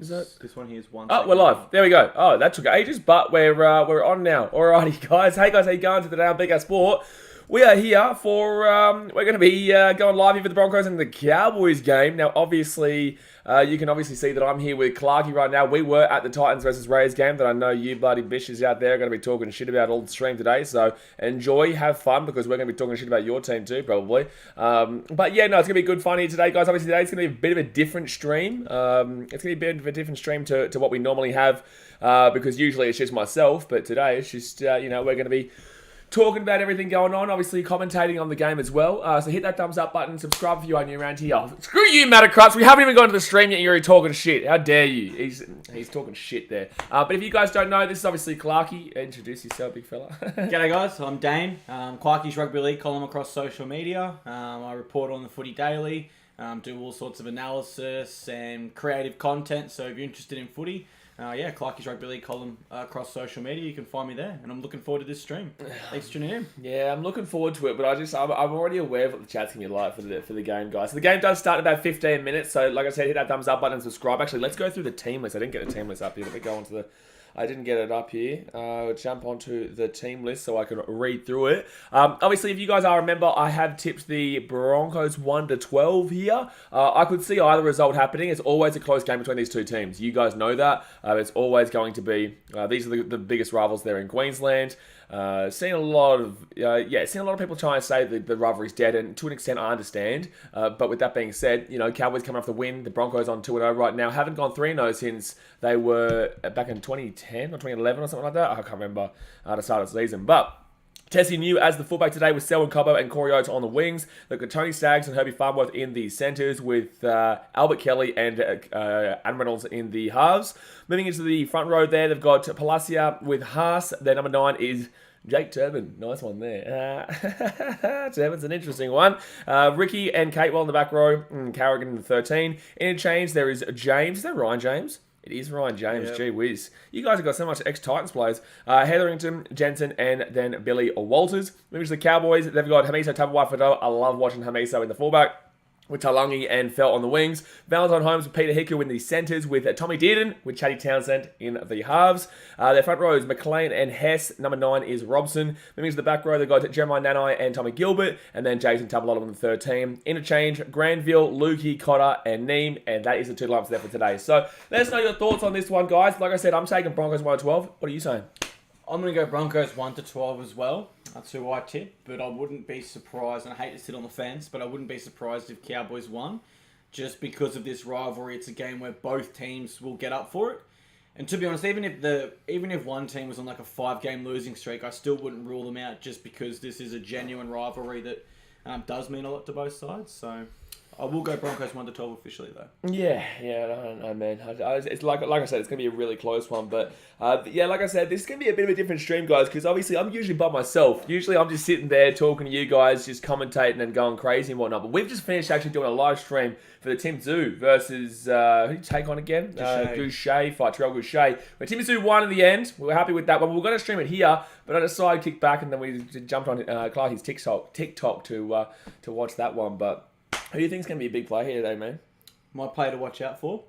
Is that? This one here is 1 Oh, second. we're live. There we go. Oh, that took ages, but we're on now. Alrighty, guys. Hey, guys, how you going today on BKRsport? We are here for, we're going to be going live here for the Broncos and the Cowboys game. Now, obviously, you can obviously see that I'm here with Clarky right now. We were at the Titans versus Reyes game that I know you bloody bitches out there are going to be talking shit about all the stream today. So enjoy, have fun, because we're going to be talking shit about your team too, probably. But yeah, no, it's going to be good fun here today, guys. Obviously, today's going to be a bit of a different stream. It's going to be a bit of a different stream to what we normally have, because usually it's just myself. But today it's just, we're going to be talking about everything going on, obviously commentating on the game as well. So hit that thumbs up button, subscribe if you are new around here. Oh, screw you, Matacrux. We haven't even gone to the stream yet. You're already talking shit. How dare you? He's talking shit there. But if you guys don't know, this is obviously Clarky. Introduce yourself, big fella. G'day guys, I'm Dane. Clarky's Rugby League column across social media. I report on the footy daily, do all sorts of analysis and creative content. So if you're interested in footy, Clarky's Rugby League column across social media, you can find me there. And I'm looking forward to this stream. Thanks for tuning in. Yeah, I'm looking forward to it, but I'm already aware of what the chat's going to be like for the game, guys. So the game does start in about 15 minutes, so like I said, hit that thumbs up button and subscribe. Actually, let's go through the team list. I didn't get the team list up here. Let me go on to the... I didn't get it up here. Jump onto the team list so I can read through it. Obviously, if you guys are remember, I have tipped the Broncos 1-12 here. I could see either result happening. It's always a close game between these two teams. You guys know that. It's always going to be. These are the biggest rivals there in Queensland. Seeing a lot of people trying to say that the rivalry's dead, and to an extent I understand. But with that being said, Cowboys coming off the win, the Broncos on 2-0 right now, haven't gone 3-0 since they were back in 2010 or 2011 or something like that. I can't remember the start of the season, but. Tessie new as the fullback today with Selwyn Cobbo and Corey Oates on the wings. They've got Tony Staggs and Herbie Farnworth in the centres with Albert Kelly and Adam Reynolds in the halves. Moving into the front row there, they've got Palacia with Haas. Their number 9 is Jake Turbin. Nice one there. Turbin's an interesting one. Ricky and Catewell in the back row. Carrigan in the 13. Interchange, there is James. Is that Ryan James? It is Ryan James, yep. Gee whiz. You guys have got so much ex-Titans players. Hetherington, Jensen, and then Billy Walters. Moving to the Cowboys, they've got Hamiso Tabuai-Fidow. I love watching Hamiso in the fullback, with Talangi and Felt on the wings. Valentine Holmes with Peter Hickey in the centres, with Tommy Dearden with Chatty Townsend in the halves. Their front rows, McLean and Hess. Number 9 is Robson. Moving to the back row, they've got Jeremiah Nanai and Tommy Gilbert, and then Jason Tabalolo in the 13. Interchange, Granville, Lukey, Cotter, and Neem, and that is the 2 lumps there for today. So let us know your thoughts on this one, guys. Like I said, I'm taking Broncos 1-12. What are you saying? I'm going to go Broncos 1-12 as well. That's who I tip, but I wouldn't be surprised, and I hate to sit on the fence, but I wouldn't be surprised if Cowboys won, just because of this rivalry. It's a game where both teams will get up for it. And to be honest, even if one team was on like a 5-game losing streak, I still wouldn't rule them out, just because this is a genuine rivalry that does mean a lot to both sides. So I will go Broncos 1-12 officially, though. Yeah, I don't know, man. It's like I said, it's going to be a really close one. But, like I said, this is going to be a bit of a different stream, guys, because obviously I'm usually by myself. Usually I'm just sitting there talking to you guys, just commentating and going crazy and whatnot. But we've just finished actually doing a live stream for the Tim Zoo versus, who did you take on again? Goucher fight, Terrell Goucher. But Tim Zoo won in the end. We were happy with that one. We were going to stream it here, but I decided to kick back, and then we jumped on Clarky's TikTok to watch that one. But who do you think is going to be a big play here today, man? My play to watch out for?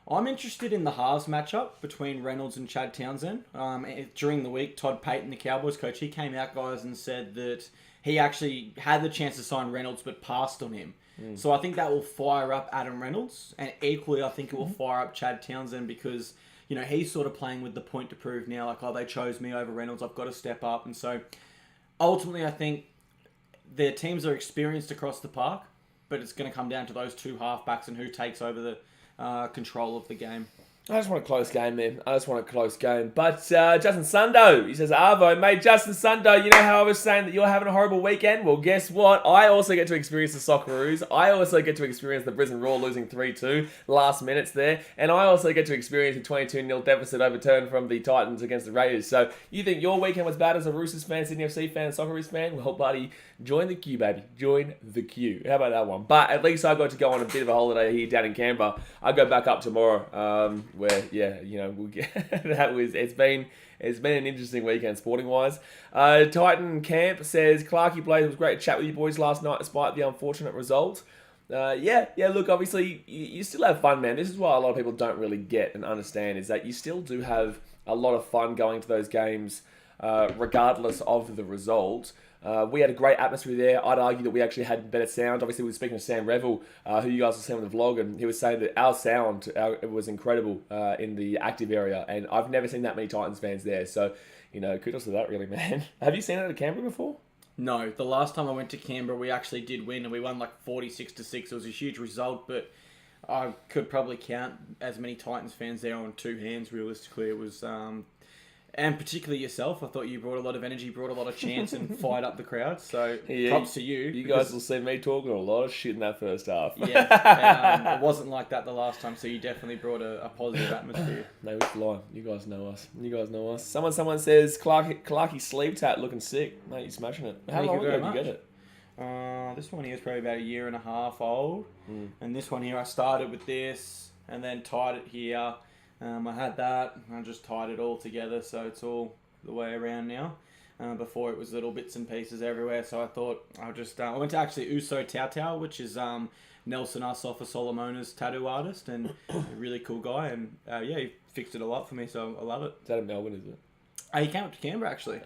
I'm interested in the halves matchup between Reynolds and Chad Townsend. During the week, Todd Payton, the Cowboys coach, he came out, guys, and said that he actually had the chance to sign Reynolds but passed on him. So I think that will fire up Adam Reynolds, and equally I think it will fire up Chad Townsend, because he's sort of playing with the point to prove now, like, they chose me over Reynolds, I've got to step up. And so ultimately I think their teams are experienced across the park, but it's going to come down to those two halfbacks and who takes over the control of the game. I just want a close game, man. I just want a close game. But Justin Sundo, he says, Arvo, mate, Justin Sundo, you know how I was saying that you're having a horrible weekend? Well, guess what? I also get to experience the Socceroos. I also get to experience the Brisbane Roar losing 3-2 last minutes there. And I also get to experience the 22-0 deficit overturned from the Titans against the Raiders. So you think your weekend was bad as a Roosters fan, Sydney FC fan, Socceroos fan? Well, buddy, join the queue, baby. Join the queue. How about that one? But at least I got to go on a bit of a holiday here down in Canberra. I go back up tomorrow, where, we'll get it's been an interesting weekend sporting wise. Titan Camp says, Clarky Blaze, it was great to chat with you boys last night despite the unfortunate result. Look, obviously, you still have fun, man. This is what a lot of people don't really get and understand, is that you still do have a lot of fun going to those games, regardless of the result. We had a great atmosphere there. I'd argue that we actually had better sound. Obviously, we were speaking to Sam Revel, who you guys will see on the vlog, and he was saying that our sound it was incredible in the active area, and I've never seen that many Titans fans there. So, kudos to that, really, man. Have you seen it at Canberra before? No, the last time I went to Canberra, we actually did win, and we won like 46-6. It was a huge result, but I could probably count as many Titans fans there on two hands. Realistically, it was, and particularly yourself. I thought you brought a lot of energy, brought a lot of chance, and fired up the crowd. So props to you. You guys will see me talking a lot of shit in that first half. Yeah, it wasn't like that the last time, so you definitely brought a positive atmosphere. No, it's lying. You guys know us. Someone says Clarky sleeve tat looking sick. Mate, you're smashing it. How long ago did you get it? This one here is probably about a year and a half old. And this one here, I started with this and then tied it here. I had that, I just tied it all together, so it's all the way around now. Before it was little bits and pieces everywhere, so I thought I'll just... I went to actually Uso Tautau, which is Nelson Asafa Solomona's tattoo artist, and a really cool guy, and he fixed it a lot for me, so I love it. Is that in Melbourne, is it? He came up to Canberra, actually.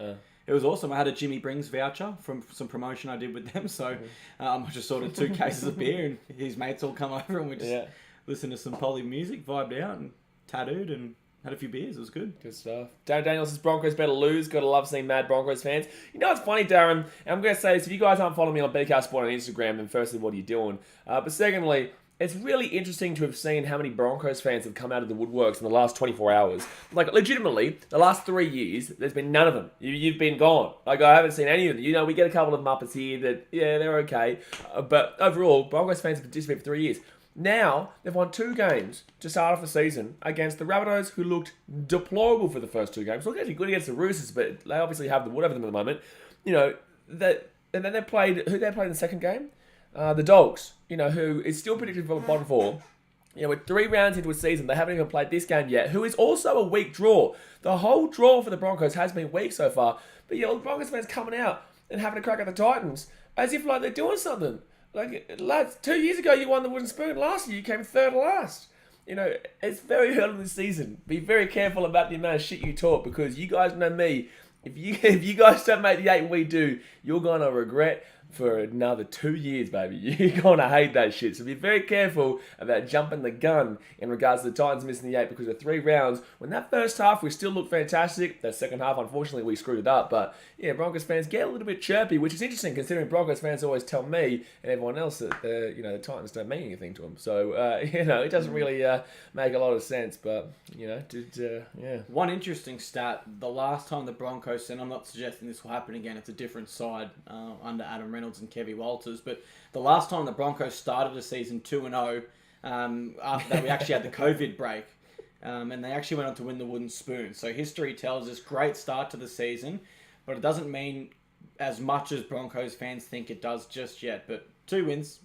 It was awesome. I had a Jimmy Brings voucher from some promotion I did with them, so I just ordered 2 cases of beer, and his mates all come over, and we just listened to some poly music, vibed out, and tattooed, and had a few beers. It was good. Good stuff. Darren Daniels says Broncos better lose. Gotta love seeing mad Broncos fans. You know what's funny, Darren? And I'm going to say this, if you guys aren't following me on BKRsport on Instagram, then firstly, what are you doing? But secondly, it's really interesting to have seen how many Broncos fans have come out of the woodworks in the last 24 hours. Like, legitimately, the last 3 years, there's been none of them. You've been gone. Like, I haven't seen any of them. We get a couple of Muppets here that, they're okay. But overall, Broncos fans have participated for 3 years. Now, they've won 2 games to start off the season against the Rabbitohs, who looked deplorable for the first 2 games. Looked actually good against the Roosters, but they obviously have the wood over them at the moment. And then they played... Who they played in the second game? The Dogs, who is still predicted for the bottom 4. With 3 rounds into a season, they haven't even played this game yet, who is also a weak draw. The whole draw for the Broncos has been weak so far. But the Broncos fans coming out and having a crack at the Titans as if like they're doing something. Like, lads, 2 years ago you won the wooden spoon. Last year you came third last. It's very early in the season. Be very careful about the amount of shit you talk, because you guys know me. If you guys don't make the 8 and we do, you're going to regret for another 2 years, baby. You're going to hate that shit. So be very careful about jumping the gun in regards to the Titans missing the 8 because of 3 rounds. When that first half, we still looked fantastic. That second half, unfortunately, we screwed it up. But, Broncos fans get a little bit chirpy, which is interesting considering Broncos fans always tell me and everyone else that, the Titans don't mean anything to them. So, it doesn't really make a lot of sense. But, One interesting stat, the last time the Broncos, and I'm not suggesting this will happen again, it's a different side under Adam Reynolds and Kevy Walters, but the last time the Broncos started a season 2-0, after that we actually had the COVID break, and they actually went on to win the wooden spoon. So history tells us great start to the season, but it doesn't mean as much as Broncos fans think it does just yet. But 2 wins,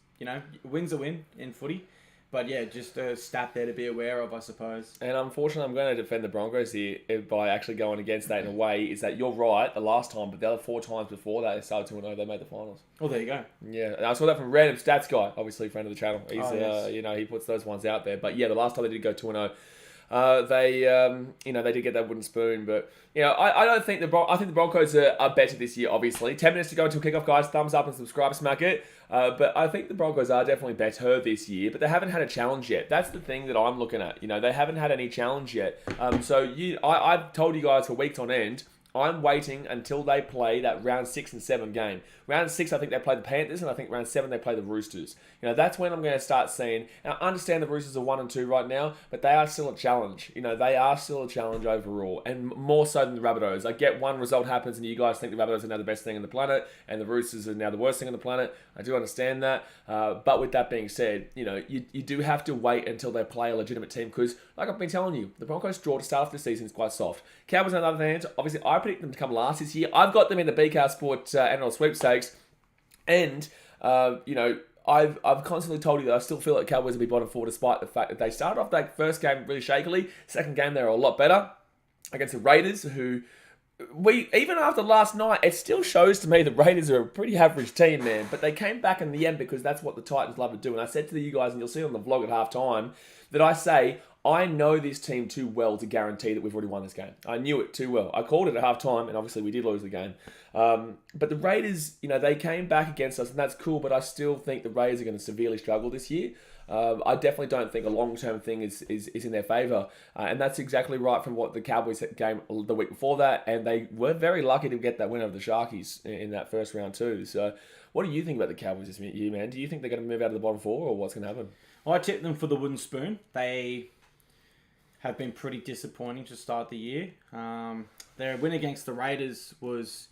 win's a win in footy. But just a stat there to be aware of, I suppose. And unfortunately, I'm going to defend the Broncos here by actually going against that in a way, is that you're right the last time, but the other 4 times before that, they started 2-0, they made the finals. Oh, there you go. Yeah, and I saw that from Random Stats Guy, obviously friend of the channel. He's, yes. He puts those ones out there. But the last time they did go 2-0, they did get that wooden spoon, but I think the Broncos are better this year. Obviously, 10 minutes to go until kickoff, guys. Thumbs up and subscribe, smack it. But I think the Broncos are definitely better this year, but they haven't had a challenge yet. That's the thing that I'm looking at. They haven't had any challenge yet. I've told you guys for weeks on end, I'm waiting until they play that round 6 and 7 game. Round 6, I think they play the Panthers, and I think round 7 they play the Roosters. That's when I'm going to start seeing. And I understand the Roosters are 1 and 2 right now, but they are still a challenge. They are still a challenge overall, and more so than the Rabbitohs. I get one result happens, and you guys think the Rabbitohs are now the best thing on the planet, and the Roosters are now the worst thing on the planet. I do understand that, but with that being said, you do have to wait until they play a legitimate team, because, like I've been telling you, the Broncos' draw to start off this season is quite soft. Cowboys, on the other hand, obviously, I predict them to come last this year. I've got them in the BKRsport NRL sweepstakes, and I've constantly told you that I still feel like Cowboys will be bottom 4 despite the fact that they started off that first game really shakily. Second game they were a lot better against the Raiders, who even after last night, it still shows to me the Raiders are a pretty average team, man. But they came back in the end because that's what the Titans love to do. And I said to you guys, and you'll see on the vlog at halftime, that I say, I know this team too well to guarantee that we've already won this game. I knew it too well. I called it at halftime, and obviously we did lose the game. But the Raiders, they came back against us, and that's cool, but I still think the Raiders are going to severely struggle this year. I definitely don't think a long-term thing is in their favour. And that's exactly right from what the Cowboys game the week before that, and they were very lucky to get that win over the Sharkies in that first round too. So what do you think about the Cowboys this year, man? Do you think they're going to move out of the bottom four, or what's going to happen? I tipped them for the wooden spoon. They have been pretty disappointing to start the year. Their win against the Raiders was...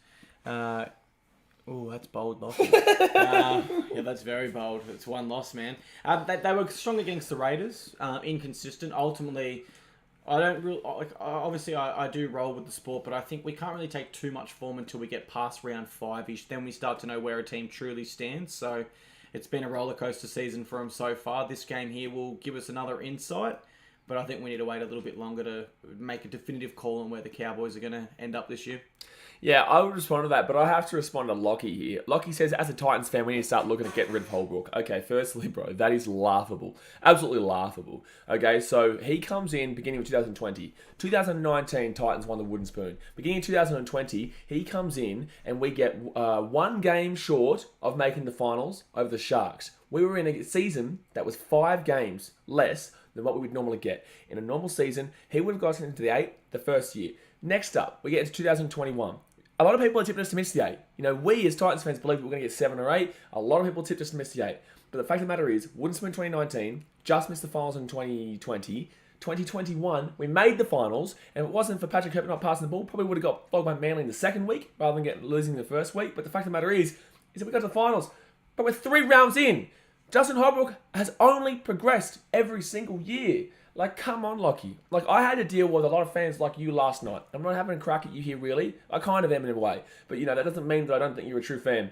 that's bold, Lockie. Yeah, that's very bold. It's one loss, man. They were strong against the Raiders, inconsistent. Ultimately, obviously I do roll with the sport, but I think we can't really take too much form until we get past round 5-ish. Then we start to know where a team truly stands. So it's been a roller coaster season for them so far. This game here will give us another insight. But I think we need to wait a little bit longer to make a definitive call on where the Cowboys are going to end up this year. Yeah, I would respond to that, but I have to respond to Lockie here. Lockie says, as a Titans fan, we need to start looking at getting rid of Holbrook. Okay, firstly, bro, that is laughable. Absolutely laughable. Okay, so he comes in beginning of 2020. 2019, Titans won the wooden spoon. Beginning of 2020, he comes in and we get one game short of making the finals over the Sharks. We were in a season that was 5 games less than what we would normally get. In a normal season, he would have gotten into the 8 the first year. Next up, we get into 2021. A lot of people are tipping us to miss the 8. We as Titans fans believe we're going to get 7 or 8. A lot of people tipped us to miss the 8. But the fact of the matter is, wooden spoon 2019, just missed the finals in 2020. 2021, we made the finals, and if it wasn't for Patrick Herbert not passing the ball, probably would have got flogged by Manly in the second week rather than losing the first week. But the fact of the matter is that we got to the finals, but we're 3 rounds in. Justin Holbrook has only progressed every single year. Come on, Lockie. I had to deal with a lot of fans like you last night. I'm not having a crack at you here, really. I kind of am in a way. But, that doesn't mean that I don't think you're a true fan.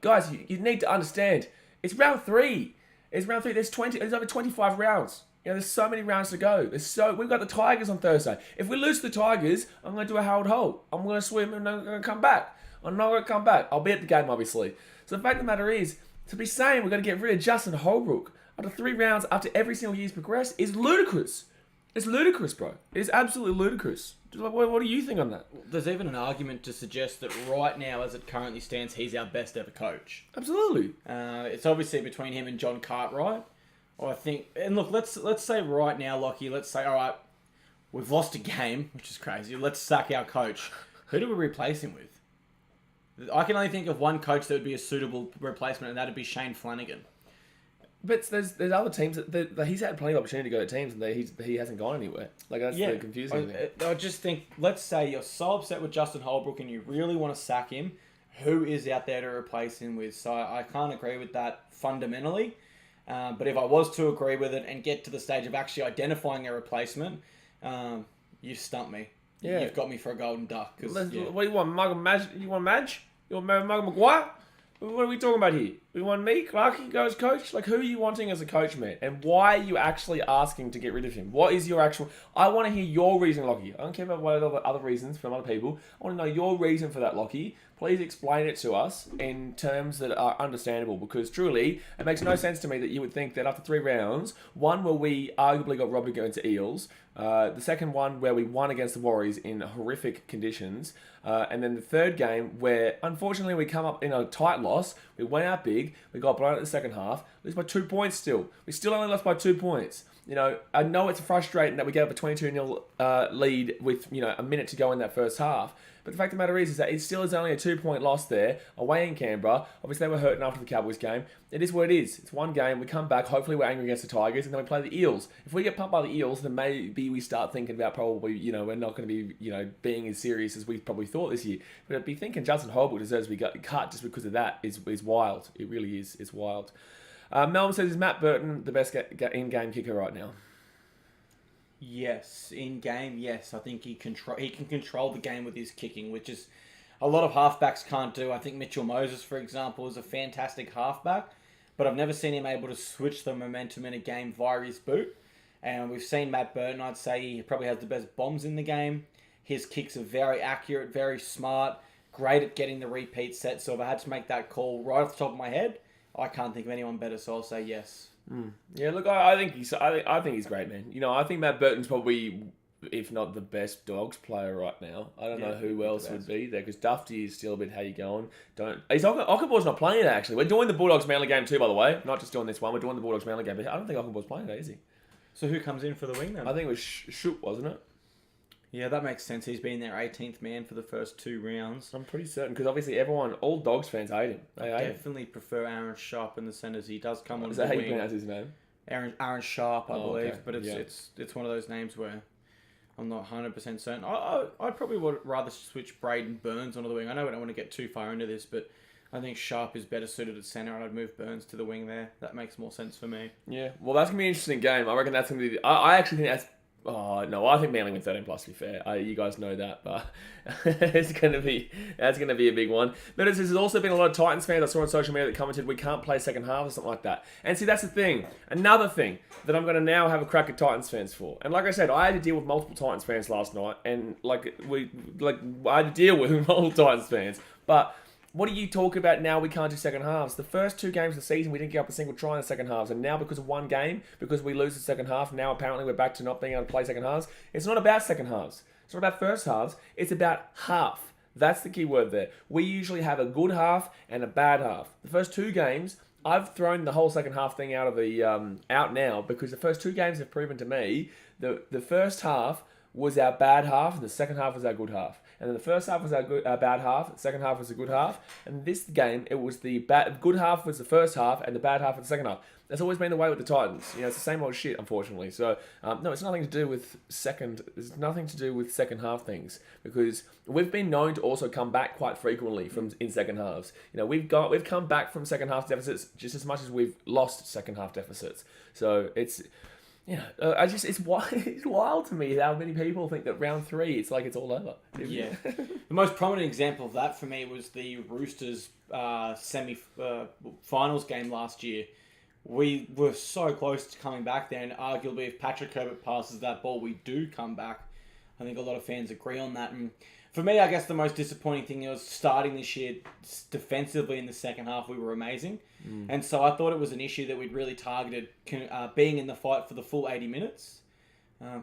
Guys, you need to understand. It's round 3. There's over 25 rounds. There's so many rounds to go. We've got the Tigers on Thursday. If we lose to the Tigers, I'm going to do a Harold Holt. I'm going to swim and I'm going to come back. I'm not going to come back. I'll be at the game, obviously. So the fact of the matter is, to be saying we're going to get rid of Justin Holbrook after 3 rounds, after every single year's progressed, is ludicrous. It's ludicrous, bro. It is absolutely ludicrous. What do you think on that? There's even an argument to suggest that right now, as it currently stands, he's our best ever coach. Absolutely. It's obviously between him and John Cartwright. I think, and look, let's say right now, Lockie, let's say, all right, we've lost a game, which is crazy. Let's sack our coach. Who do we replace him with? I can only think of one coach that would be a suitable replacement, and that'd be Shane Flanagan. But there's other teams that he's had plenty of opportunity to go to teams, and he hasn't gone anywhere. That's the confusing thing. I just think, let's say you're so upset with Justin Holbrook and you really want to sack him. Who is out there to replace him with? So I can't agree with that fundamentally. But if I was to agree with it and get to the stage of actually identifying a replacement, you've stumped me. Yeah. You've got me for a golden duck. What do you want, Madge? You want Madge? You want Michael Maguire? What are we talking about here? We want me, Clarkie, go as coach? Who are you wanting as a coach, man? And why are you actually asking to get rid of him? What is your actual... I want to hear your reason, Lockie. I don't care about what other reasons from other people. I want to know your reason for that, Lockie. Please explain it to us in terms that are understandable, because truly, it makes no sense to me that you would think that after 3 rounds, one where we arguably got robbed against the Eels, the second one where we won against the Warriors in horrific conditions, and then the third game where, unfortunately, we come up in a tight loss. We went out big. We got blown out in the second half. Lose by 2 points still. We still only lost by 2 points. I know it's frustrating that we gave up a 22-0 lead with, a minute to go in that first half. But the fact of the matter is that it still is only a 2-point loss there, away in Canberra. Obviously, they were hurting after the Cowboys game. It is what it is. It's one game. We come back. Hopefully, we're angry against the Tigers, and then we play the Eels. If we get pumped by the Eels, then maybe we start thinking about probably, we're not going to be, being as serious as we probably thought this year. But I'd be thinking Justin Holbrook deserves to be cut just because of that is wild. It really is. It's wild. Melvin says, is Matt Burton the best in-game kicker right now? Yes, in game, yes. I think he can control the game with his kicking, which is a lot of halfbacks can't do. I think Mitchell Moses, for example, is a fantastic halfback, but I've never seen him able to switch the momentum in a game via his boot. And we've seen Matt Burton. I'd say he probably has the best bombs in the game. His kicks are very accurate, very smart, great at getting the repeat set. So if I had to make that call right off the top of my head, I can't think of anyone better. So I'll say yes. Yeah, look, I think I think he's great, man. I think Matt Burton's probably, if not the best Dogs player right now. I don't know who else would be there, because Dufty is still a bit, how you going? Ockenball's not playing it, actually. We're doing the Bulldogs Manly game too, by the way. Not just doing this one. We're doing the Bulldogs Manly game, but I don't think Ockenball's playing it, is he? So who comes in for the wing then? I think it was Shoot, wasn't it? Yeah, that makes sense. He's been their 18th man for the first 2 rounds. I'm pretty certain, because obviously all Dogs fans hate him. They hate him. Definitely prefer Aaron Sharp in the centres. He does come on Is the that how wing. you pronounce his name? Aaron Sharp, I believe, okay. but it's one of those names where I'm not 100% certain. I probably would rather switch Braden Burns onto the wing. I know we don't want to get too far into this, but I think Sharp is better suited at centre, and I'd move Burns to the wing there. That makes more sense for me. Yeah, well, that's going to be an interesting game. I reckon that's going to be... I actually think that's... Oh, no, I think Manly win 13 plus, to be fair. You guys know that, but that's going to be a big one. Notice there's also been a lot of Titans fans I saw on social media that commented, we can't play second half or something like that. And see, that's the thing. Another thing that I'm going to now have a crack at Titans fans for. And like I said, I had to deal with multiple Titans fans last night, and I had to deal with multiple Titans fans. But what are you talking about now? We can't do second halves. The first 2 games of the season, we didn't get up a single try in the second halves. And now because of one game, because we lose the second half, now apparently we're back to not being able to play second halves. It's not about second halves. It's not about first halves. It's about half. That's the key word there. We usually have a good half and a bad half. The first 2 games, I've thrown the whole second half thing out of the out now, because the first 2 games have proven to me the first half was our bad half and the second half was our good half. And then the first half was our bad half, the second half was the good half. And this game, it was the good half was the first half and the bad half was the second half. That's always been the way with the Titans. It's the same old shit, unfortunately. So, no, it's nothing to do with second half things, because we've been known to also come back quite frequently in second halves. We've come back from second half deficits just as much as we've lost second half deficits. So it's... it's wild to me how many people think that round 3, it's like it's all over. Yeah. The most prominent example of that for me was the Roosters semi-finals game last year. We were so close to coming back there, and arguably if Patrick Herbert passes that ball, we do come back. I think a lot of fans agree on that. And for me, I guess the most disappointing thing was starting this year defensively in the second half, we were amazing. And so I thought it was an issue that we'd really targeted being in the fight for the full 80 minutes.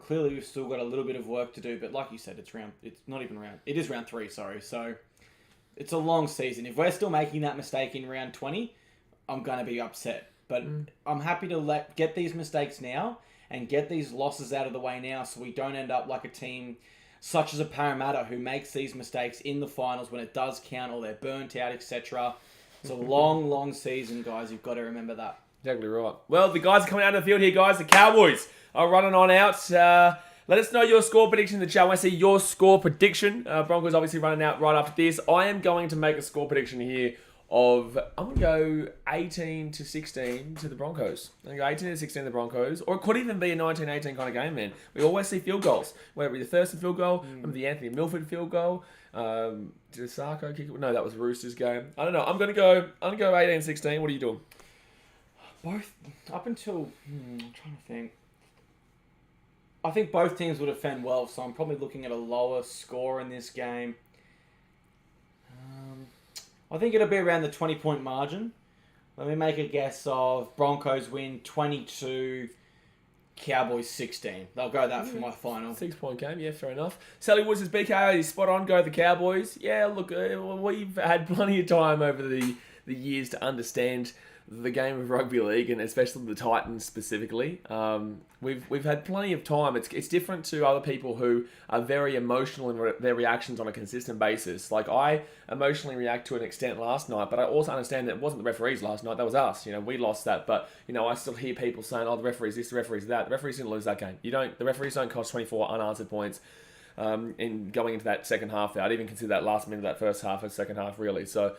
Clearly, we've still got a little bit of work to do, but like you said, it is round 3, sorry. So it's a long season. If we're still making that mistake in round 20, I'm going to be upset. But I'm happy to get these mistakes now and get these losses out of the way now, so we don't end up like a team such as a Parramatta who makes these mistakes in the finals when it does count, or they're burnt out, etc. It's a long, long season, guys. You've got to remember that. Exactly right. Well, the guys are coming out of the field here, guys. The Cowboys are running on out. Let us know your score prediction in the chat. I want to see your score prediction. Broncos obviously running out right after this. I am going to make a score prediction here I'm going to go 18-16 to the Broncos. I'm going to go 18-16 to the Broncos. Or it could even be a 19-18 kind of game, man. We always see field goals. Whether it be the Thurston field goal, the Anthony Milford field goal. Did Sarko kick it? No, that was Roosters game. I don't know. I'm going to go 18-16. What are you doing? Both, up until... I'm trying to think. I think both teams will defend well, so I'm probably looking at a lower score in this game. I think it'll be around the 20-point margin. Let me make a guess of Broncos win 22, Cowboys 16. They'll go that for my final. 6-point game, yeah, fair enough. Sally Woods says, BKR, he's spot on, go the Cowboys. Yeah, look, we've had plenty of time over the years to understand the game of rugby league, and especially the Titans specifically. We've had plenty of time. It's different to other people who are very emotional in their reactions on a consistent basis. Like, I emotionally react to an extent last night, but I also understand that it wasn't the referees last night. That was us. We lost that. But I still hear people saying, "Oh, the referees this, the referees that." The referees didn't lose that game. The referees don't cost 24 unanswered points. In going into that second half, there, I'd even consider that last minute of that first half as second half, really. So.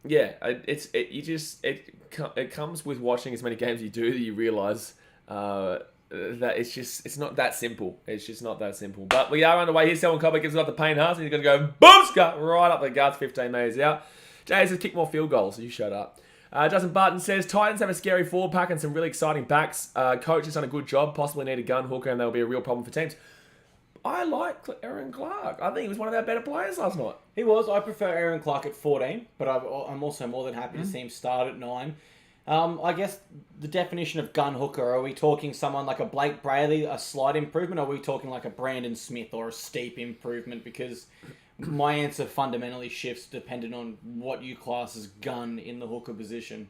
Yeah, it comes with watching as many games you do that you realise that it's not that simple. It's just not that simple. But we are underway here. Selwyn Cobbett gives it up the Payne Haas, and he's going to go boom, right up the guts, 15 metres out. Jay says kick more field goals. So you shut up. Justin Barton says Titans have a scary forward pack and some really exciting backs. Coach has done a good job. Possibly need a gun hooker, and that'll be a real problem for teams. I like Aaron Clark. I think he was one of our better players last night. He was. I prefer Aaron Clark at 14, but I'm also more than happy to see him start at 9. I guess the definition of gun hooker, are we talking someone like a Blake Brayley, a slight improvement, or are we talking like a Brandon Smith or a steep improvement? Because my answer fundamentally shifts depending on what you class as gun in the hooker position.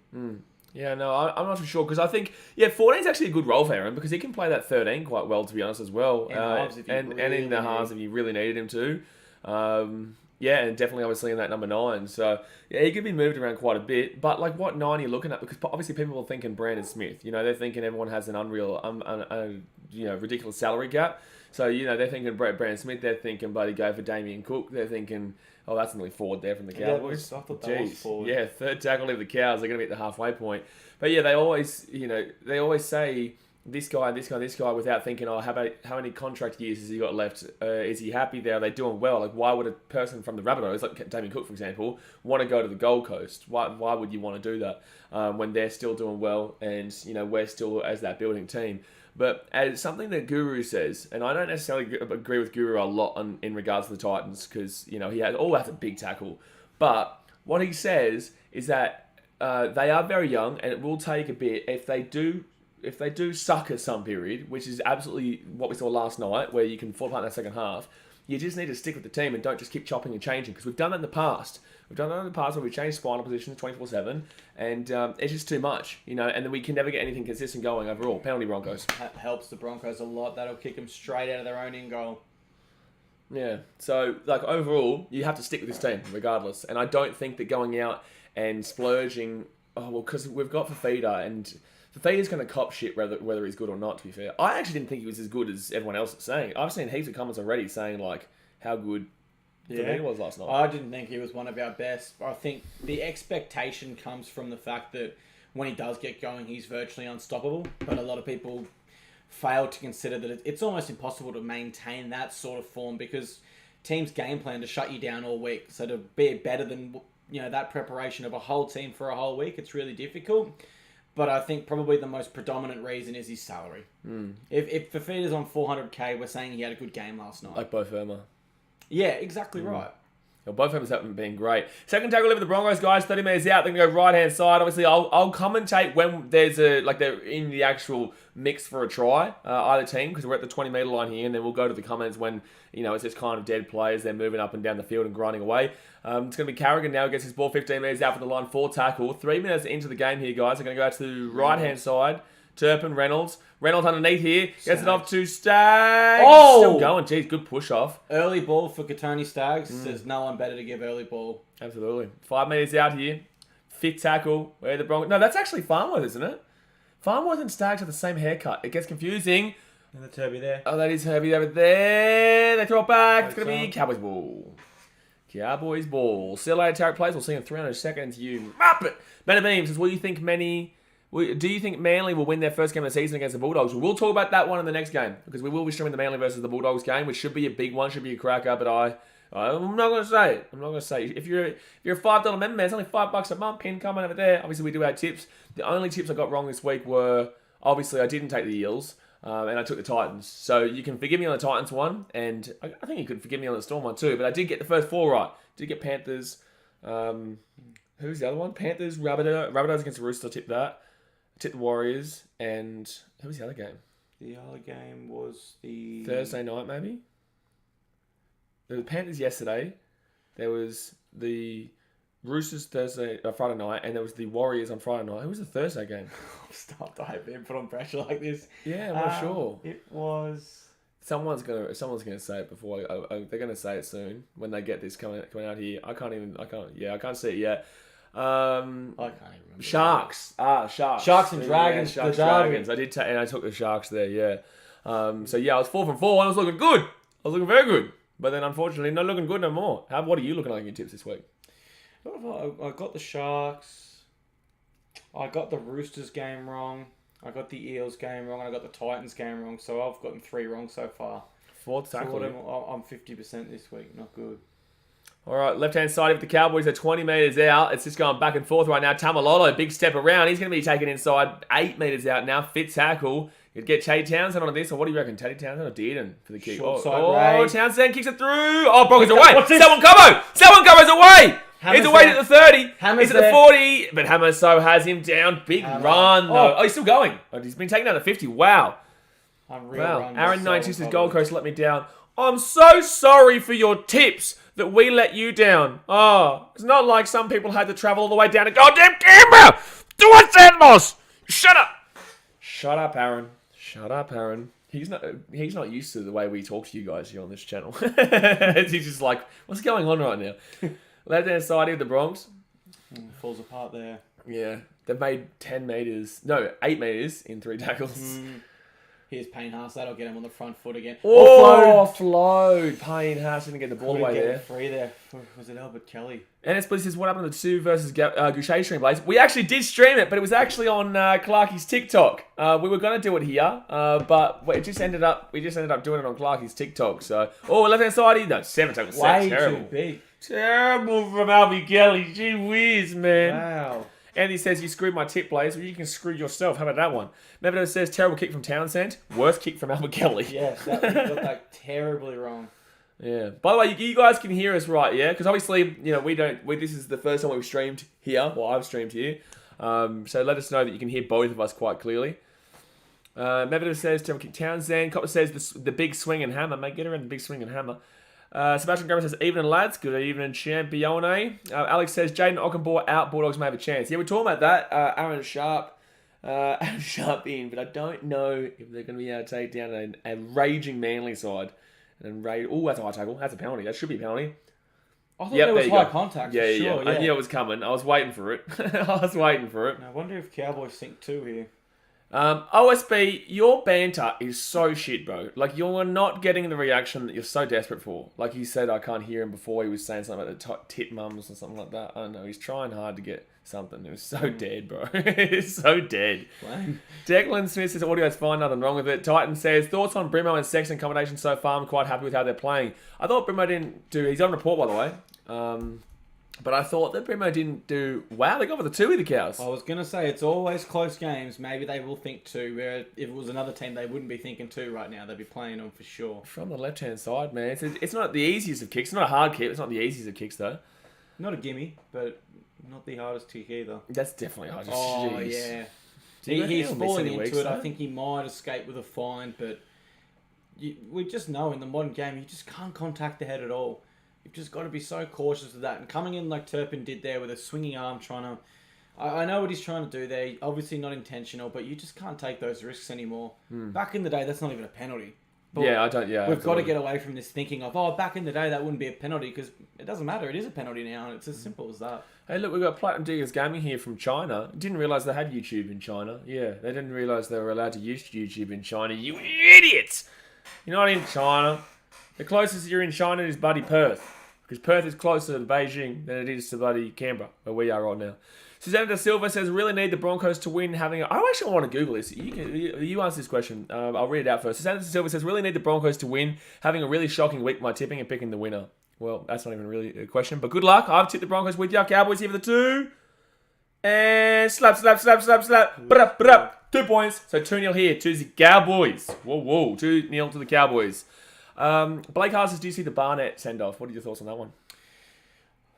Yeah, no, I'm not too sure because I think 14 is actually a good role for Aaron because he can play that 13 quite well, to be honest, as well. And in the halves if you really needed him to. Yeah, and definitely obviously in that number 9. So, yeah, he could be moved around quite a bit. But, like, what 9 are you looking at? Because obviously people are thinking Brandon Smith. You know, they're thinking everyone has an unreal, ridiculous salary cap. So, you know, they're thinking Brandon Smith. They're thinking, buddy, go for Damien Cook. They're thinking, oh, that's nearly forward there from the Cowboys. I thought that was forward. Yeah, third tackle leave the Cows. They're going to be at the halfway point. But, yeah, they always say this guy without thinking, oh, how many contract years has he got left? Is he happy there? Are they doing well? Like, why would a person from the Rabbitohs, like Damien Cook, for example, want to go to the Gold Coast? Why would you want to do that when they're still doing well and, you know, we're still as that building team? But as something that Guru says, and I don't necessarily agree with Guru a lot in regards to the Titans because, you know, he has a big tackle. But what he says is that they are very young and it will take a bit if they do suck at some period, which is absolutely what we saw last night, where you can fall apart in that second half, you just need to stick with the team and don't just keep chopping and changing, because we've done that in the past. We've done that in the past where we've changed spinal positions 24/7, and it's just too much, you know, and then we can never get anything consistent going overall. Penalty Broncos. That helps the Broncos a lot. That'll kick them straight out of their own in goal. Yeah, so, like, overall, you have to stick with this team, regardless. And I don't think that going out and splurging, because we've got Fafita, and Fafita's going to cop shit whether he's good or not, to be fair. I actually didn't think he was as good as everyone else is saying. I've seen heaps of comments already saying, like, how good Fafita was last night. I didn't think he was one of our best. I think the expectation comes from the fact that when he does get going, he's virtually unstoppable. But a lot of people fail to consider that it's almost impossible to maintain that sort of form because teams game plan to shut you down all week. So to be better than, you know, that preparation of a whole team for a whole week, it's really difficult. But I think probably the most predominant reason is his salary. If Fafita's on 400k, we're saying he had a good game last night. Like Bo Firma. Yeah, exactly right. Well, both of them haven't been great. Second tackle over the Broncos, guys. 30 metres out. They're going to go right-hand side. Obviously, I'll commentate when there's they're in the actual mix for a try, either team, because we're at the 20-metre line here, and then we'll go to the comments when, you know, it's just kind of dead players. They're moving up and down the field and grinding away. It's going to be Carrigan now. Gets his ball 15 metres out from the line for tackle. 3 minutes into the game here, guys. They're going to go out to the right-hand side. Turpin, Reynolds. Reynolds underneath here. Gets it off to Staggs. Oh! Still going. Jeez, good push off. Early ball for Katoni Staggs. There's no one better to give early ball. Absolutely. 5 metres out here. Fifth tackle. Where the Broncos... No, that's actually Farnworth, isn't it? Farnworth and Staggs have the same haircut. It gets confusing. And the Turby there. Oh, that is Herbie over there. They throw it back. It's going to be Cowboys ball. Cowboys ball. See you later, Tarek Plays. We'll see you in 300 seconds. You muppet. Better Beam says, do you think Manly will win their first game of the season against the Bulldogs? We'll talk about that one in the next game because we will be streaming the Manly versus the Bulldogs game, which should be a big one, should be a cracker. But I'm not going to say it. I'm not going to say it. If you're a $5 member, man, it's only $5 a month. Pin comment over there. Obviously, we do our tips. The only tips I got wrong this week were obviously I didn't take the Eels and I took the Titans. So you can forgive me on the Titans one, and I think you could forgive me on the Storm one too. But I did get the first 4 right. Did get Panthers. Who's the other one? Panthers, Rabbitohs against the Roosters. I tipped that. Tipped the Warriors, and who was the other game? The other game was the... Thursday night, maybe? There was Panthers yesterday. There was the Roosters Friday night, and there was the Warriors on Friday night. Who was the Thursday game? Stop, I haven't been put on pressure like this. Yeah, I'm not sure. It was... Someone's gonna say it before. They're gonna say it soon when they get this coming out here. I can't see it yet. I can't even remember. Sharks. Sharks. Sharks and Dragons. Yeah, Dragons. I did and I took the Sharks there, yeah. So yeah, I was 4 from 4. I was looking good. I was looking very good. But then unfortunately not looking good no more. What are you looking like in your tips this week? I got the Sharks. I got the Roosters game wrong. I got the Eels game wrong. And I got the Titans game wrong. So I've gotten 3 wrong so far. Fourth tackle. So I'm 50% this week. Not good. All right, left-hand side of the Cowboys are 20 metres out. It's just going back and forth right now. Tamalolo, big step around. He's going to be taken inside 8 metres out now. Fit tackle. You'd get Chay Townsend on this, or what do you reckon? Teddy Townsend or Dearden for the kick? Short side Ray. Townsend kicks it through. Oh, Broncos away. Selwyn Cobo's away. Hammer's He's away there. to the 30. Hammer's He's at the 40. But Hammer so has him down. Big run, though. Oh, he's still going. Oh, he's been taken down to 50. Wow. Unreal Wow. run. Aaron 92 says Gold Coast let me down. I'm so sorry for your tips that we let you down. Oh, it's not like some people had to travel all the way down to goddamn Canberra. Do what, Sandmoss? Shut up. Shut up, Aaron. Shut up, Aaron. He's not used to the way we talk to you guys here on this channel. He's just like, what's going on right now? Left-hand side of the Bronx. Falls apart there. Yeah. They've made 8 meters in 3 tackles. Here's Payne Haas. That'll get him on the front foot again. Offload. Payne Haas didn't get the ball away there. Free there. Was it Albert Kelly? And it's says, what happened to the 2 versus Goucher stream, Blaze? We actually did stream it, but it was actually on Clarkie's TikTok. We were going to do it here, but we just ended up doing it on Clarkie's TikTok. So, left-hand side, no, 7 tackles. Way Terrible. too big. Terrible from Albie Kelly. Gee whiz, man. Wow. Andy says, you screwed my tip, Blaze. Well, you can screw yourself. How about that one? Mevido says, terrible kick from Townsend. Worst kick from Albert Kelly. Yes, we got that terribly wrong. Yeah. By the way, you guys can hear us right, yeah? Because obviously, this is the first time we've streamed here. Well, I've streamed here. So let us know that you can hear both of us quite clearly. Mevido says, terrible kick Townsend. Copper says, the big swing and hammer. Mate, get around the big swing and hammer. Sebastian Graham says, evening lads, good evening champione. Alex says, Jaden Ockenbaugh out, Bulldogs may have a chance. Yeah, we're talking about that. Aaron Sharp in, but I don't know if they're going to be able to take down a raging Manly side. And that's a high tackle. That's a penalty. That should be a penalty. I thought there was high contact. Yeah, for sure, yeah. I knew it was coming. I was waiting for it. I wonder if Cowboys think 2 here. OSB, your banter is so shit, bro. Like, you're not getting the reaction that you're so desperate for. Like you said, I can't hear him before. He was saying something about the tit mums or something like that. I don't know. He's trying hard to get something. It was so dead, bro. It's so dead. Blame. Declan Smith says, audio's fine, nothing wrong with it. Titan says, thoughts on Brimo and Sexton combination so far? I'm quite happy with how they're playing. I thought Brimo didn't do... He's on report, by the way. But I thought that Brimo didn't do... Wow, they got for the 2 with the Cows. I was going to say, it's always close games. Maybe they will think 2, where if it was another team, they wouldn't be thinking 2 right now. They'd be playing them for sure. From the left-hand side, man. It's not the easiest of kicks. It's not a hard kick. It's not the easiest of kicks, though. Not a gimme, but not the hardest kick either. That's definitely hard. Oh, jeez. yeah. He's falling into it. I think he might escape with a fine, but we just know in the modern game, you just can't contact the head at all. You've just got to be so cautious of that. And coming in like Turpin did there with a swinging arm trying to... I know what he's trying to do there. Obviously not intentional, but you just can't take those risks anymore. Back in the day, that's not even a penalty. But we've got to get away from this thinking of, back in the day, that wouldn't be a penalty, because it doesn't matter. It is a penalty now, and it's as simple as that. Hey, look, we've got Platinum Diggers Gaming here from China. Didn't realise they had YouTube in China. Yeah, they didn't realise they were allowed to use YouTube in China. You idiots! You're not in China. The closest you're in China is bloody Perth. Because Perth is closer to Beijing than it is to bloody Canberra, where we are right now. Susanna Da Silva says, really need the Broncos to win I actually want to Google this. You answer this question. I'll read it out first. Susanna Da Silva says, really need the Broncos to win, having a really shocking week by tipping and picking the winner. Well, that's not even really a question, but good luck. I've tipped the Broncos with you. Cowboys here for the 2. And slap. 2 points. So 2-0 here to the Cowboys. Whoa. 2-0 to the Cowboys. Blake Hart says, do you see the Barnett send-off? What are your thoughts on that one?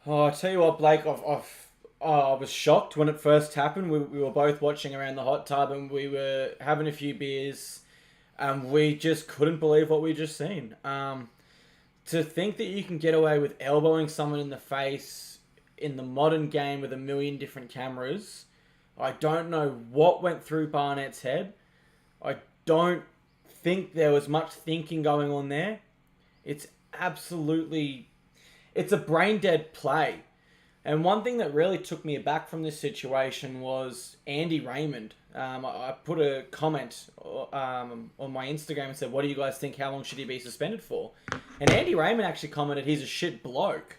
Oh, I tell you what, Blake, I was shocked when it first happened. We were both watching around the hot tub and we were having a few beers and we just couldn't believe what we just seen. To think that you can get away with elbowing someone in the face in the modern game with a million different cameras, I don't know what went through Barnett's head. I don't think there was much thinking going on there. It's a brain-dead play. And one thing that really took me aback from this situation was Andy Raymond. I put a comment on my Instagram and said, what do you guys think? How long should he be suspended for? And Andy Raymond actually commented, he's a shit bloke.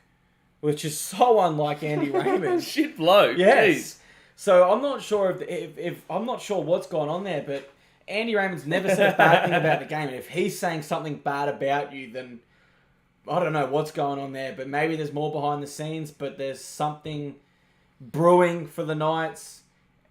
Which is so unlike Andy Raymond. Shit bloke? Yes. Jeez. So I'm not sure if I'm not sure what's gone on there, but Andy Raymond's never said a bad thing about the game. And if he's saying something bad about you, then I don't know what's going on there. But maybe there's more behind the scenes, but there's something brewing for the Knights.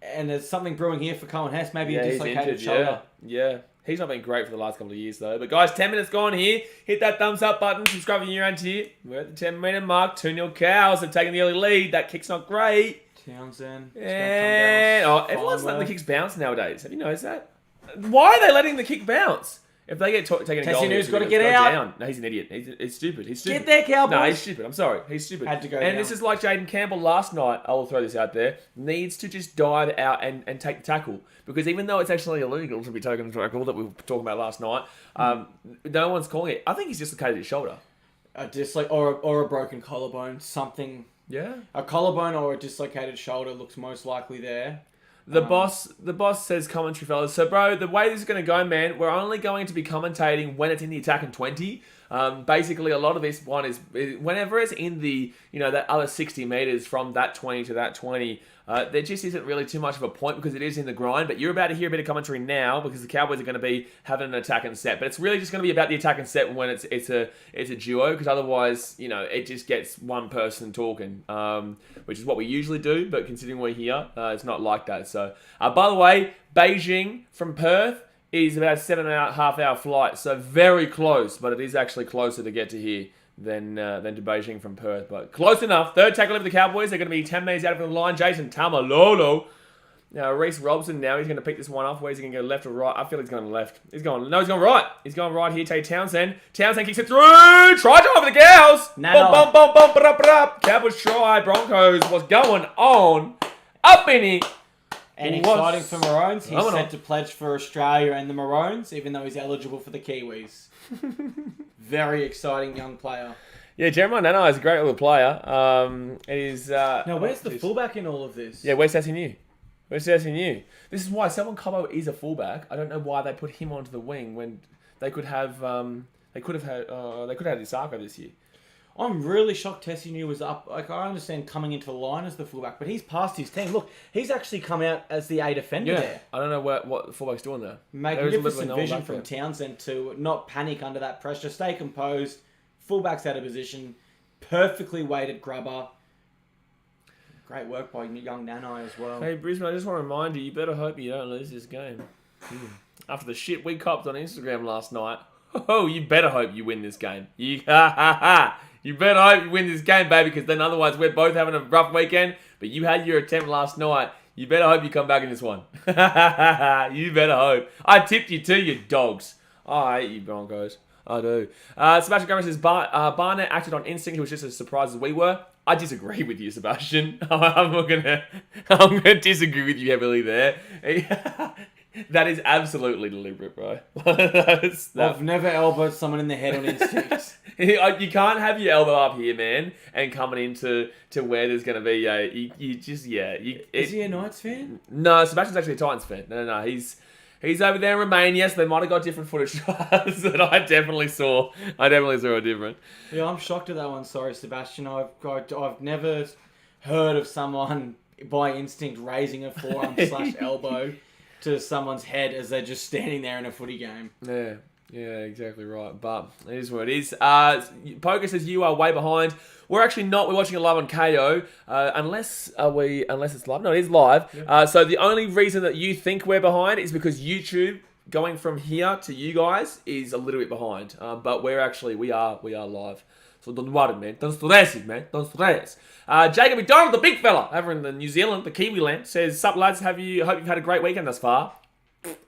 And there's something brewing here for Cohen Hess. Maybe a he's dislocated injured, shoulder. Yeah. He's not been great for the last couple of years, though. But, guys, 10 minutes gone here. Hit that thumbs up button. Subscribe if you're around here. We're at the 10-minute mark. 2-0 Cows have taken the early lead. That kick's not great. Townsend. And everyone's letting the kicks bounce nowadays. Have you noticed that? Why are they letting the kick bounce? If they get taken a goal, Tessino's got to get out. Down. No, he's an idiot. He's stupid. He's stupid. Get there, Cowboys. No, he's stupid. I'm sorry. He's stupid. Had to go And down. this is like Jaden Campbell last night. I will throw this out there. Needs to just dive out and take the tackle. Because even though it's actually illegal to be taken the tackle that we were talking about last night, no one's calling it. I think he's dislocated his shoulder. Or a broken collarbone. Something. Yeah. A collarbone or a dislocated shoulder looks most likely there. The boss says commentary, fellas. So, bro, the way this is going to go, man, we're only going to be commentating when it's in the attacking 20. Basically, a lot of this one is whenever it's in the, that other 60 meters from that 20 to that 20, there just isn't really too much of a point because it is in the grind. But you're about to hear a bit of commentary now because the Cowboys are going to be having an attack and set. But it's really just going to be about the attack and set when it's a duo because otherwise, it just gets one person talking, which is what we usually do. But considering we're here, it's not like that. So, by the way, Beijing from Perth is about a 7.5-hour flight. So very close, but it is actually closer to get to here than to Beijing from Perth. But close enough. Third tackle of the Cowboys. They're going to be 10 metres out from the line. Jason Tamalolo. Now, Reyes Robson now. He's going to pick this one off. Where's he going to go, left or right? I feel he's going left. He's going right. He's going right here. Take Townsend. Townsend kicks it through. Try to over the Cows. Bum, bum, bum, bum, bum, bum. Cowboys try. Broncos. What's going on? Up in it. And exciting for Maroons. He's set to pledge for Australia and the Maroons, even though he's eligible for the Kiwis. Very exciting young player. Yeah, Jeremiah Nanai is a great little player. Now, where's the fullback in all of this? Yeah, where's Sassy New? This is why Selwyn Cobbo is a fullback. I don't know why they put him onto the wing when they could have had Isako this year. I'm really shocked Tessinoe was up. Like, I understand coming into the line as the fullback, but he's past his team. Look, he's actually come out as the A defender there. I don't know what the fullback's doing there. Magnificent vision from Townsend to not panic under that pressure, stay composed, fullback's out of position, perfectly weighted grubber. Great work by young Nanai as well. Hey, Brisbane, I just want to remind you better hope you don't lose this game. After the shit we copped on Instagram last night, you better hope you win this game. You better hope you win this game, baby, because then otherwise we're both having a rough weekend. But you had your attempt last night. You better hope you come back in this one. You better hope. I tipped you too, you dogs. I hate you, Broncos. I do. Sebastian Gomez says, Barnett acted on instinct. He was just as surprised as we were. I disagree with you, Sebastian. I'm gonna disagree with you heavily there. That is absolutely deliberate, bro. I've never elbowed someone in the head on instinct. You can't have your elbow up here, man, and coming into where there's going to be is he a Knights fan? No, Sebastian's actually a Titans fan. No. He's over there in Romania, so they might have got different footage that I definitely saw. I definitely saw a different. Yeah, I'm shocked at that one. Sorry, Sebastian. I've never heard of someone by instinct raising a forearm / elbow to someone's head as they're just standing there in a footy game. Yeah, exactly right. But it is what it is. Poker says you are way behind. We're actually not. We're watching it live on KO. Unless it's live. No, it is live. Yeah. So the only reason that you think we're behind is because YouTube going from here to you guys is a little bit behind. But we are live. So don't worry, man. Don't stress it, man. Don't stress. Jacob McDonald, the big fella over in the New Zealand, the Kiwi land, says, "Sup, lads? Hope you've had a great weekend thus far,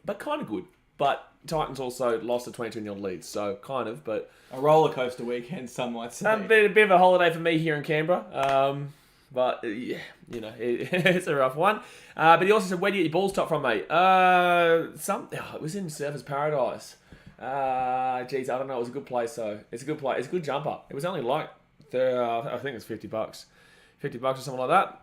but kind of good. But Titans also lost a 22-0 lead, so kind of, but a roller coaster weekend, some might say. A bit of a holiday for me here in Canberra. But yeah, it's a rough one. But he also said, "Where do you get your balls top from, mate?" It was in Surfers Paradise. Geez, I don't know. It was a good place, though. It's a good place. It's a good jumper. It was only like, I think it was $50. $50 or something like that.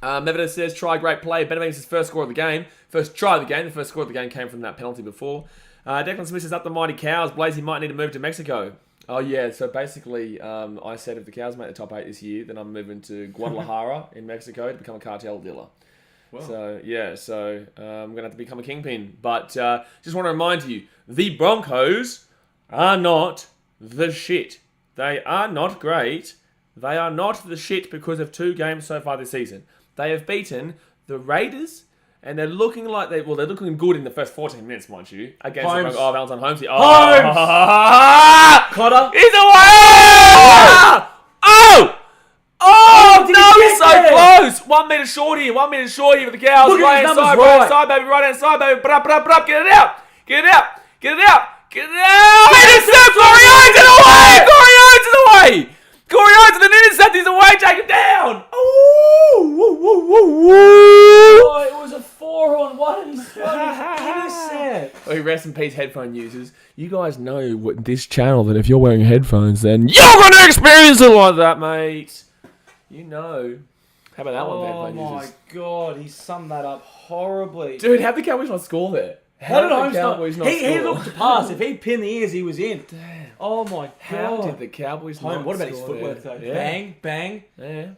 Medvedev says, "Try great play." Benavides' his first score of the game. First try of the game. The first score of the game came from that penalty before. Declan Smith says, "Up the mighty Cows. Blazy might need to move to Mexico." Oh, yeah. So basically, I said if the Cows make the top 8 this year, then I'm moving to Guadalajara in Mexico to become a cartel dealer. Wow. So, yeah. So, I'm going to have to become a kingpin. But just want to remind you, the Broncos are not the shit. They are not great. They are not the shit because of 2 games so far this season. They have beaten the Raiders And they're looking like they're looking good in the first 14 minutes, mind you. Against Holmes. Valentine Holmes here. Holmes! Cotter. He's away! Oh! Oh, did no, he he's get so there? close. 1 metre short here for the Cows. Look at Right his hand numbers side, right. right hand side, baby. Right hand side, baby. Brup. Get it out. Get it out. Get it out. Get it out. Intercept. Corey Owens is away. Corey Owens is away. Corey Owens with an intercept. He's away. Take him down. Ooh. Woo, woo, woo, woo. Oh, it was a 4-on-1 intercept. Oh, rest in peace, headphone users. You guys know what this channel that if you're wearing headphones, then you're gonna experience it like that, mate. You know. How about that one, headphone Oh my users? god, he summed that up horribly. Dude, how'd the Cowboys not score there? How did Holmes Cowboys not? not He score? looked to pass. If he pinned the ears, he was in. Damn. Oh my god. How did the Cowboys not Holmes, what about his score footwork there? though? Yeah. Bang, bang. Yeah.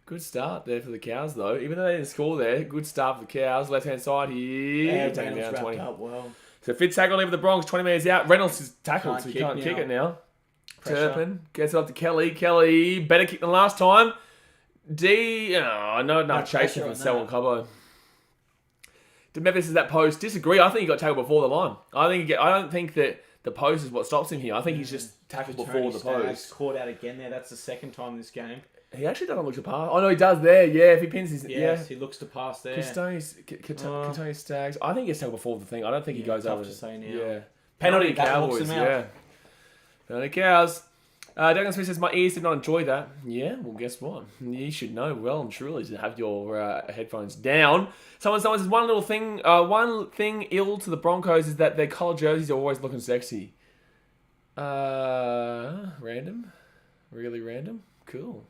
Good start there for the Cows, though. Even though they didn't score there, good start for the Cows. Left-hand side here. Yeah, Taken Reynolds down wrapped 20. up well. So Fitz tackle in with the Bronx, 20 metres out. Reynolds is tackled, so he can't kick it now. Pressure. Turpin gets it up to Kelly. Kelly, better kick than last time. No enough chasing pressure from on Selwyn Cobbo. Memphis is that post. Disagree. I think he got tackled before the line. I don't think that the post is what stops him here. I think he's just tackled before the post. Caught out again there. That's the second time this game. He actually doesn't look to pass. Oh no, he does there. Yeah, if he pins his Yes, he looks to pass there. Katoni Staggs. I think he gets tackled before the thing. I don't think he goes tough over. to say now. Yeah. Penalty That knocks Cowboys. him out. Yeah. Penalty Cows. Duncan Smith says, my ears did not enjoy that. Yeah, well, guess what? You should know well and truly to have your headphones down. Someone says, one thing ill to the Broncos is that their colour jerseys are always looking sexy. Random? Really random? Cool.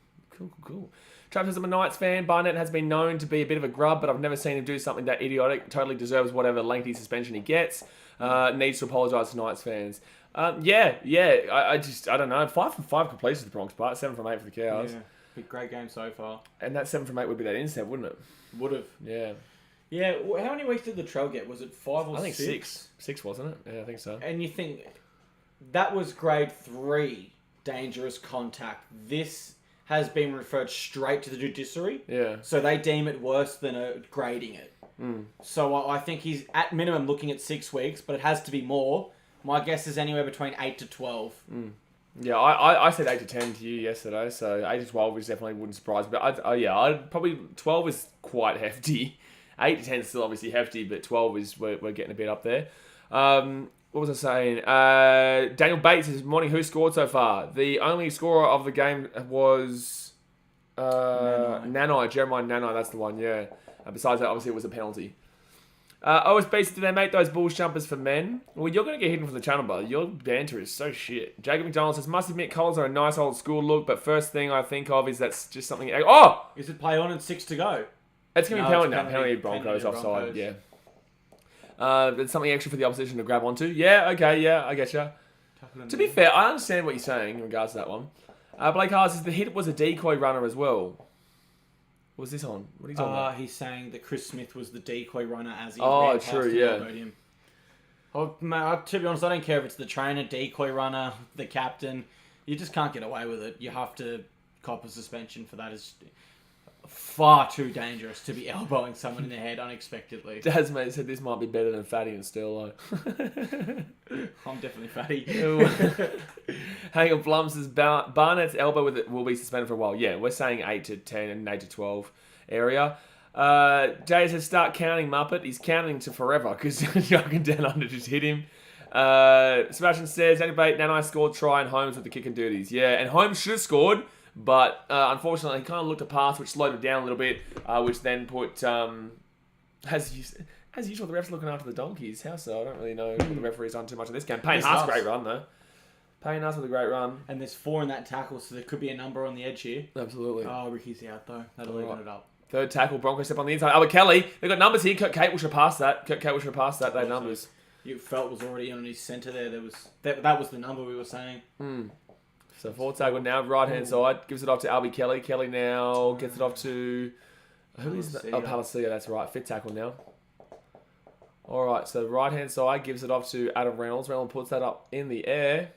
Trav says, I'm a Knights fan. Barnett has been known to be a bit of a grub, but I've never seen him do something that idiotic. Totally deserves whatever lengthy suspension he gets. Needs to apologise to Knights fans. I don't know. 5 from 5 completions for the Bronx, but 7 from 8 for the Cows. Yeah, big great game so far. And that 7 from 8 would be that intercept, wouldn't it? Would have. Yeah. Yeah, how many weeks did the trail get? Was it 5 or 6? I think 6. 6, wasn't it? Yeah, I think so. And you think that was grade 3 dangerous contact. This has been referred straight to the judiciary. Yeah. So they deem it worse than grading it. So I think he's at minimum looking at 6 weeks, but it has to be more. My guess is anywhere between 8 to 12. Yeah, I said 8 to 10 to you yesterday, so 8 to 12 is definitely wouldn't surprise me. But I'd probably 12 is quite hefty. 8 to 10 is still obviously hefty, but 12 is we're getting a bit up there. What was I saying? Daniel Bates says, morning, who scored so far? The only scorer of the game was Nanai, Jeremiah Nanai, that's the one, yeah. Besides that, obviously it was a penalty. OSB, do they make those Bulls jumpers for men? Well, you're going to get hidden from the channel, brother. Your banter is so shit. Jacob McDonald says, must admit, colours are a nice old school look, but first thing I think of is that's just something... Oh! Is it play on and 6 to go? It's going to be penalty now. Penalty Broncos offside, Broncos. yeah. There's something extra for the opposition to grab onto. Yeah, okay, yeah, I get you. To be fair, I understand what you're saying in regards to that one. Blake Hart says the hit was a decoy runner as well. What was this on? What are you talking about? He's saying that Chris Smith was the decoy runner as he Oh, ran past true, him yeah. and elbowed him. Oh, mate, to be honest, I don't care if it's the trainer, decoy runner, the captain. You just can't get away with it. You have to cop a suspension for that. It's far too dangerous to be elbowing someone in the head unexpectedly. Daz, mate, said this might be better than Fatty and Sterlo. I'm definitely fatty. Hang on, Blum says Barnett's elbow with it will be suspended for a while. Yeah, we're saying 8 to 10 and 8 to 12 area. Jay says start counting Muppet. He's counting to forever because Jogging down under just hit him. Sebastian says anybody Nanai scored try and Holmes with the kick and duties. Yeah, and Holmes should have scored, but unfortunately he kind of looked at pass, which slowed it down a little bit, which then put as usual, the ref's looking after the donkeys. How so? I don't really know what the referee's done too much of this game. Payne Haas, great run though. Payne Haas with a great run. And there's 4 in that tackle, so there could be a number on the edge here. Absolutely. Oh, Ricky's out though. That'll even it up. Third tackle, Broncos step on the inside. Albert Kelly, they've got numbers here. Kurt Cable should have passed that. They had numbers. You felt was already on his centre there. That was the number we were saying. So fourth tackle now, right hand side, gives it off to Albie Kelly. Kelly now gets it off to who is that? Oh, Palacia, that's right. Fifth tackle now. Alright, so right hand side gives it off to Adam Reynolds. Reynolds puts that up in the air.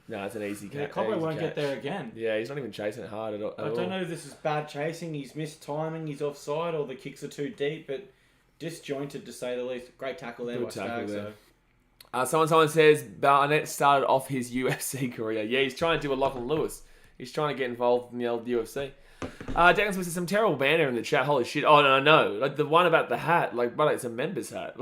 No, it's an easy catch. Yeah, Cobbo won't get there again. Yeah, he's not even chasing it hard at all. I don't know if this is bad chasing, he's missed timing, he's offside, or the kicks are too deep, but disjointed to say the least. Great tackle there by Staggs. Someone says Barnett started off his UFC career. Yeah, he's trying to do a Lachlan Lewis. He's trying to get involved in the old UFC. Declan says some terrible banner in the chat. Holy shit. Oh, no. Like, the one about the hat. Like, brother, it's a member's hat.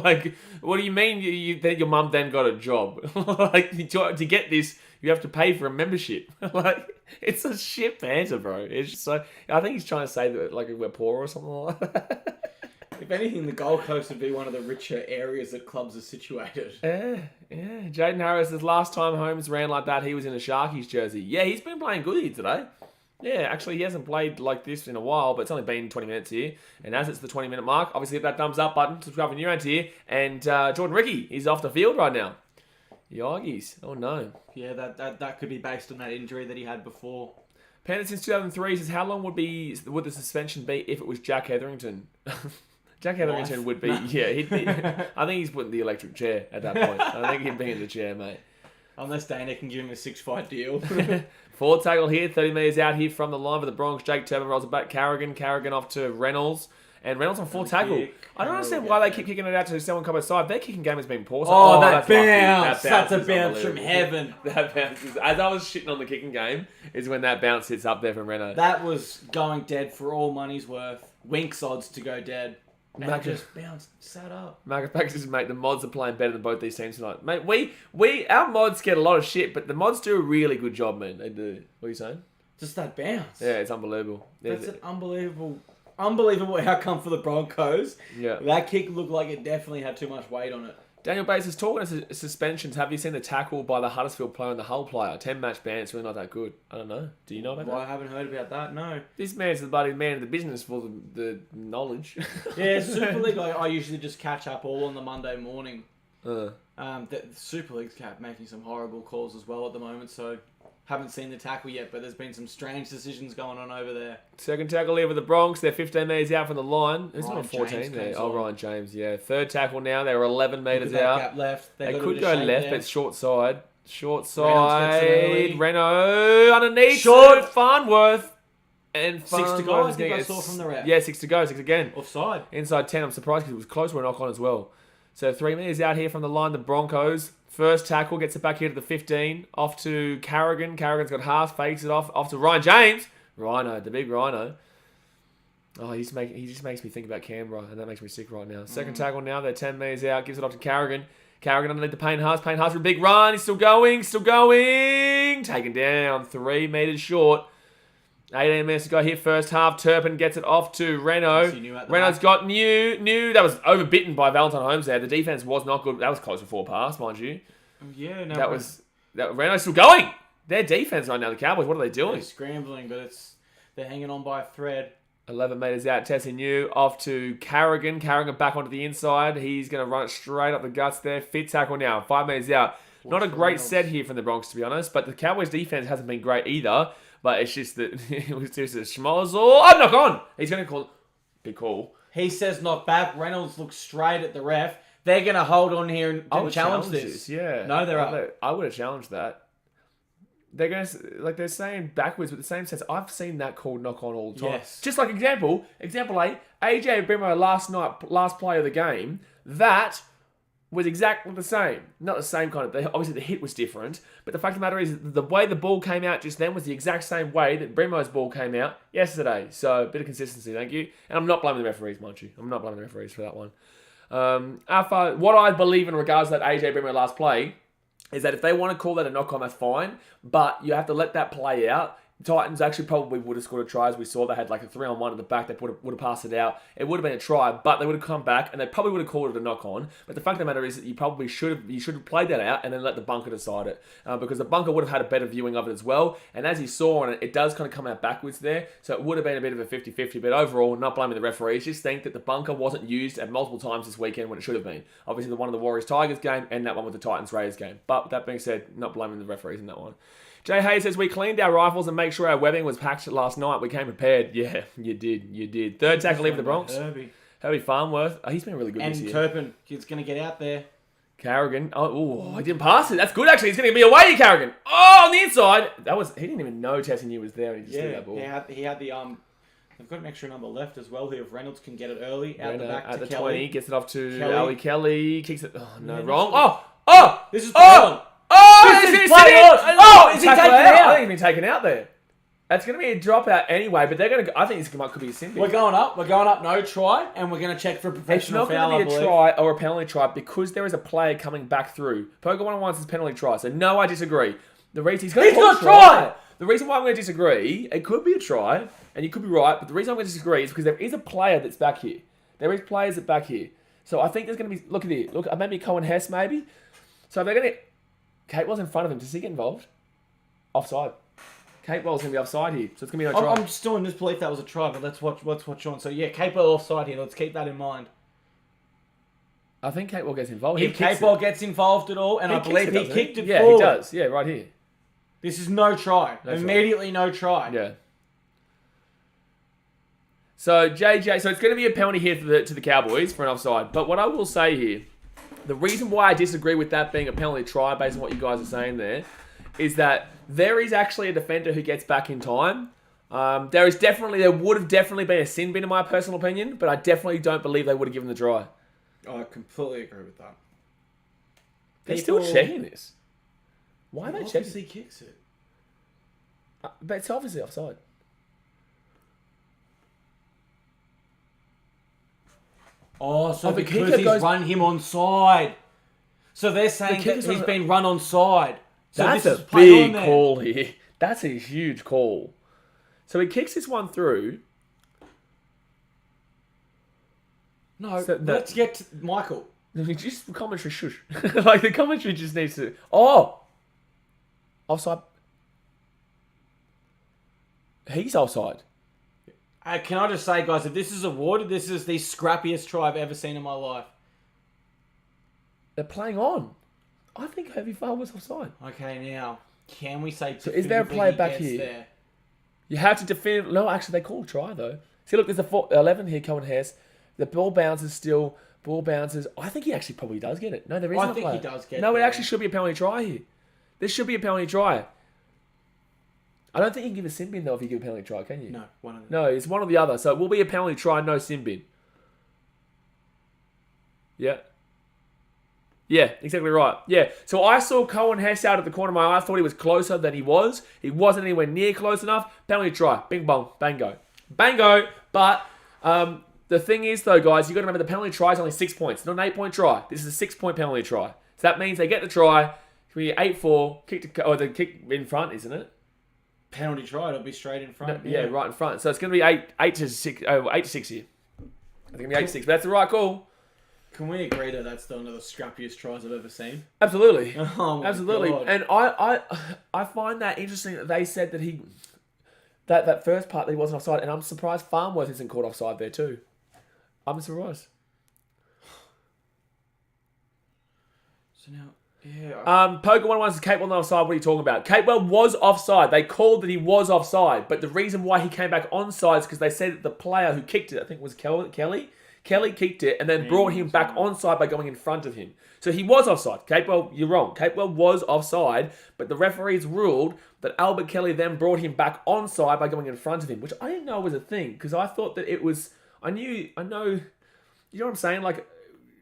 Like, what do you mean your mum then got a job? Like, to get this, you have to pay for a membership. Like, it's a shit banter, bro. It's just so... I think he's trying to say that, like, we're poor or something like that. If anything, the Gold Coast would be one of the richer areas that clubs are situated. Yeah. Jaden Harris says, last time Holmes ran like that, he was in a Sharkies jersey. Yeah, he's been playing good here today. Yeah, actually, he hasn't played like this in a while, but it's only been 20 minutes here. And as it's the 20-minute mark, obviously hit that thumbs up button, subscribe for new ads here. And Jordan Ricky is off the field right now. Yoggies. Oh, no. Yeah, that could be based on that injury that he had before. Panda since 2003 says, how long would the suspension be if it was Jack Hetherington? Jack Hetherington would be, he'd be, I think he's putting the electric chair at that point. I think he'd be in the chair, mate. Unless Dana can give him a 6-fight deal. Forward tackle here, 30 metres out here from the line for the Broncos. Jake Turpin rolls it back. Carrigan off to Reynolds. And Reynolds on full tackle. I don't understand why they keep kicking it out to someone come side. Their kicking game has been poor. So, that bounce! That's a bounce from heaven. That bounce is, as I was shitting on the kicking game, is when that bounce hits up there from Reno. That was going dead for all money's worth. Winks odds to go dead. And just bounced, sat up. Marcus Pax says, mate, the mods are playing better than both these teams tonight. Mate, our mods get a lot of shit, but the mods do a really good job, man. They do. What are you saying? Just that bounce. Yeah, it's unbelievable. That's an unbelievable outcome for the Broncos. Yeah. That kick looked like it definitely had too much weight on it. Daniel Bates is talking to suspensions. Have you seen the tackle by the Huddersfield player and the Hull player? 10-match ban. It's really not that good. I don't know. Do you know about that? I haven't heard about that, no. This man's the bloody man of the business for the knowledge. Yeah, Super League, I usually just catch up all on the Monday morning. The Super League's making some horrible calls as well at the moment, so... Haven't seen the tackle yet, but there's been some strange decisions going on over there. Second tackle here for the Bronx. They're 15 metres out from the line. There's not 14 there. Oh, Ryan James, yeah. Third tackle now. They're 11 metres out. Gap left. They could go left, but it's short side. Short side. Renault underneath. Short. Farnworth. And 6 to go. I think I saw from the ref. Yeah, 6 to go. 6 again. Offside. Inside 10. I'm surprised because it was close to a knock on as well. So 3 metres out here from the line. The Broncos. First tackle, gets it back here to the 15. Off to Carrigan. Carrigan's got half, fakes it off. Off to Ryan James. Rhino, the big Rhino. Oh, he just makes me think about Canberra, and that makes me sick right now. Second tackle now, they're 10 metres out. Gives it off to Carrigan. Carrigan underneath the Payne Haas. Payne Haas for a big run. He's still going. Taken down. 3 metres short. 18 minutes to go here. First half. Turpin gets it off to Reno. Reno's got new. That was overbitten by Valentine Holmes there. The defense was not good. That was close to 4 pass, mind you. Yeah, no. That Reno's still going. Their defense right now, the Cowboys, what are they doing? They're scrambling, but they're hanging on by a thread. 11 metres out. Tessie New off to Carrigan. Carrigan back onto the inside. He's going to run it straight up the guts there. Fit tackle now. 5 metres out. Not a great set here from the Bronx, to be honest, but the Cowboys' defense hasn't been great either. But it's just that it was just a schmozzle. Oh, knock on! He's going to call. Big call. He says knock back. Reynolds looks straight at the ref. They're going to hold on here and challenge this. Yeah. No, they're up. I would have challenged that. They're going to, they're saying backwards, but the same sense. I've seen that called knock on all the time. Yes. Just like example A, AJ Brimo last play of the game, that was exactly the same. Not the same kind of thing. Obviously, the hit was different. But the fact of the matter is, the way the ball came out just then was the exact same way that Brimo's ball came out yesterday. So, a bit of consistency, thank you. And I'm not blaming the referees, mind you. I'm not blaming the referees for that one. What I believe in regards to that AJ Brimo last play is that if they want to call that a knock-on, that's fine. But you have to let that play out. Titans actually probably would have scored a try, as we saw. They had like a 3-on-1 at the back. They would have passed it out. It would have been a try, but they would have come back and they probably would have called it a knock-on. But the fact of the matter is that you probably should have played that out and then let the bunker decide it, because the bunker would have had a better viewing of it as well. And as you saw on it, it does kind of come out backwards there, so it would have been a bit of a 50-50. But overall, not blaming the referees, just think that the bunker wasn't used at multiple times this weekend when it should have been. Obviously, the one of the Warriors-Tigers game and that one with the Titans-Raiders game. But that being said, not blaming the referees in that one. Jay Hayes says, we cleaned our rifles and make sure our webbing was packed last night. We came prepared. Yeah, you did. Third tackle leave the Bronx. Herbie Farnworth. He's been really good this year. And Turpin is going to get out there. Carrigan. Oh, he didn't pass it. That's good, actually. He's going to be away, Carrigan. Oh, on the inside. He didn't even know Tessinew was there. He just threw that ball. He had the they've got an extra number left as well here. If Reynolds can get it early, out the back at to the Kelly. 20, gets it off to Ali Kelly. Kicks it. Oh, no, wrong. This is play on. Oh, This is play on. Oh, is he taken out? I think he's been taken out there. That's going to be a dropout anyway, but they're going to. I think this could be a sin bin. We're going up, no try, and we're going to check for a professional foul. It's not going to be a try or a penalty try because there is a player coming back through. Poker 101 says penalty try, so no, I disagree. The reason he's going to try. The reason why I'm going to disagree, it could be a try, and you could be right, but the reason I'm going to disagree is because there is a player that's back here. There is players that back here. So I think there's going to be, look at it, look, maybe Cohen Hess maybe. So if they're going to, Kate was in front of him, does he get involved? Offside. Kate Well's going to be offside here, so it's going to be no try. I'm still in disbelief that was a try, but let's watch Sean. So yeah, Kate Well offside here, let's keep that in mind. I think Kate Well gets involved. If Kate Well gets involved at all, and I believe he kicked it forward. Yeah, he does. Yeah, right here. This is no try. Immediately no try. Yeah. So JJ, so it's going to be a penalty here to the Cowboys for an offside. But what I will say here, the reason why I disagree with that being a penalty try, based on what you guys are saying there, is that there is actually a defender who gets back in time. There would have definitely been a sin bin in my personal opinion, but I definitely don't believe they would have given the try. I completely agree with that. They're still checking this. Why are they checking? Obviously kicks it. But it's obviously offside. Oh, so because he's run him on side. So they're saying that he's been run on side. So that's a big call here. That's a huge call. So he kicks this one through. No, let's get to Michael. Just commentary shush. Like the commentary just needs to. Oh! Offside. He's offside. Can I just say, guys, if this is awarded, this is the scrappiest try I've ever seen in my life. They're playing on. I think Heavy Foul was offside. Okay, now, can we say... So is there a player back here? There? You have to defend... No, actually, they call a try, though. See, look, there's a 11 here, Cohen Hess. The ball bounces still. Ball bounces. I think he actually probably does get it. No, there isn't a player. I think he does get it. No, it actually should be a penalty try here. There should be a penalty try. I don't think you can give a sin bin, though, if you give a penalty try, can you? No, one of them. No, it's one or the other. So it will be a penalty try, no sin bin. Yeah. Yeah, exactly right. Yeah. So I saw Cohen Hess out of the corner of my eye. I thought he was closer than he was. He wasn't anywhere near close enough. Penalty try. Bing bong. Bango. Bango. But the thing is, though, guys, you've got to remember the penalty try is only 6 points. Not an 8-point try. This is a 6-point penalty try. So that means they get the try. It can be 8-4. The kick in front, isn't it? Penalty try. It'll be straight in front. Yeah, right in front. So it's going to be 8 to 6. Oh, 8 to 6 here. I think it'll be 8 to 6. But that's the right call. Can we agree that that's one of the scrappiest tries I've ever seen? Absolutely. Oh my Absolutely. God. And I find that interesting that they said that that first part that he wasn't offside, and I'm surprised Farnworth isn't caught offside there too. I'm surprised. So now, yeah. Poker 101 says Capewell not offside. What are you talking about? Capewell was offside. They called that he was offside, but the reason why he came back onside is because they said that the player who kicked it, I think it was Kelly kicked it and then brought him back onside by going in front of him. So he was offside. Capewell, you're wrong. Capewell was offside, but the referees ruled that Albert Kelly then brought him back onside by going in front of him, which I didn't know was a thing because I thought that it was. I know. You know what I'm saying? Like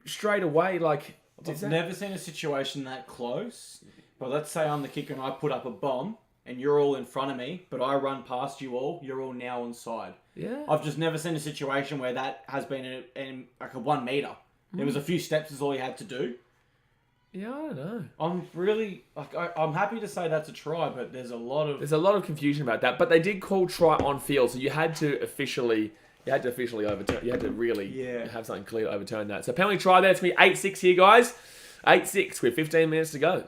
straight away, like. I've never seen a situation that close. But let's say I'm the kicker and I put up a bomb and you're all in front of me, but I run past you all. You're all now onside. Yeah. I've just never seen a situation where that has been in like a 1 meter. There was a few steps is all you had to do. Yeah, I don't know. I'm really I'm happy to say that's a try, but there's a lot of confusion about that. But they did call try on field, so you had to officially overturn. You had to really have something clear to overturn that. So penalty try there. It's going to be 8-6 here, guys. 8-6 with 15 minutes to go.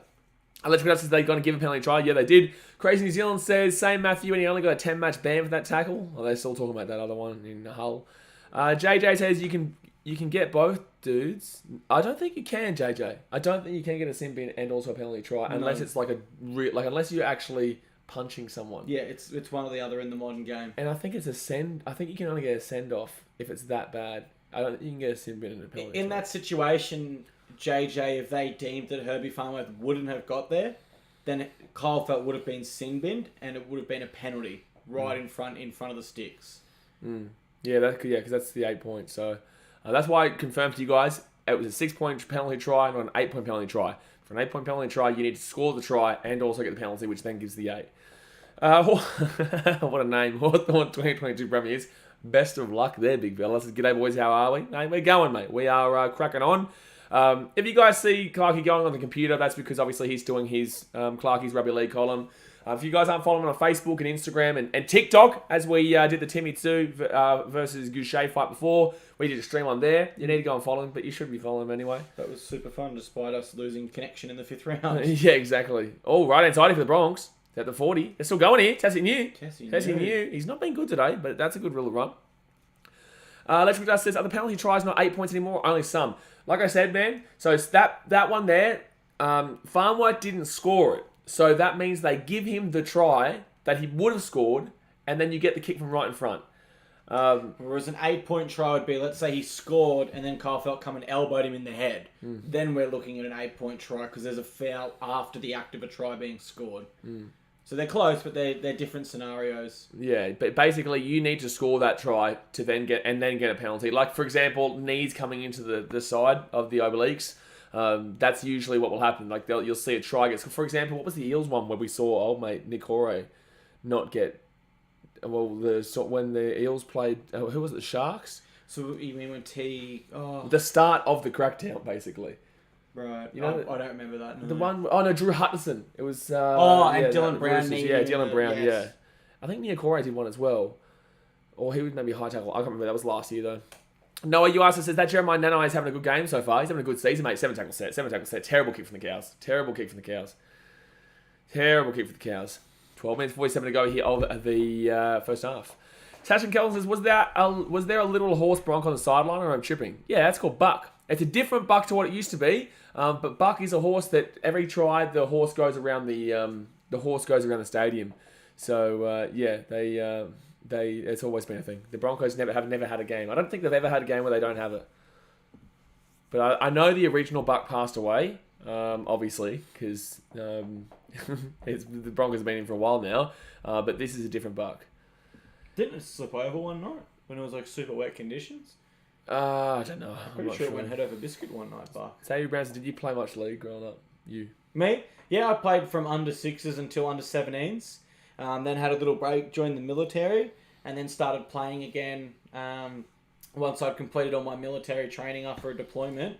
Electric says they're going to give a penalty try. Yeah, they did. Crazy New Zealand says, same Matthew, and he only got a 10-match ban for that tackle. Oh, they're still talking about that other one in Hull. JJ says you can get both dudes. I don't think you can, JJ. I don't think you can get a sin bin and also a penalty try unless it's like unless you're actually punching someone. Yeah, it's one or the other in the modern game. And I think it's a send. I think you can only get a send off if it's that bad. I don't think you can get a sin bin and a penalty. In that situation, JJ, if they deemed that Herbie Farnworth wouldn't have got there, then Kyle Felt would have been sin binned and it would have been a penalty right in front of the sticks. Yeah, because that's the 8 points. So that's why I confirmed to you guys it was a 6-point penalty try, not an 8-point penalty try. For an 8-point penalty try, you need to score the try and also get the penalty, which then gives the 8. What a name. Hawthorn 2022 Premiers. Best of luck there, big fellas. G'day, boys. How are we? Mate, we're going, mate. We are cracking on. If you guys see Clarkey going on the computer, that's because obviously he's doing his Clarkey's Rugby League column. If you guys aren't following him on Facebook and Instagram and TikTok, as we did the Timmy 2 versus Goucher fight before, we did a stream on there. You need to go and follow him, but you should be following him anyway. That was super fun, despite us losing connection in the 5th round. Yeah, exactly. Oh, right-hand side for the Bronx. At the 40. They're still going here. Tessie new. He's not been good today, but that's a good little run. Let's discuss this. Are the penalty tries not 8 points anymore? Only some. Like I said, man, so it's that one there, Farnworth didn't score it. So that means they give him the try that he would have scored, and then you get the kick from right in front. Whereas an 8-point try would be, let's say he scored, and then Kyle Felt come and elbowed him in the head. Then we're looking at an 8-point try, because there's a foul after the act of a try being scored. So they're close, but they're different scenarios. Yeah, but basically you need to score that try to then get a penalty. Like, for example, knees coming into the side of the obliques. That's usually what will happen. Like, you'll see a try get... For example, what was the Eels one where we saw old mate Nick Hoare not get... Well, when the Eels played... who was it? The Sharks? So you mean when T... Oh. The start of the crackdown, basically. Right. I don't remember that. No. The one... Oh, no, Drew Hutchison. It was... and Dylan Brown. Dylan Brown, yes. yeah. I think Nick Hoare did one as well. Or he was maybe high tackle. I can't remember. That was last year, though. Noah Uasa says that Jeremiah Nanai is having a good game so far. He's having a good season, mate. 7 tackle set. Terrible kick from the Cows. 12 minutes, 47 to go here of the first half. Tash and Kelvin says, was there a little horse bronc on the sideline or I'm tripping? Yeah, that's called Buck. It's a different Buck to what it used to be. But Buck is a horse that every try the horse goes around the stadium. So it's always been a thing. The Broncos never had a game. I don't think they've ever had a game where they don't have it. But I know the original Buck passed away, obviously, because the Broncos have been in for a while now. But this is a different Buck. Didn't it slip over one night when it was like super wet conditions? I don't know. I'm pretty sure it went head over biscuit one night, Buck. Xavier Brownson, did you play much league growing up? You? Me? Yeah, I played from under 6s until under 17s. Then had a little break, joined the military, and then started playing again once I'd completed all my military training after a deployment.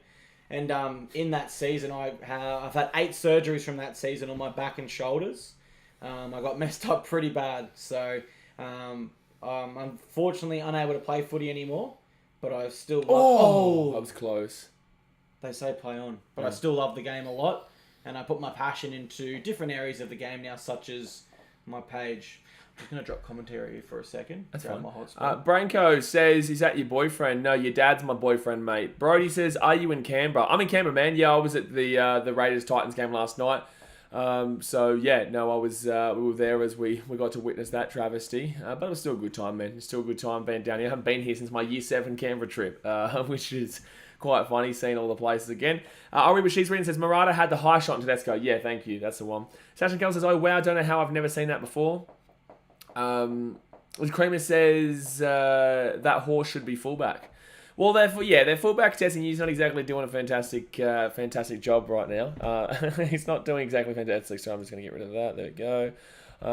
And in that season, I've had 8 surgeries from that season on my back and shoulders. I got messed up pretty bad, so I'm unfortunately unable to play footy anymore. But I still love... I was close. They say play on. But I still love the game a lot, and I put my passion into different areas of the game now, such as my page. I'm just going to drop commentary for a second. That's fine. My hotspot. Branko says, is that your boyfriend? No, your dad's my boyfriend, mate. Brody says, are you in Canberra? I'm in Canberra, man. Yeah, I was at the Raiders-Titans game last night. We were there as we got to witness that travesty. But it was still a good time, man. It's still a good time being down here. I haven't been here since my Year 7 Canberra trip, which is quite funny, seeing all the places again. Ari Bashi's reading says, Murata had the high shot in Tedesco. Yeah, thank you. That's the one. Sasha Kell says, oh, wow, I don't know how I've never seen that before. Kramer says, that horse should be fullback. Well, their fullback testing. He's not exactly doing a fantastic job right now. He's not doing exactly fantastic, so I'm just going to get rid of that. There we go.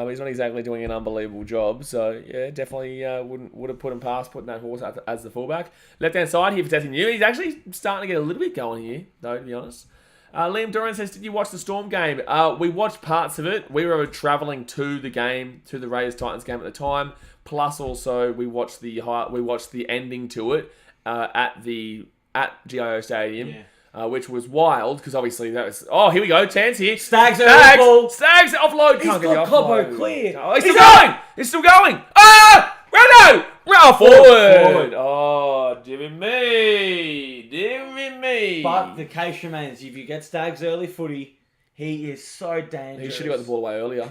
He's not exactly doing an unbelievable job, so yeah, definitely would have put him past putting that horse as the fullback. Left hand side here for testing new. He's actually starting to get a little bit going here, though, to be honest. Liam Duran says, did you watch the Storm game? We watched parts of it. We were travelling to the game, to the Raiders-Titans game at the time. Plus, also we watched the ending to it at GIO Stadium. Yeah. Which was wild, because obviously that was... Oh, here we go. Chance here. Stags offload. He's got Cobbo cleared. Oh, he's still going. Ah! Renato! Forward. Oh, dear me. But the case remains, if you get Stags early footy, he is so dangerous. He should have got the ball away earlier.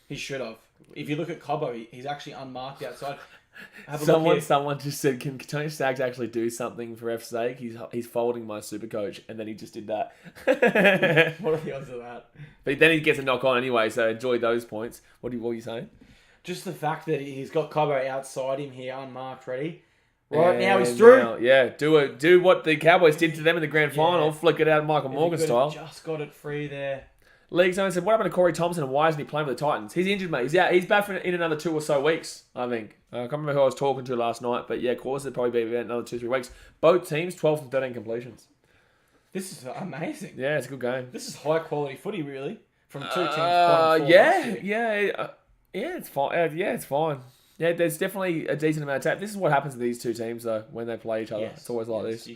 He should have. If you look at Cobbo, he's actually unmarked outside. Have a look here. Someone just said, "Can Tony Staggs actually do something for F's sake? He's folding my super coach," and then he just did that. What are the odds of that? But then he gets a knock on anyway, so enjoy those points. What were you saying? Just the fact that he's got Cobbo outside him here, unmarked, ready. Right, now he's through. Do what the Cowboys did to them in the grand final. Flick it out Michael Morgan style. Just got it free there. League Zone said, what happened to Corey Thompson and why isn't he playing with the Titans? He's injured, mate. He's out. He's back in another 2 or so weeks, I think. I can't remember who I was talking to last night, but yeah, of course it'll probably be another 2-3 weeks. Both teams, 12 from 13 completions. This is amazing. Yeah, it's a good game. This is high quality footy, really, from 2 teams. It's fine. It's fine. Yeah, there's definitely a decent amount of tap. This is what happens to these 2 teams, though, when they play each other. Yes, it's always like this.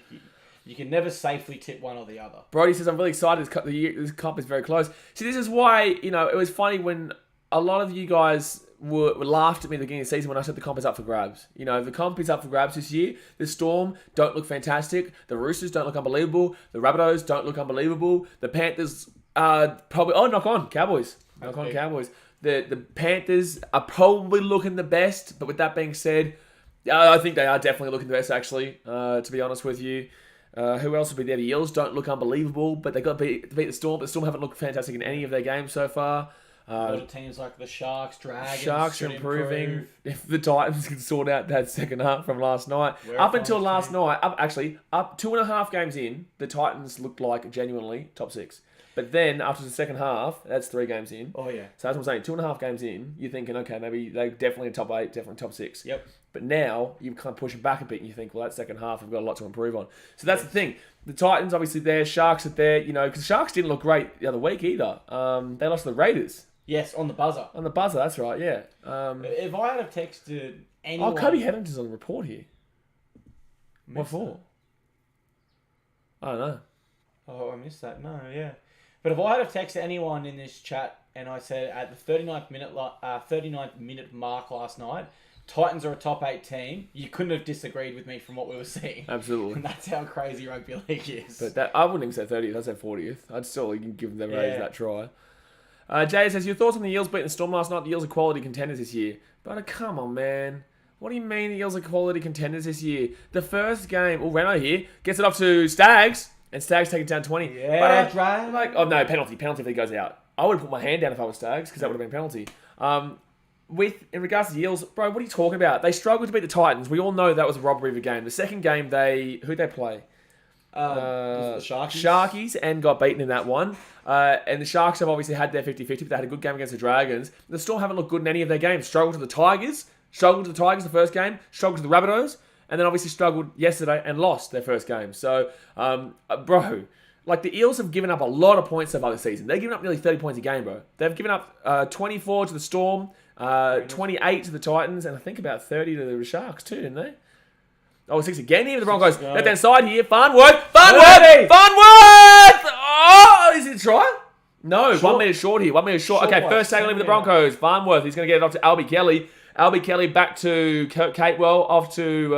You can never safely tip one or the other. Brody says, I'm really excited. This cup is very close. See, this is why, it was funny when a lot of you guys laughed at me at the beginning of the season when I said the comp is up for grabs. The comp is up for grabs this year. The Storm don't look fantastic. The Roosters don't look unbelievable. The Rabbitohs don't look unbelievable. The Panthers probably... Oh, knock on. Cowboys. Knock on Cowboys. The Panthers are probably looking the best, but with that being said, I think they are definitely looking the best, actually, to be honest with you. Who else will be there? The Eels don't look unbelievable, but they got to beat the Storm. But the Storm haven't looked fantastic in any of their games so far. A lot of teams like the Sharks, Dragons. Sharks are improving. If the Titans can sort out that second half from last night. Up until last night, up 2.5 games in, the Titans looked like genuinely top 6. But then, after the second half, that's 3 games in. Oh, yeah. So that's what I'm saying. 2.5 games in, you're thinking, okay, maybe they're definitely top 8, definitely top 6. Yep. But now, you're kind of pushing back a bit and you think, well, that second half, we've got a lot to improve on. So that's the thing. The Titans, obviously, there. Sharks are there, because Sharks didn't look great the other week either. They lost to the Raiders. Yes, on the buzzer. On the buzzer, that's right, yeah. If I had texted anyone... Oh, Cody Hetherington's on the report here. What for? I don't know. Oh, I missed that. No, yeah. But if I had texted anyone in this chat and I said at the 39th minute mark last night, Titans are a top 8 team, you couldn't have disagreed with me from what we were seeing. Absolutely. And that's how crazy rugby league is. But I wouldn't even say 30th, I'd say 40th. I'd still give them Rays that try. Jay says, your thoughts on the Eels beating the Storm last night? The Eels are quality contenders this year. But come on, man. What do you mean the Eels are quality contenders this year? The first game, Reno here, gets it off to Staggs. And Staggs take it down 20. Yeah, no, penalty if he goes out. I would have put my hand down if I was Staggs, because that would have been a penalty. In regards to the Eels, bro, what are you talking about? They struggled to beat the Titans. We all know that was a robbery of a game. The second game, who'd they play? The Sharkies, and got beaten in that one. And the Sharks have obviously had their 50-50, but they had a good game against the Dragons. The Storm haven't looked good in any of their games. Struggled to the Tigers the first game, struggled to the Rabbitohs, and then obviously struggled yesterday and lost their first game. So, bro, the Eels have given up a lot of points so far this season. They've given up nearly 30 points a game, bro. They've given up 24 to the Storm, 28 to the Titans, and I think about 30 to the Sharks too, didn't they? Oh, 6 again here to the Broncos. Left hand side here. Farnworth! Oh, is it a try? No, short. 1 minute short here. 1 minute short. Okay, first tackle in with the Broncos. Farnworth. He's going to get it off to Albie Kelly. Albie Kelly back to Catewell, off to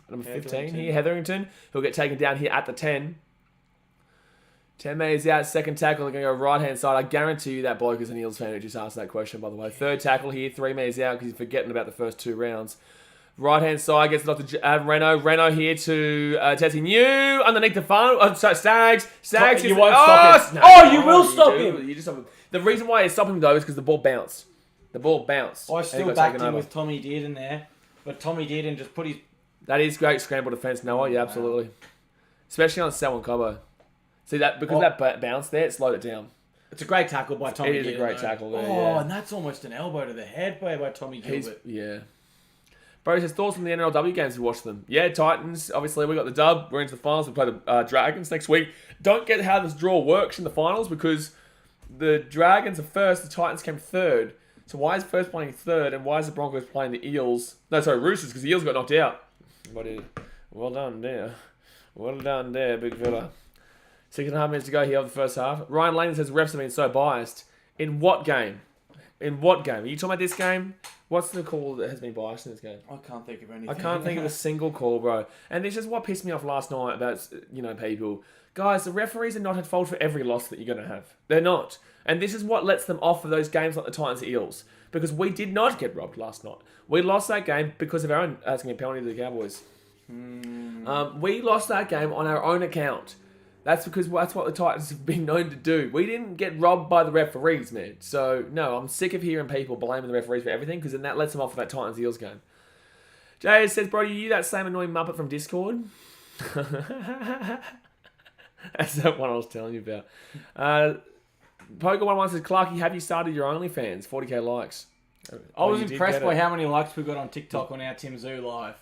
number 15 here, Hetherington. He'll get taken down here at the 10. 10 metres out, second tackle. They're going to go right-hand side. I guarantee you that bloke is an Eels fan who just asked that question, by the way. Third tackle here, 3 metres out, because he's forgetting about the first 2 rounds. Right-hand side gets it off to Reno. Reno here to Tessie New. Underneath the farm. Staggs. You won't stop him. You will stop him. You just stop him. The reason why he's stopping him, though, is because the ball bounced. I still backed him with Tommy Dearden there. But Tommy Dearden just put his... That is great scramble defence, Noah. Yeah, absolutely. Especially on Selwyn Cobbo. See, that because that bounce there, it slowed it down. It's a great tackle by Tommy Dearden. It is a great tackle there, and that's almost an elbow to the head by Tommy Gilbert. Yeah. Bro says, thoughts on the NRLW games, we watched them. Yeah, Titans, obviously we got the dub. We're into the finals. We play the Dragons next week. Don't get how this draw works in the finals because the Dragons are first, the Titans came third. So why is first playing third and why is the Broncos playing the Eels? No, sorry, Roosters, because the Eels got knocked out. Well done there. Well done there, big fella. 6.5 minutes to go here of the first half. Ryan Lane says refs have been so biased. In what game? Are you talking about this game? What's the call that has been biased in this game? I can't think of anything. I can't think of a single call, bro. And this is what pissed me off last night about, people. Guys, the referees are not at fault for every loss that you're going to have. They're not. And this is what lets them off for those games like the Titans Eels. Because we did not get robbed last night. We lost that game because of our own asking a penalty to the Cowboys. We lost that game on our own account. That's because that's what the Titans have been known to do. We didn't get robbed by the referees, man. So, no, I'm sick of hearing people blaming the referees for everything because then that lets them off for that Titans Eels game. Jay says, bro, you that same annoying muppet from Discord? That's that one I was telling you about. Poker11 says, Clarky, have you started your OnlyFans? 40k likes. I was impressed by how many likes we got on TikTok on our Tim Zoo live.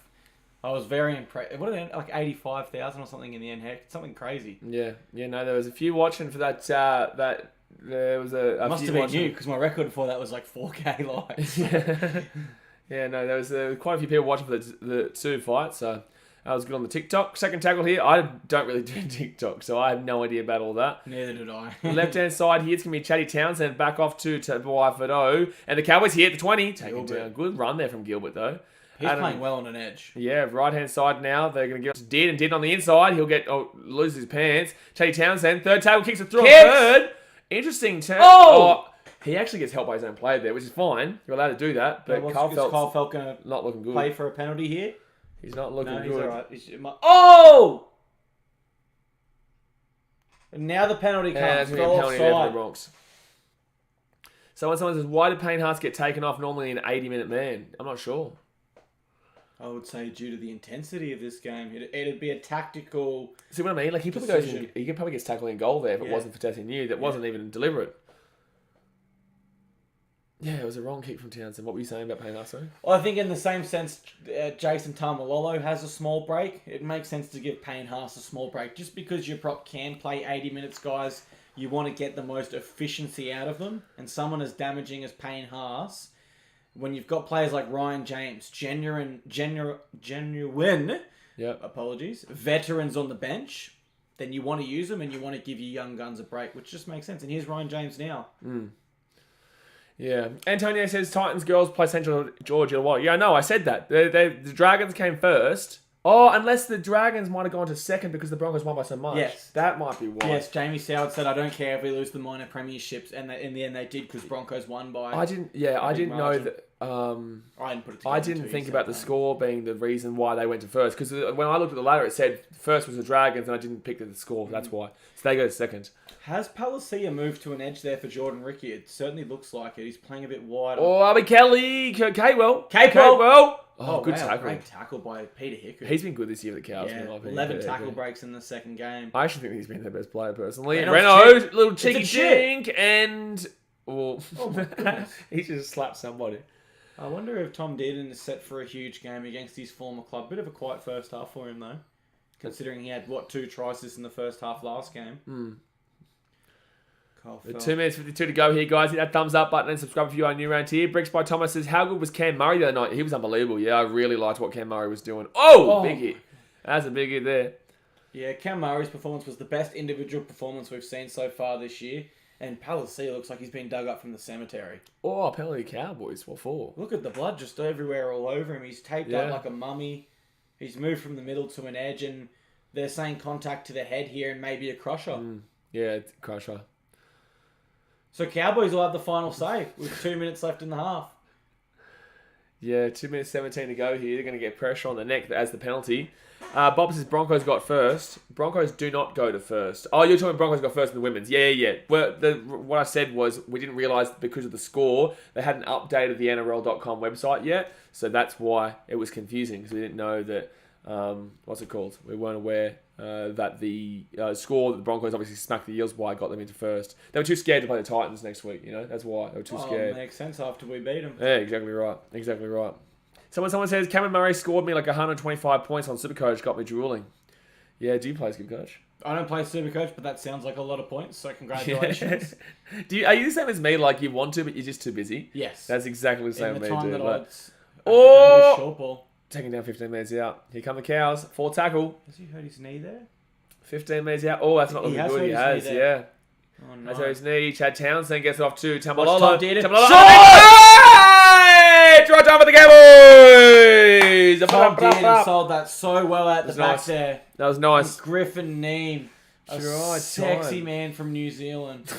I was very impressed. What did it, like 85,000 or something in the end? Heck, something crazy. Yeah. No, there was a few watching for that. There was a must few have been watching. you because my record before that was like 4k likes. Yeah, no, there was quite a few people watching for the Sioux fight, so I was good on the TikTok. Second tackle here. I don't really do TikTok, so I have no idea about all that. Neither did I. Left-hand side here, it's going to be Chatty Townsend back off to Tabuai. And the Cowboys here at the 20. Taking down. Good run there from Gilbert, though. He's playing well on an edge. Yeah, right-hand side now. They're going to give it to Did, and Did on the inside. He'll lose his pants. Chatty Townsend, third tackle, kicks it through on third. Interesting turn. Oh! He actually gets helped by his own player there, which is fine. You're allowed to do that. But Is Kyle Felt going to not looking good. play for a penalty here? He's not looking good. He's all right. Oh! And now the penalty comes. That's going to be a penalty there for the Bronx. Someone says, why did Payne Haas get taken off normally an 80-minute man? I'm not sure. I would say due to the intensity of this game. It'd be a tactical. See what I mean? Like he could probably get tackled in goal there if it wasn't for Tessie New. That wasn't even deliberate. Yeah, it was a wrong kick from Townsend. What were you saying about Payne Haas, sorry? Well, I think in the same sense, Jason Tamalolo has a small break. It makes sense to give Payne Haas a small break. Just because your prop can play 80 minutes, guys, you want to get the most efficiency out of them. And someone as damaging as Payne Haas, when you've got players like Ryan James, genuine veterans on the bench, then you want to use them and you want to give your young guns a break, which just makes sense. And here's Ryan James now. Yeah. Antonio says Titans girls play Central Georgia. What? Yeah, no, I said that. The Dragons came first. Oh, unless the Dragons might have gone to second because the Broncos won by so much. Yes. That might be why. Yes, Jamie Soward said, I don't care if we lose the minor premierships. And in the end, they did because Broncos won by... I didn't know that... I didn't put it together. I didn't think about the score being the reason why they went to first. Because when I looked at the ladder, it said first was the Dragons and I didn't pick the score. That's why. So they go to second. Has Palacia moved to an edge there for Jordan Ricky? It certainly looks like it. He's playing a bit wide. Oh, Albie Kelly. Capewell. Oh, good tackle. Great tackle by Peter Hickory. He's been good this year with the Cows. Yeah, 11 tackle breaks in the second game. I actually think he's been their best player personally. Renault, little cheeky chink, and... Oh my goodness. He just slapped somebody. I wonder if Tom Dearden is set for a huge game against his former club. Bit of a quiet first half for him, though. Considering he had, 2 tries in the first half last game. 2 minutes 52 to go here, guys. Hit that thumbs up button and subscribe if you are new around here. Bricks by Thomas says, how good was Cam Murray the other night? He was unbelievable. Yeah, I really liked what Cam Murray was doing. Oh! Big hit. That's a big hit there. Yeah, Cam Murray's performance was the best individual performance we've seen so far this year. And Palacia looks like he's been dug up from the cemetery. Oh, penalty Cowboys. What for? Look at the blood just everywhere all over him. He's taped up like a mummy. He's moved from the middle to an edge, and they're saying contact to the head here and maybe a crusher. Yeah, crusher. So Cowboys will have the final say with 2 minutes left in the half. Yeah, 2 minutes 17 to go here. They're going to get pressure on the neck as the penalty. Bob says Broncos got first. Broncos do not go to first. Oh, you're talking Broncos got first in the women's. Yeah. Well, what I said was we didn't realise because of the score, they hadn't updated the NRL.com website yet. So that's why it was confusing because we didn't know that, what's it called? We weren't aware that the score that the Broncos obviously smacked the Eels by got them into first. They were too scared to play the Titans next week, That's why. They were too scared. Makes sense after we beat them. Yeah, exactly right. Someone says, Cameron Murray scored me like 125 points on Supercoach, got me drooling. Yeah, do you play Supercoach? I don't play Supercoach, but that sounds like a lot of points, so congratulations. Are you the same as me, like you want to, but you're just too busy? Yes. That's exactly the same with me, dude. Short ball. Taking down 15 metres out. Here come the Cows. 4 tackle. Has he hurt his knee there? 15 metres out. Oh, that's not looking good. He has, yeah. Oh, no. That's hurt his knee. Chad Townsend gets off to Tamalolo. Try time for the Cowboys! Tom Dearden sold that so well at the back there. That was nice. Griffin Neem. A sexy man from New Zealand.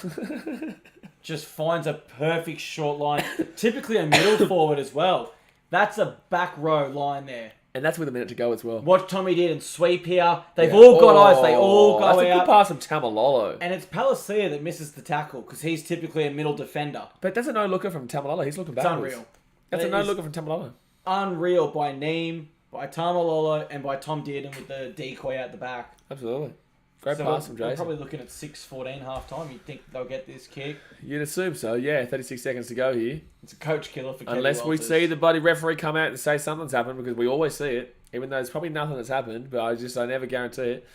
Just finds a perfect short line. Typically a middle forward as well. That's a back row line there. And that's with a minute to go as well. Watch Tommy did and sweep here. They've all got eyes. They all go out. That's a good pass from Tamalolo. And it's Palacia that misses the tackle because he's typically a middle defender. But that's a no-looker from Tamalolo. He's looking backwards. It's unreal. That's a no-looker from Tamalolo. Unreal by Neem, by Tamalolo, and by Tom Dearden with the decoy out the back. Absolutely. Great pass from Jason. We're probably looking at 6:14 half time. You'd think they'll get this kick. You'd assume so, yeah. 36 seconds to go here. It's a coach killer for Kevin Unless we Walters. see the bloody referee come out and say something's happened, because we always see it, even though there's probably nothing that's happened, but I never guarantee it.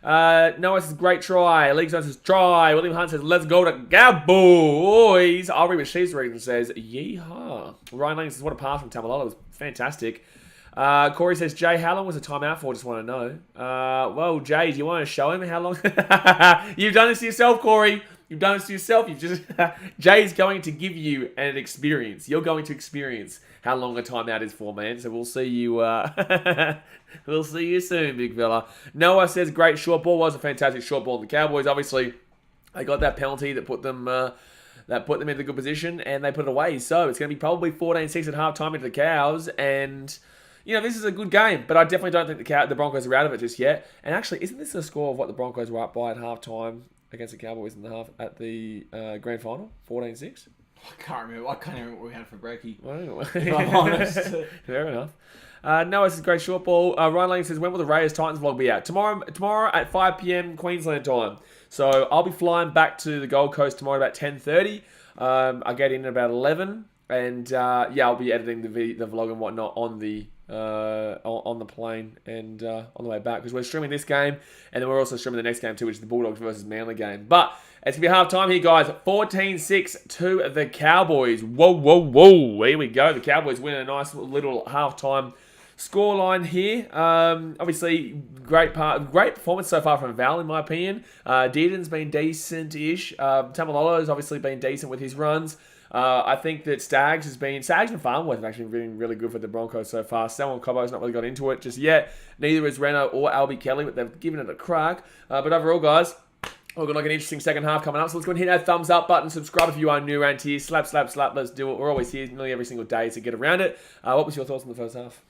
Noah says, great try. League Zone says, try. William Hunt says, let's go to Cowboys. I'll read what she's reading and says, yeehaw. Ryan Lang says, what a pass from Tamalolo. It was fantastic. Corey says, Jay, how long was the timeout for? Just want to know. Well, Jay, do you want to show him how long? You've done this to yourself, Corey. You've done this to yourself. You've just Jay's going to give you an experience. You're going to experience how long a timeout is for, man. So we'll see you. We'll see you soon, big fella. Noah says, great short ball. Was a fantastic short ball. The Cowboys, obviously, they got that penalty that put them in the good position, and they put it away. So it's going to be probably 14-6 at halftime into the Cows, and this is a good game, but I definitely don't think the Broncos are out of it just yet. And actually, isn't this the score of what the Broncos were up by at halftime against the Cowboys in the half at the grand final? 14-6? I can't remember what we had for brekkie. Well, If I'm honest. Fair enough. Noah says, great short ball. Ryan Lang says, when will the Reyes Titans vlog be out? Tomorrow at 5 p.m. Queensland time. So I'll be flying back to the Gold Coast tomorrow about 10:30. I get in at about 11. And I'll be editing the vlog and whatnot on the plane and on the way back, because we're streaming this game, and then we're also streaming the next game too, which is the Bulldogs versus Manly game. But it's going to be half time here, guys. 14-6 to the Cowboys. Whoa. Here we go. The Cowboys win a nice little halftime scoreline here. Obviously, great performance so far from Val, in my opinion. Dearden's been decent-ish. Tamalolo's obviously been decent with his runs. I think that Stags and Farnworth have actually been really good for the Broncos so far. Selwyn Cobbo's not really got into it just yet. Neither is Reno or Albie Kelly, but they've given it a crack. But overall, guys, we've got like an interesting second half coming up. So let's go and hit that thumbs up button. Subscribe if you are new around here. Slap. Let's do it. We're always here nearly every single day to get around it. What was your thoughts on the first half?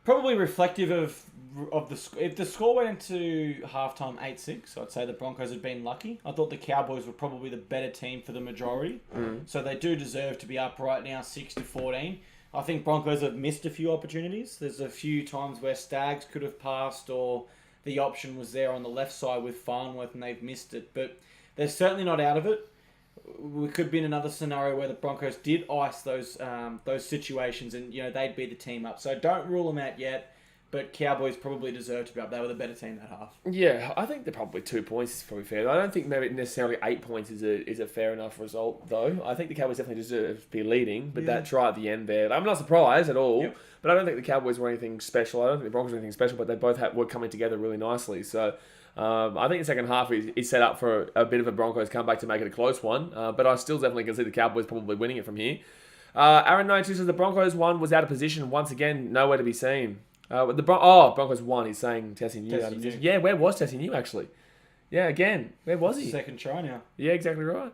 Probably reflective of the if the score went into halftime 8-6, I'd say the Broncos had been lucky. I thought the Cowboys were probably the better team for the majority, so they do deserve to be up right now 6-14. I think Broncos have missed a few opportunities. There's a few times where Stags could have passed, or the option was there on the left side with Farnworth and they've missed it. But they're certainly not out of it. We could be in another scenario where the Broncos did ice those situations, and they'd be the team up. So don't rule them out yet. But Cowboys probably deserve to be up. They were the better team that half. Yeah, I think they're probably 2 points is probably fair. I don't think maybe necessarily 8 points is a fair enough result, though. I think the Cowboys definitely deserve to be leading, but that try at the end there, I'm not surprised at all. Yep. But I don't think the Cowboys were anything special. I don't think the Broncos were anything special, but they both were coming together really nicely. So I think the second half is set up for a bit of a Broncos comeback to make it a close one. But I still definitely can see the Cowboys probably winning it from here. Aaron 92 says the Broncos one was out of position once again, nowhere to be seen. Broncos won. He's saying Tessie New out of position. Yeah, where was Tessie New actually? Yeah, again, where was he? Second try now. Yeah, exactly right.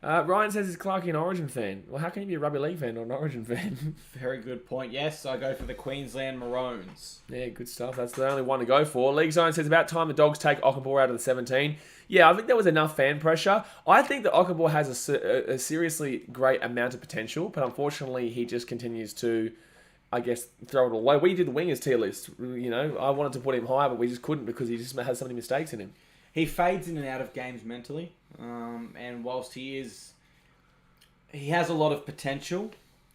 Ryan says he's Clarkie an Origin fan. Well, how can you be a rugby league fan or an Origin fan? Very good point. Yes, I go for the Queensland Maroons. Yeah, good stuff. That's the only one to go for. League Zone says about time the Dogs take Ockenbaugh out of the 17. Yeah, I think there was enough fan pressure. I think that Ockenbaugh has a seriously great amount of potential, but unfortunately he just continues to, I guess, throw it all away. We did the wingers tier list. I wanted to put him higher, but we just couldn't because he just has so many mistakes in him. He fades in and out of games mentally, and whilst he has a lot of potential,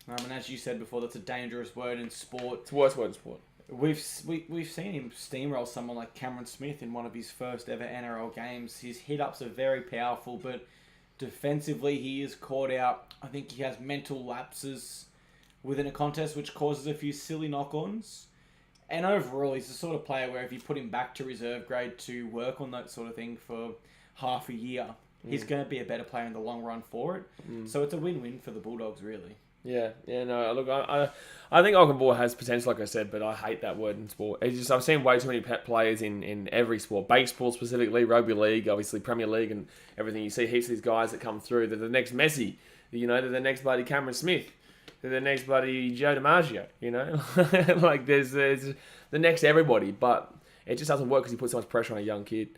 and as you said before, that's a dangerous word in sport. It's the worst word in sport. We've seen him steamroll someone like Cameron Smith in one of his first ever NRL games. His hit-ups are very powerful, but defensively he is caught out. I think he has mental lapses within a contest, which causes a few silly knock-ons. And overall, he's the sort of player where if you put him back to reserve grade to work on that sort of thing for half a year, he's going to be a better player in the long run for it. So it's a win-win for the Bulldogs, really. Yeah, no, look, I think Ogdenball has potential, like I said, but I hate that word in sport. It's just, I've seen way too many players in every sport, baseball specifically, rugby league, obviously Premier League and everything. You see heaps of these guys that come through, they're the next Messi, they're the next bloody Cameron Smith, they're the next bloody Joe DiMaggio, like there's the next everybody, but it just doesn't work because you put so much pressure on a young kid.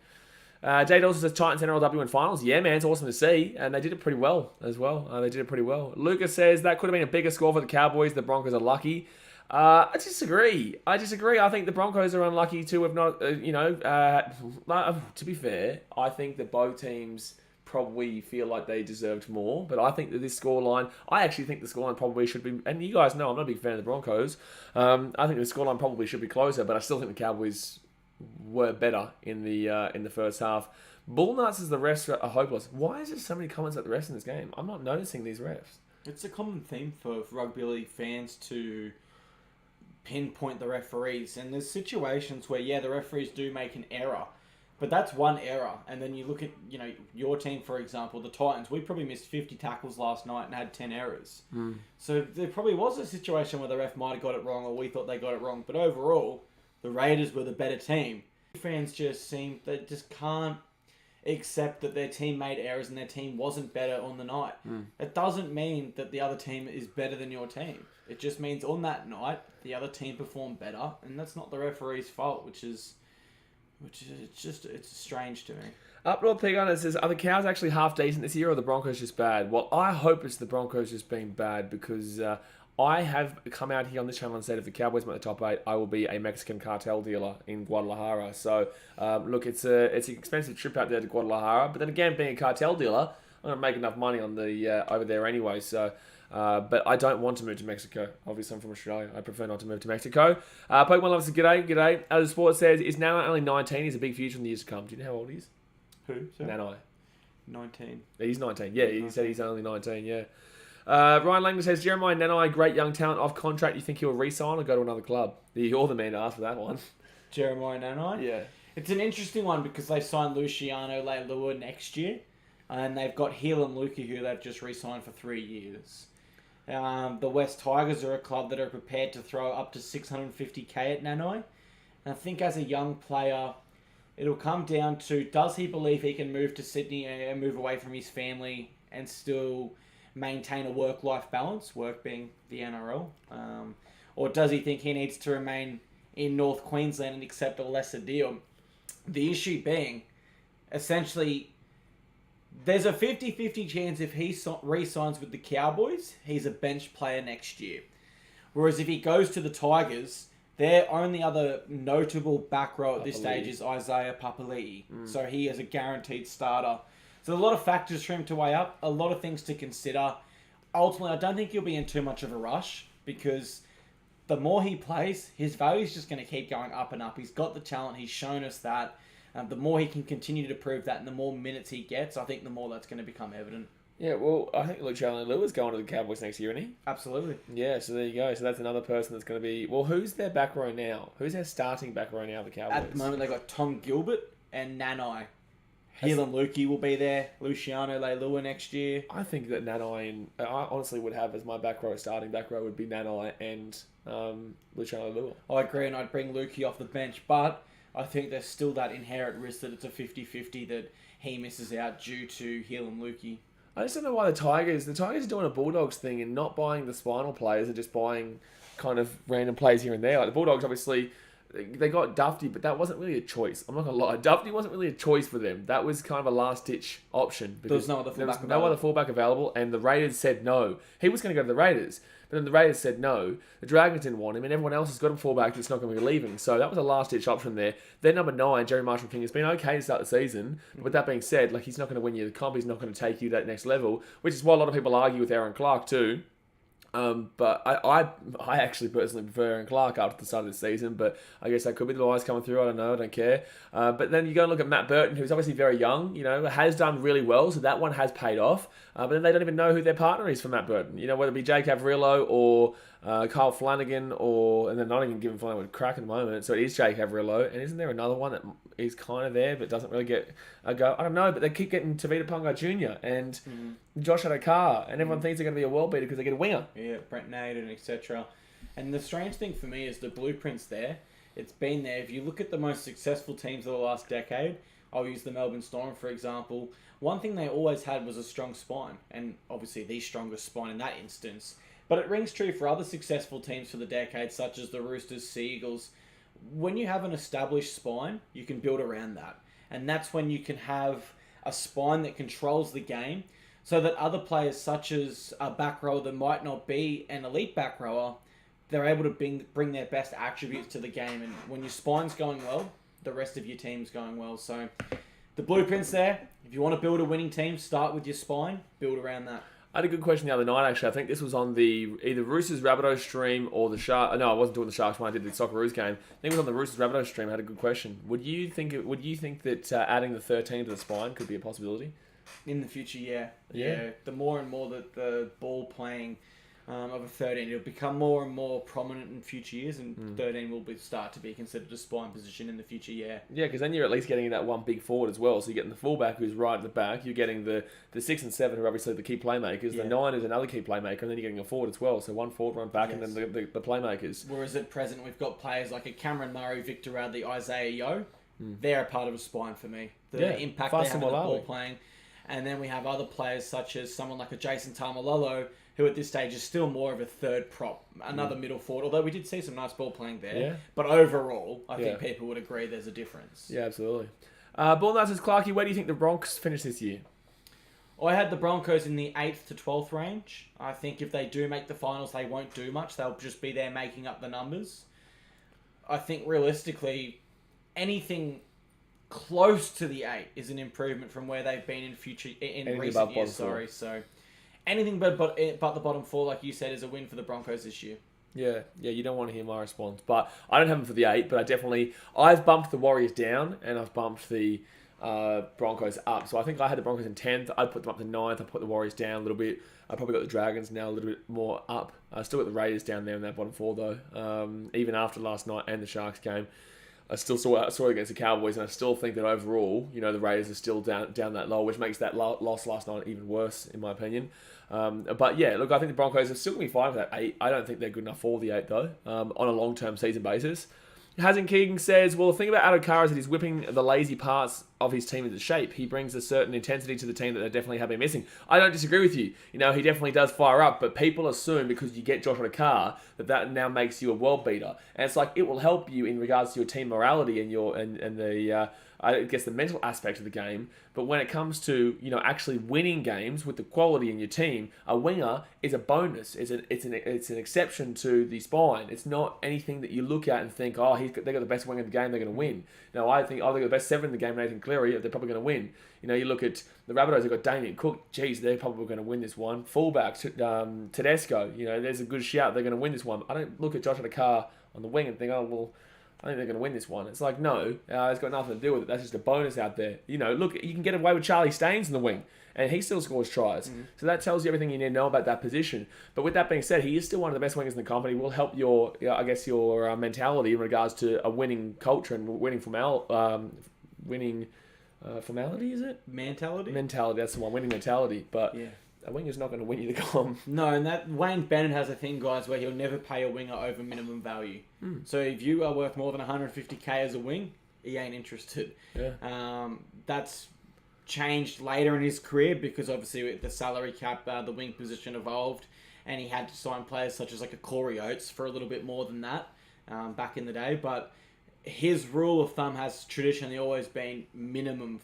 Jade also says Titans NRLW in finals. Yeah, man, it's awesome to see. And they did it pretty well as well. Lucas says that could have been a bigger score for the Cowboys. The Broncos are lucky. I disagree. I think the Broncos are unlucky to have not, to be fair, I think that both teams probably feel like they deserved more. But I think that this scoreline, I actually think the scoreline probably should be, and you guys know I'm not a big fan of the Broncos. I think the scoreline probably should be closer, but I still think the Cowboys were better in the first half. Bull nuts as the refs are hopeless. Why is there so many comments about the refs in this game? I'm not noticing these refs. It's a common theme for rugby league fans to pinpoint the referees, and there's situations where the referees do make an error, but that's one error. And then you look at your team, for example, the Titans. We probably missed 50 tackles last night and had 10 errors. So there probably was a situation where the ref might have got it wrong, or we thought they got it wrong, but overall the Raiders were the better team. Fans just can't accept that their team made errors and their team wasn't better on the night. It doesn't mean that the other team is better than your team. It just means on that night the other team performed better, and that's not the referee's fault, which is it's strange to me. Up North Pig on it says, are the Cows actually half decent this year, or the Broncos just bad? Well, I hope it's the Broncos just being bad, because I have come out here on this channel and said if the Cowboys make the top 8, I will be a Mexican cartel dealer in Guadalajara. So, look, it's an expensive trip out there to Guadalajara. But then again, being a cartel dealer, I'm going to make enough money on the over there anyway. So, but I don't want to move to Mexico. Obviously, I'm from Australia. I prefer not to move to Mexico. Pokemon Lover says, g'day. As the sport says, is Nanai only 19? He's a big future in the years to come. Do you know how old he is? Who? Nanai. 19. He's 19. Yeah, he said he's only 19, yeah. Ryan Langdon says, Jeremiah Nanai, great young talent off contract. You think he'll re-sign or go to another club? You're the man to ask for that one. Jeremiah Nanai? Yeah. It's an interesting one because they signed Luciano Leilua next year. And they've got Heelan Lukey, who they've just re-signed for 3 years. The West Tigers are a club that are prepared to throw up to $650K at Nanai. And I think as a young player, it'll come down to, does he believe he can move to Sydney and move away from his family and still maintain a work-life balance, work being the NRL, or does he think he needs to remain in North Queensland and accept a lesser deal? The issue being, essentially, there's a 50-50 chance if he re-signs with the Cowboys, he's a bench player next year. Whereas if he goes to the Tigers, their only other notable back row at this stage is Isaiah Papali'i. So he is a guaranteed starter. So a lot of factors for him to weigh up, a lot of things to consider. Ultimately, I don't think he'll be in too much of a rush because the more he plays, his value is just going to keep going up and up. He's got the talent. He's shown us that. The more he can continue to prove that and the more minutes he gets, I think the more that's going to become evident. Yeah, well, I think Luciano Leilua going to the Cowboys next year, isn't he? Absolutely. Yeah, so there you go. So that's another person that's going to be... Well, who's their back row now? Who's their starting back row now, the Cowboys? At the moment, they've got Tom Gilbert and Nanai. Heelan Lukey will be there. Luciano Leilua next year. I think that Nanai and... I honestly would have as my back row, starting back row would be Nanai and Luciano Leilua. I agree, and I'd bring Lukey off the bench, but I think there's still that inherent risk that it's a 50-50 that he misses out due to Heelan Lukey. I just don't know why the Tigers are doing a Bulldogs thing and not buying the spinal players and just buying kind of random players here and there. Like the Bulldogs, obviously, they got Dufty, but that wasn't really a choice. I'm not going to lie. Dufty wasn't really a choice for them. That was kind of a last-ditch option. There was no other fullback available. No other fullback available, and the Raiders said no. He was going to go to the Raiders, but then the Raiders said no. The Dragons didn't want him, and everyone else has got a fullback that's not going to be leaving. So that was a last-ditch option there. Then number 9, Jerry Marshall-King, has been okay to start the season. But with that being said, like he's not going to win you the comp. He's not going to take you to that next level, which is why a lot of people argue with Aaron Clark too. But I actually personally prefer Aaron Clark after the start of the season, but I guess that could be the lies coming through. I don't know. I don't care. But then you go and look at Matt Burton, who's obviously very young, has done really well. So that one has paid off. But then they don't even know who their partner is for Matt Burton. Whether it be Jake Averillo or Kyle Flanagan and then not even giving Flanagan a crack at the moment. So it is Jake Averillo. And isn't there another one that is kind of there but doesn't really get a go? I don't know, but they keep getting Tavita Ponga Jr. and Josh Adokar, and everyone thinks they're going to be a world beater because they get a winger. Yeah. Brent Naden, etc. And the strange thing for me is the blueprint's there. It's been there. If you look at the most successful teams of the last decade, I'll use the Melbourne Storm, for example. One thing they always had was a strong spine, and obviously the strongest spine in that instance. But it rings true for other successful teams for the decade, such as the Roosters, Sea Eagles. When you have an established spine, you can build around that. And that's when you can have a spine that controls the game, so that other players, such as a back rower that might not be an elite back rower, they're able to bring their best attributes to the game. And when your spine's going well, the rest of your team's going well. So the blueprint's there. If you want to build a winning team, start with your spine, build around that. I had a good question the other night, actually. I think this was on the either Roosters Rabbitohs stream or the Sharks. No, I wasn't doing the Sharks when I did the Socceroos game. I think it was on the Roosters Rabbitohs stream. I had a good question. Would you think that adding the 13 to the spine could be a possibility? In the future, yeah. The more and more that the ball playing of a 13, it'll become more and more prominent in future years, and 13 will start to be considered a spine position in the future, yeah. Yeah, because then you're at least getting that one big forward as well. So you're getting the fullback who's right at the back. You're getting the 6 and 7 who are obviously the key playmakers. Yeah. The 9 is another key playmaker, and then you're getting a forward as well. So one forward, one back, and then the playmakers. Whereas at present, we've got players like a Cameron Murray, Victor Radley, Isaiah Yeo. They're a part of a spine for me. The impact they have on the ball playing. And then we have other players such as someone like a Jason Tamalolo, who at this stage is still more of a third prop, another middle forward, although we did see some nice ball playing there. Yeah. But overall, I think people would agree there's a difference. Yeah, absolutely. Ball Nuts says, Clarkie, where do you think the Broncos finish this year? I had the Broncos in the 8th to 12th range. I think if they do make the finals, they won't do much. They'll just be there making up the numbers. I think realistically, anything close to the 8 is an improvement from where they've been in recent years. So anything but the bottom 4, like you said, is a win for the Broncos this year. Yeah, you don't want to hear my response, but I don't have them for the 8. But I've bumped the Warriors down and I've bumped the Broncos up. So I think I had the Broncos in 10th. I put them up to 9th. I put the Warriors down a little bit. I probably got the Dragons now a little bit more up. I still got the Raiders down there in that bottom 4 though. Even after last night and the Sharks game. I still saw it against the Cowboys, and I still think that overall, the Raiders are still down that low, which makes that loss last night even worse, in my opinion. But yeah, look, I think the Broncos are still going to be fine for that 8. I don't think they're good enough for the 8, though, on a long-term season basis. Hazin Keegan says, well, the thing about Adokar is that he's whipping the lazy parts of his team into shape. He brings a certain intensity to the team that they definitely have been missing. I don't disagree with you. He definitely does fire up, but people assume because you get Josh Adokar that now makes you a world beater. And it's like, it will help you in regards to your team morality and the I guess the mental aspect of the game. But when it comes to actually winning games with the quality in your team, a winger is a bonus. It's an exception to the spine. It's not anything that you look at and think, oh, they got the best winger in the game, they're going to win. No, I think, they got the best 7 in the game, Nathan Cleary, they're probably going to win. You look at the Rabbitohs, they've got Damien Cook. Geez, they're probably going to win this one. Fullback, Tedesco, there's a good shout. They're going to win this one. I don't look at Josh Adokar on the wing and think, oh, well, I think they're going to win this one. It's like, no, it's got nothing to do with it. That's just a bonus out there. Look, you can get away with Charlie Staines in the wing, and he still scores tries. So that tells you everything you need to know about that position. But with that being said, he is still one of the best wingers in the company. Will help your mentality in regards to a winning culture and winning formality, is it? Mentality? Mentality, that's the one. Winning mentality. But yeah. A winger's not going to win you the comp. No, and that Wayne Bennett has a thing, guys, where he'll never pay a winger over minimum value. So if you are worth more than 150k as a wing, he ain't interested. Yeah. That's changed later in his career because obviously with the salary cap, the wing position evolved, and he had to sign players such as like a Corey Oates for a little bit more than that back in the day. But his rule of thumb has traditionally always been minimum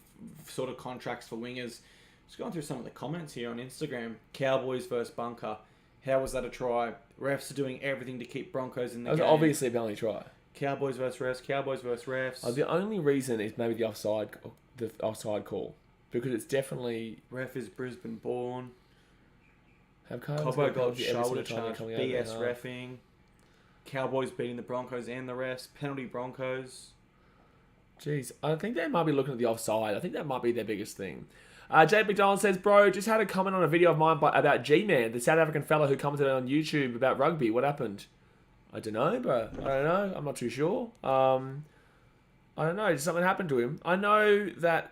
sort of contracts for wingers. Just going through some of the comments here on Instagram. Cowboys versus Bunker. How was that a try? Refs are doing everything to keep Broncos in the game. That was obviously a penalty try. Cowboys versus refs. Cowboys versus refs. The only reason is maybe the offside call. Because it's definitely... Ref is Brisbane born. Cobbo got shoulder charge. BS reffing. Cowboys beating the Broncos and the refs. Penalty Broncos. Jeez, I think they might be looking at the offside. I think that might be their biggest thing. Jade McDonald says, bro, just had a comment on a video of mine about G-Man, the South African fella who commented on YouTube about rugby. What happened? I don't know, bro. I don't know. I'm not too sure. I don't know. Something happened to him. I know that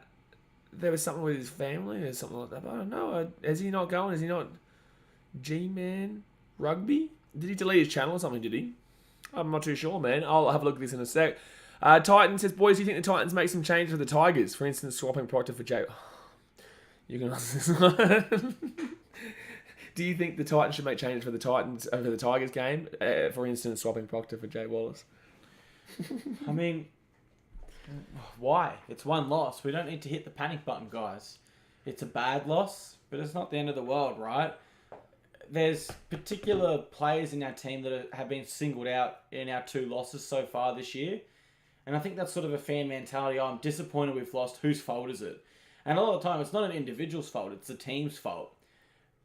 there was something with his family or something like that, but I don't know. Is he not going? Is he not G-Man? Rugby? Did he delete his channel or something, did he? I'm not too sure, man. I'll have a look at this in a sec. Titan says, boys, do you think the Titans make some changes with the Tigers? For instance, swapping Proctor for Jay... You can ask this one. Do you think the Titans should make changes for the Titans over the Tigers game? For instance, swapping Proctor for Jay Wallace. I mean, why? It's one loss. We don't need to hit the panic button, guys. It's a bad loss, but it's not the end of the world, right? There's particular players in our team that have been singled out in our 2 losses so far this year. And I think that's sort of a fan mentality. Oh, I'm disappointed we've lost. Whose fault is it? And a lot of the time, it's not an individual's fault. It's the team's fault.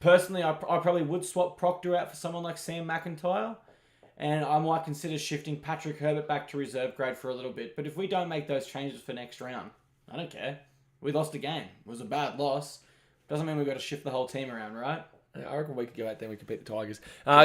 Personally, I probably would swap Proctor out for someone like Sam McIntyre. And I might consider shifting Patrick Herbert back to reserve grade for a little bit. But if we don't make those changes for next round, I don't care. We lost a game. It was a bad loss. Doesn't mean we've got to shift the whole team around, right? I reckon we could go out there and we could beat the Tigers.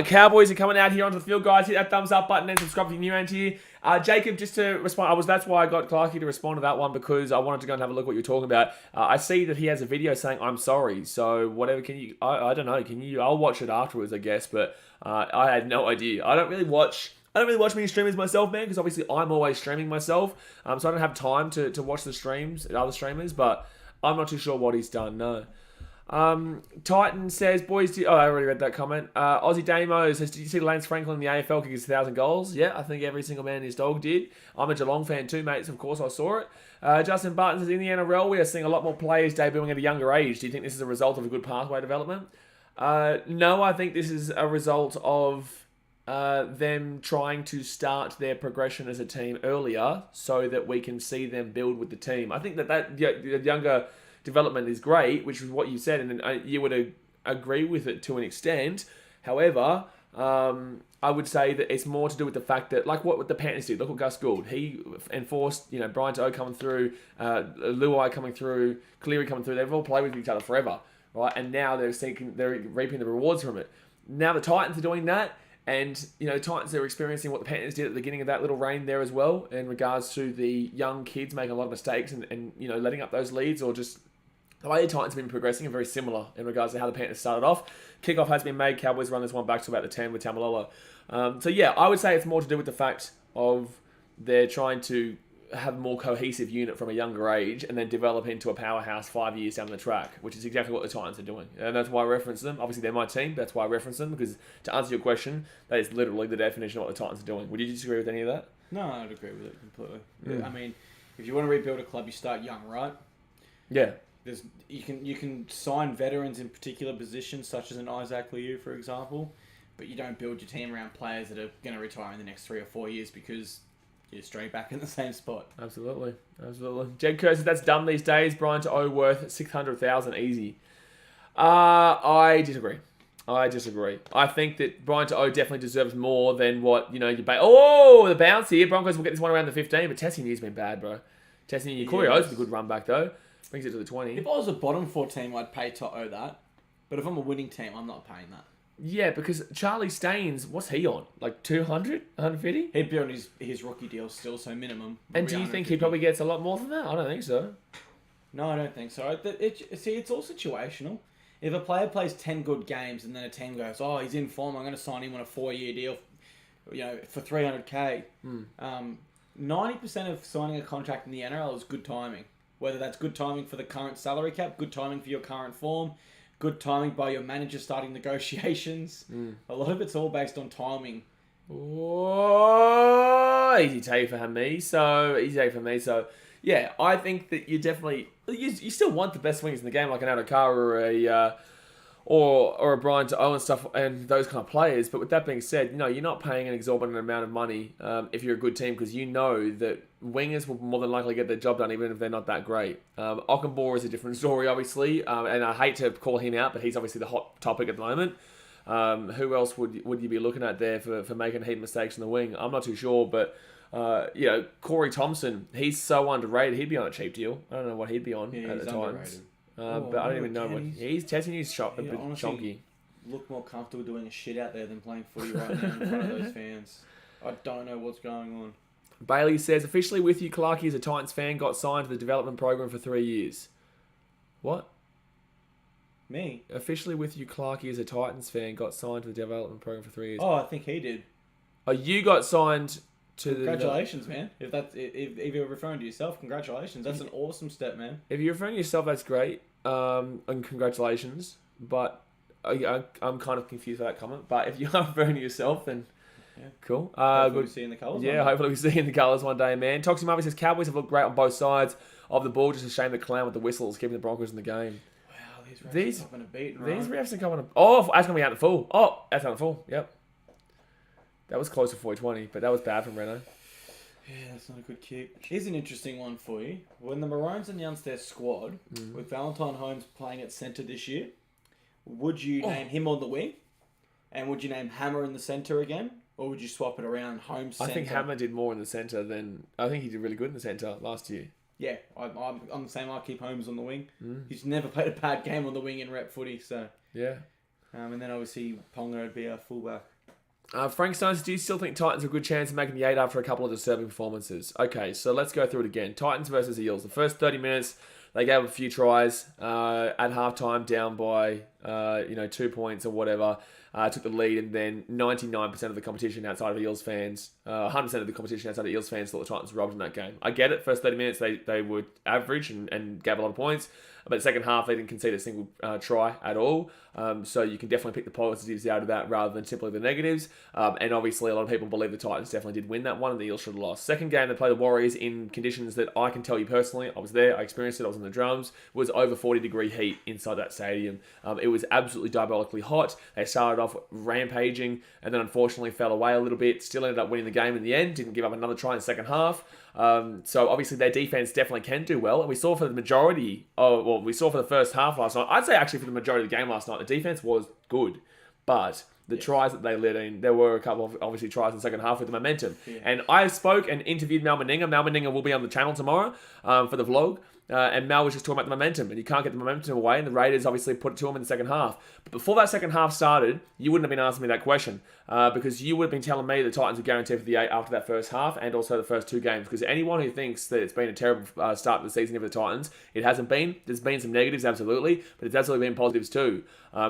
Cowboys are coming out here onto the field, guys. Hit that thumbs up button and subscribe if you're new around here. Jacob, just to respond, that's why I got Clarky to respond to that one, because I wanted to go and have a look at what you're talking about. I see that he has a video saying, I'm sorry. So whatever, I don't know, I'll watch it afterwards, I guess, but I had no idea. I don't really watch many streamers myself, man, because obviously I'm always streaming myself. So I don't have time to watch the streams, other streamers, but I'm not too sure what he's done, no. Titan says, boys, I already read that comment. Aussie Damo says, did you see Lance Franklin in the AFL kick his 1,000 goals? Yeah, I think every single man and his dog did. I'm a Geelong fan too, mates. Of course, I saw it. Justin Barton says, in the NRL, we are seeing a lot more players debuting at a younger age. Do you think this is a result of a good pathway development? No, I think this is a result of them trying to start their progression as a team earlier so that we can see them build with the team. I think that younger development is great, which is what you said, and you would agree with it to an extent. However, I would say that it's more to do with the fact that, like what the Panthers did. Look what Gus Gould, he enforced, Brian To'o coming through, Luai coming through, Cleary coming through. They've all played with each other forever, right? And now they're reaping the rewards from it. Now the Titans are doing that. And, Titans are experiencing what the Panthers did at the beginning of that little reign there as well, in regards to the young kids making a lot of mistakes and letting up those leads, or just the way the Titans have been progressing are very similar in regards to how the Panthers started off. Kickoff has been made. Cowboys run this one back to about the 10 with Tamalolo. So yeah, I would say it's more to do with the fact of they're trying to have a more cohesive unit from a younger age and then develop into a powerhouse 5 years down the track, which is exactly what the Titans are doing. And that's why I reference them. Obviously, they're my team. That's why I reference them, because to answer your question, that is literally the definition of what the Titans are doing. Would you disagree with any of that? No, I'd agree with it completely. Yeah. I mean, if you want to rebuild a club, you start young, right? Yeah. You can sign veterans in particular positions, such as an Isaac Liu, for example, but you don't build your team around players that are going to retire in the next 3 or 4 years, because you're straight back in the same spot. Absolutely. Jed Kerr says that's dumb these days. Brian to O worth 600,000 easy. I disagree. I think that Brian to O definitely deserves more than what you pay. Oh, the bounce here. Broncos will get this one around the 15, but Tessie New's been bad, bro. Tessie New, Corey O's a good run back though. Brings it to the 20. If I was a bottom 4 team, I'd pay Toto that. But if I'm a winning team, I'm not paying that. Yeah, because Charlie Staines, what's he on? Like 200? 150? He'd be on his rookie deal still, so minimum. And do you think he probably gets a lot more than that? I don't think so. No, I don't think so. It's all situational. If a player plays 10 good games and then a team goes, oh, he's in form, I'm going to sign him on a 4-year deal, for $300K. 90% of signing a contract in the NRL is good timing. Whether that's good timing for the current salary cap, good timing for your current form, good timing by your manager starting negotiations. A lot of it's all based on timing. Oh, easy take for me. So, yeah, I think that you definitely... You still want the best wingers in the game, like an Adokar or a Brian to Owen stuff and those kind of players. But with that being said, you're not paying an exorbitant amount of money if you're a good team, because you know that wingers will more than likely get their job done even if they're not that great. Ockenbaugh is a different story, obviously, and I hate to call him out, but he's obviously the hot topic at the moment. Who else would you be looking at there for making heap mistakes in the wing? I'm not too sure, but Corey Thompson, he's so underrated. He'd be on a cheap deal. I don't know what he'd be on at the Titans. But I don't even know what he's testing. He's a bit chonky. Look more comfortable doing a shit out there than playing footy right now in front of those fans. I don't know what's going on. Bailey says, officially with you, Clarkey is a Titans fan, got signed to the development program for 3 years. What? Me. Officially with you, Clarkey is a Titans fan, got signed to the development program for 3 years. Oh, I think he did. Oh, you got signed to Congratulations, man. If you're referring to yourself, congratulations. That's an awesome step, man. If you're referring to yourself, that's great. And congratulations. But I'm kind of confused by that comment. But if you are referring to yourself, then cool. Hopefully we see in the colours. Yeah, hopefully we see in the colours one day, man. Toxic Marvy says Cowboys have looked great on both sides of the ball. Just a shame the clown with the whistles keeping the Broncos in the game. Wow, these refs are coming to beat. These refs are coming to... Oh, that's going to be out the full. Oh, that's out the full. Yep. That was close to 420, but that was bad from Reno. Yeah, that's not a good kick. Here's an interesting one for you. When the Maroons announced their squad, with Valentine Holmes playing at centre this year, would you name him on the wing? And would you name Hammer in the centre again? Or would you swap it around Holmes centre? I think Hammer did more in the centre than... I think he did really good in the centre last year. Yeah, I'm the same. I keep Holmes on the wing. He's never played a bad game on the wing in rep footy, so... Yeah. And then obviously Ponga would be our fullback. Frank Stones, do you still think Titans have a good chance of making the 8 after a couple of disturbing performances? Okay, so let's go through it again. Titans versus Eels. The first 30 minutes, they gave a few tries at halftime, down by 2 points or whatever. Took the lead, and then 99% of the competition outside of Eels fans, 100% of the competition outside of Eels fans thought the Titans were robbed in that game. I get it. First 30 minutes, they were average and gave a lot of points. But the second half, they didn't concede a single try at all. So you can definitely pick the positives out of that rather than simply the negatives. And obviously, a lot of people believe the Titans definitely did win that one, and the Eels should have lost. Second game, they played the Warriors in conditions that I can tell you personally. I was there. I experienced it. I was in the drums. It was over 40-degree heat inside that stadium. It was absolutely diabolically hot. They started off rampaging and then unfortunately fell away a little bit. Still ended up winning the game in the end. Didn't give up another try in the second half. So obviously their defense definitely can do well, and we saw for the majority we saw for the first half last night. I'd say actually for the majority of the game last night, the defense was good, but the tries that they let in, there were a couple of obviously tries in the second half with the momentum. And I spoke and interviewed Mal Meninga. Mal Meninga will be on the channel tomorrow for the vlog. And Mal was just talking about the momentum, and you can't get the momentum away, and the Raiders obviously put it to him in the second half. But before that second half started, you wouldn't have been asking me that question, because you would have been telling me the Titans are guaranteed for the 8 after that first half, and also the first 2 games, because anyone who thinks that it's been a terrible start to the season for the Titans, it hasn't been. There's been some negatives, absolutely, but it's absolutely been positives too,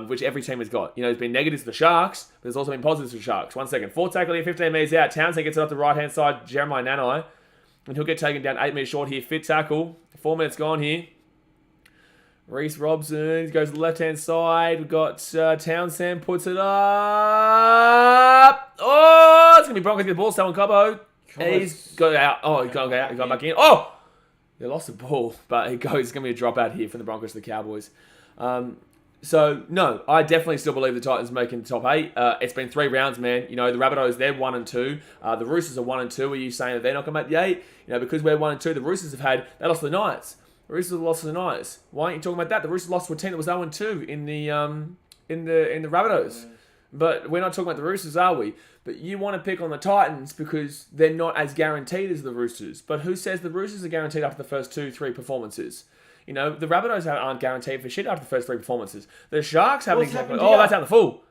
which every team has got. There's been negatives for the Sharks, but there's also been positives for the Sharks. 1 second. 4 tackle here, 15 metres out. Townsend gets it off the right-hand side, Jeremiah Nanai, and he'll get taken down 8 metres short here. Fit tackle. 4 minutes gone here. Reyes Robson goes to the left-hand side. We've got Townsend puts it up. Oh, it's going to be Broncos get the ball. Selwyn Cobbo. He's got out. Oh, he's got back in. Oh! They lost the ball, but it's going to be a dropout here from the Broncos to the Cowboys. So, no, I definitely still believe the Titans making the top 8. It's been 3 rounds, man. The Rabbitohs, they're 1 and 2. The Roosters are 1 and 2. Are you saying that they're not going to make the 8? Because we're 1 and 2, the Roosters they lost to the Knights. The Roosters lost to the Knights. Why aren't you talking about that? The Roosters lost to a team that was 0 and 2 in the Rabbitohs. But we're not talking about the Roosters, are we? But you want to pick on the Titans because they're not as guaranteed as the Roosters. But who says the Roosters are guaranteed after the first 2-3 performances? The Rabbitohs aren't guaranteed for shit after the first 3 performances. The Sharks haven't exactly... Oh, that's out the full.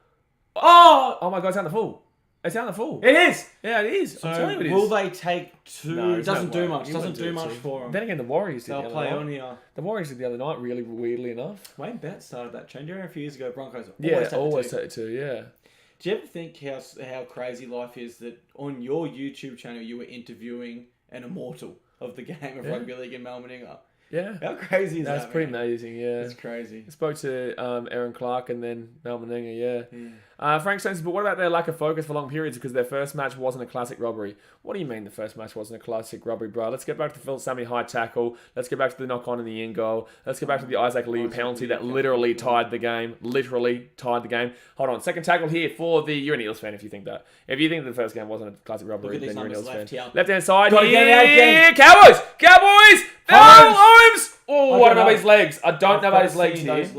Oh my God, it's out the full. It's out the full. It is. Yeah, it is. So I'm telling you it is. will they take 2? No, it doesn't do much. You Doesn't wouldn't do much for them. Then again, the Warriors did They'll the other play night. on here. The Warriors did the other night, really weirdly enough. Wayne Bennett started that trend. Do you remember a few years ago, Broncos always take 2, yeah. Do you ever think how crazy life is that on your YouTube channel you were interviewing an immortal of the game of rugby league in Mal Meninga? Yeah. How crazy is that? That's pretty amazing, yeah. That's crazy. I spoke to Aaron Clark and then Mal Meninga, yeah. Frank says, but what about their lack of focus for long periods because their first match wasn't a classic robbery? What do you mean the first match wasn't a classic robbery, bro? Let's get back to the Phil Sammy high tackle. Let's get back to the knock-on in the end goal. Let's get back to the Isaac Liu penalty that literally tied the game. Hold on. Second tackle here for the... You're an Eels fan if you think that. If you think the first game wasn't a classic robbery, then you're an Eels fan. Left-hand side here. Cowboys! Holmes! Oh, I don't know about his legs. I don't know about his legs here.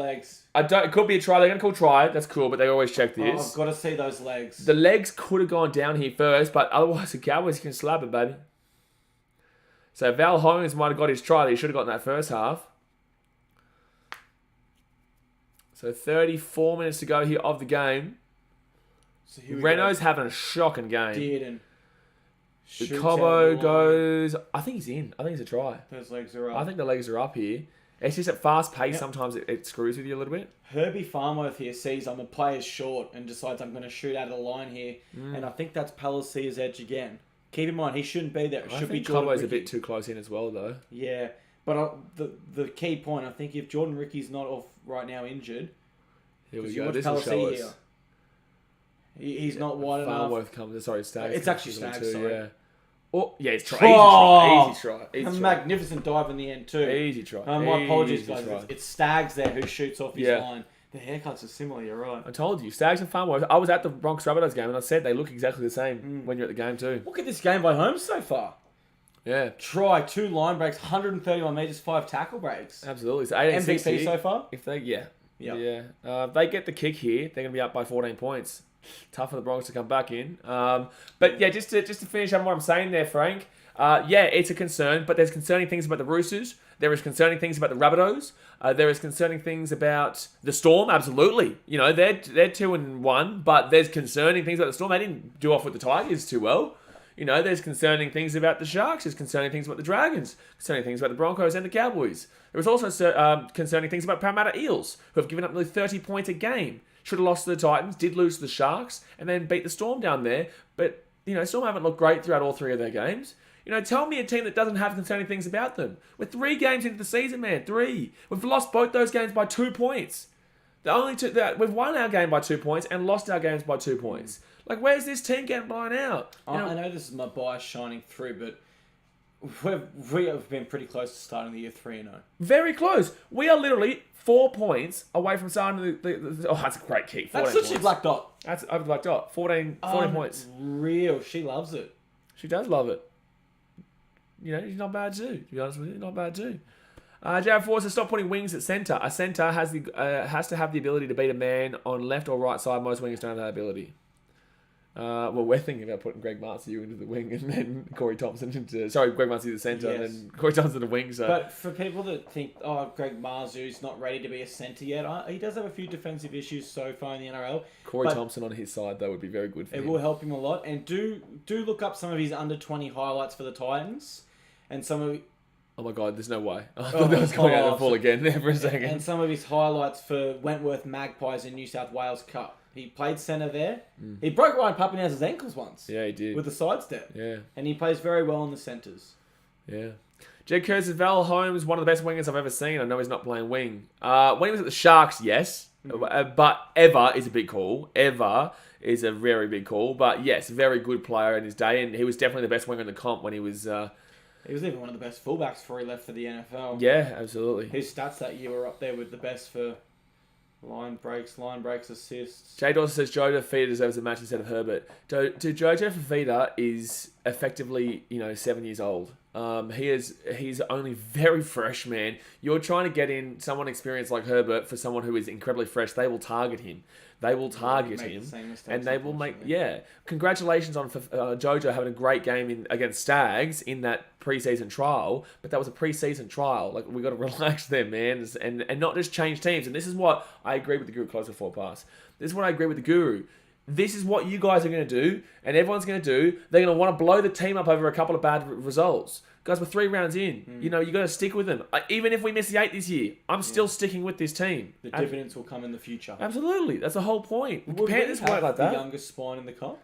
It could be a try. They're going to call try. That's cool, but they always check this. I've got to see those legs. The legs could have gone down here first, but otherwise the Cowboys can slap it, baby. So Val Holmes might have got his try that he should have got in that first half. So 34 minutes to go here of the game. So Renault's having a shocking game. The Cobbo goes... I think he's in. I think it's a try. Those legs are up. I think the legs are up here. It's just at fast pace, sometimes it screws with you a little bit. Herbie Farmworth here sees I'm a player's short and decides I'm going to shoot out of the line here. And I think that's Palasia's edge again. Keep in mind, he shouldn't be there. It should be Jordan Cobbo's Ricky. a bit too close in as well, though. Yeah, but the key point, I think if Jordan Ricky's not off right now injured, here we you go. watch This will show Palasia us. here. He's not wide enough. Farmworth comes. Sorry, Stags. It's actually Stags, sorry. Yeah. Oh, yeah, it's try. Oh, Easy try. A magnificent dive in the end too. Easy try. My apologies, Easy guys. try. It's Stags there who shoots off his line. The haircuts are similar, you're right. I told you, Stags and Farmworth. I was at the Broncos Rabbitohs game and I said they look exactly the same when you're at the game too. Look at this game by Holmes so far. Yeah. Try, 2 line breaks, 131 metres, 5 tackle breaks. Absolutely. So 18 MVP so far? If they, they get the kick here, they're going to be up by 14 points. Tough for the Broncos to come back in. But yeah, just to finish up what I'm saying there, Frank. It's a concern, but there's concerning things about the Roosters. There is concerning things about the Rabbitohs. There is concerning things about the Storm. Absolutely, they're 2-1, but there's concerning things about the Storm. They didn't do off with the Tigers too well. There's concerning things about the Sharks. There's concerning things about the Dragons. Concerning things about the Broncos and the Cowboys. There was also concerning things about Parramatta Eels, who have given up nearly 30 points a game. Should have lost to the Titans, did lose to the Sharks, and then beat the Storm down there. But Storm haven't looked great throughout all 3 of their games. Tell me a team that doesn't have concerning things about them. We're 3 games into the season, man. 3. We've lost both those games by 2 points. The only two that we've won our game by 2 points and lost our games by 2 points. Like, where's this team getting blown out? I know this is my bias shining through, but we have been pretty close to starting the year 3-0. Very close. We are literally 4 points away from starting the that's a great kick. That's literally Black Dot. That's over Black Dot. 14 points. Real. She loves it. She does love it. She's not bad too. To be honest with you, not bad too. Jared Ford says, stop putting wings at centre. A centre has to have the ability to beat a man on left or right side. Most wings don't have that ability. We're thinking about putting Greg Marcy into the wing and then Corey Thompson Greg Marcy the centre and then Corey Thompson the wing. So. But for people that think, Greg Marzu's not ready to be a centre yet, he does have a few defensive issues so far in the NRL. Corey Thompson on his side, though, would be very good for him. It will help him a lot. And do look up some of his under-20 highlights for the Titans. And some of... Oh my God, there's no way. I thought that was going out the ball again there for a second. And some of his highlights for Wentworth Magpies in New South Wales Cup. He played centre there. He broke Ryan Pappenhausen's ankles once. Yeah, he did. With a sidestep. Yeah. And he plays very well in the centres. Yeah. Jed Kerr says, Val Holmes, one of the best wingers I've ever seen. I know he's not playing wing. When he was at the Sharks, yes. But ever is a big call. Ever is a very big call. But yes, very good player in his day. And he was definitely the best winger in the comp when he was... He was even one of the best fullbacks before he left for the NFL. Yeah, absolutely. His stats that year were up there with the best for line breaks, assists. Jay Dawson says Jojo Fifita deserves a match instead of Herbert. Jojo Fifita is effectively, 7 years old. He's only very fresh, man. You're trying to get in someone experienced like Herbert for someone who is incredibly fresh. They will target him. They will target him, and they will make. Yeah, congratulations on Jojo having a great game against Stags in that preseason trial. But that was a preseason trial. Like, we got to relax there, man, and not just change teams. And this is what I agree with the Guru. Closer forward pass. This is what I agree with the Guru. This is what you guys are going to do, and everyone's going to do. They're going to want to blow the team up over a couple of bad results. Guys, we're 3 rounds in. You got to stick with them. Even if we miss the 8 this year, I'm still sticking with this team. The dividends will come in the future. Absolutely. That's the whole point. Would Panthers we have work like that. The youngest spine in the comp?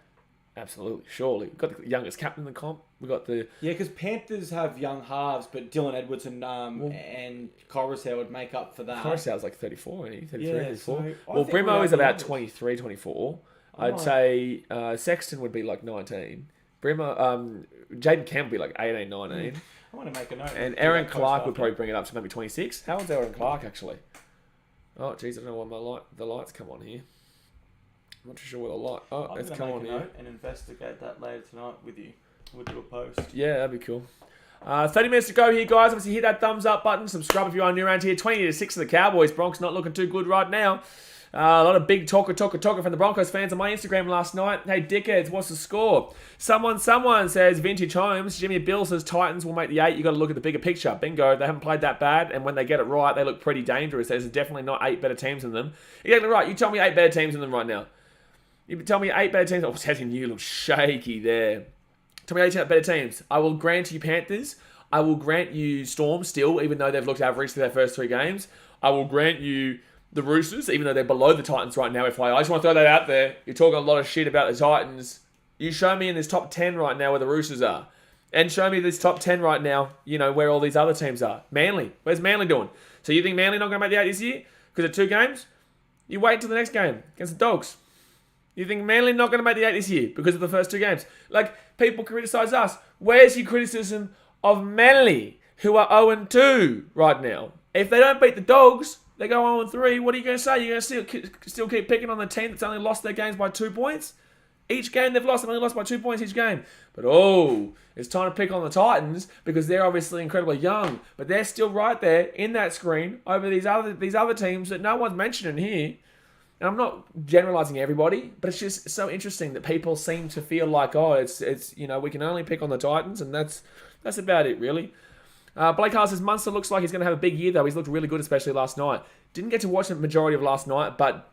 Absolutely. Surely. We've got the youngest captain in the comp. We've got the... Yeah, because Panthers have young halves, but Dylan Edwards and Coruscant would make up for that. Coruscant's like 34, isn't he? 33, yeah, 34. So Brimo is about 23, 24. I'd say Sexton would be like 19. Brimo... Jaden Kemp would be like 18, 19. I want to make a note. And Aaron Clark would probably bring it up to maybe 26. How old's Aaron Clark, actually? Oh, jeez, I don't know why the lights come on here. I'm not too sure what the light... Oh, it's come on here. And investigate that later tonight with you. We'll do a post. Yeah, that'd be cool. 30 minutes to go here, guys. Obviously, hit that thumbs up button. Subscribe if you are new around here. 20-6 of the Cowboys. Broncos not looking too good right now. A lot of big talker from the Broncos fans on my Instagram last night. Hey, dickheads, what's the score? Someone says Vintage Homes. Jimmy Bill says Titans will make the 8. You got to look at the bigger picture. Bingo. They haven't played that bad, and when they get it right, they look pretty dangerous. There's definitely not 8 better teams than them. Exactly right. You tell me 8 better teams than them right now. You tell me 8 better teams. Oh, Teddy, you look shaky there. Tell me 8 better teams. I will grant you Panthers. I will grant you Storm still, even though they've looked average to their first 3 games. I will grant you the Roosters, even though they're below the Titans right now, FYI. I just want to throw that out there. You're talking a lot of shit about the Titans. You show me in this top 10 right now where the Roosters are. And show me this top 10 right now, where all these other teams are. Manly. Where's Manly doing? So you think Manly not going to make the 8 this year? Because of 2 games? You wait till the next game against the Dogs. You think Manly not going to make the 8 this year because of the first 2 games? Like, people criticise us. Where's your criticism of Manly, who are 0-2 right now? If they don't beat the Dogs, they go 0-3. What are you going to say? You're going to still keep picking on the team that's only lost their games by 2 points? Each game they've only lost by 2 points each game. But it's time to pick on the Titans because they're obviously incredibly young. But they're still right there in that screen over these other teams that no one's mentioning here. And I'm not generalising everybody, but it's just so interesting that people seem to feel like, it's we can only pick on the Titans, and that's about it, really. Blake Hart says, Munster looks like he's going to have a big year, though. He's looked really good, especially last night. Didn't get to watch the majority of last night, but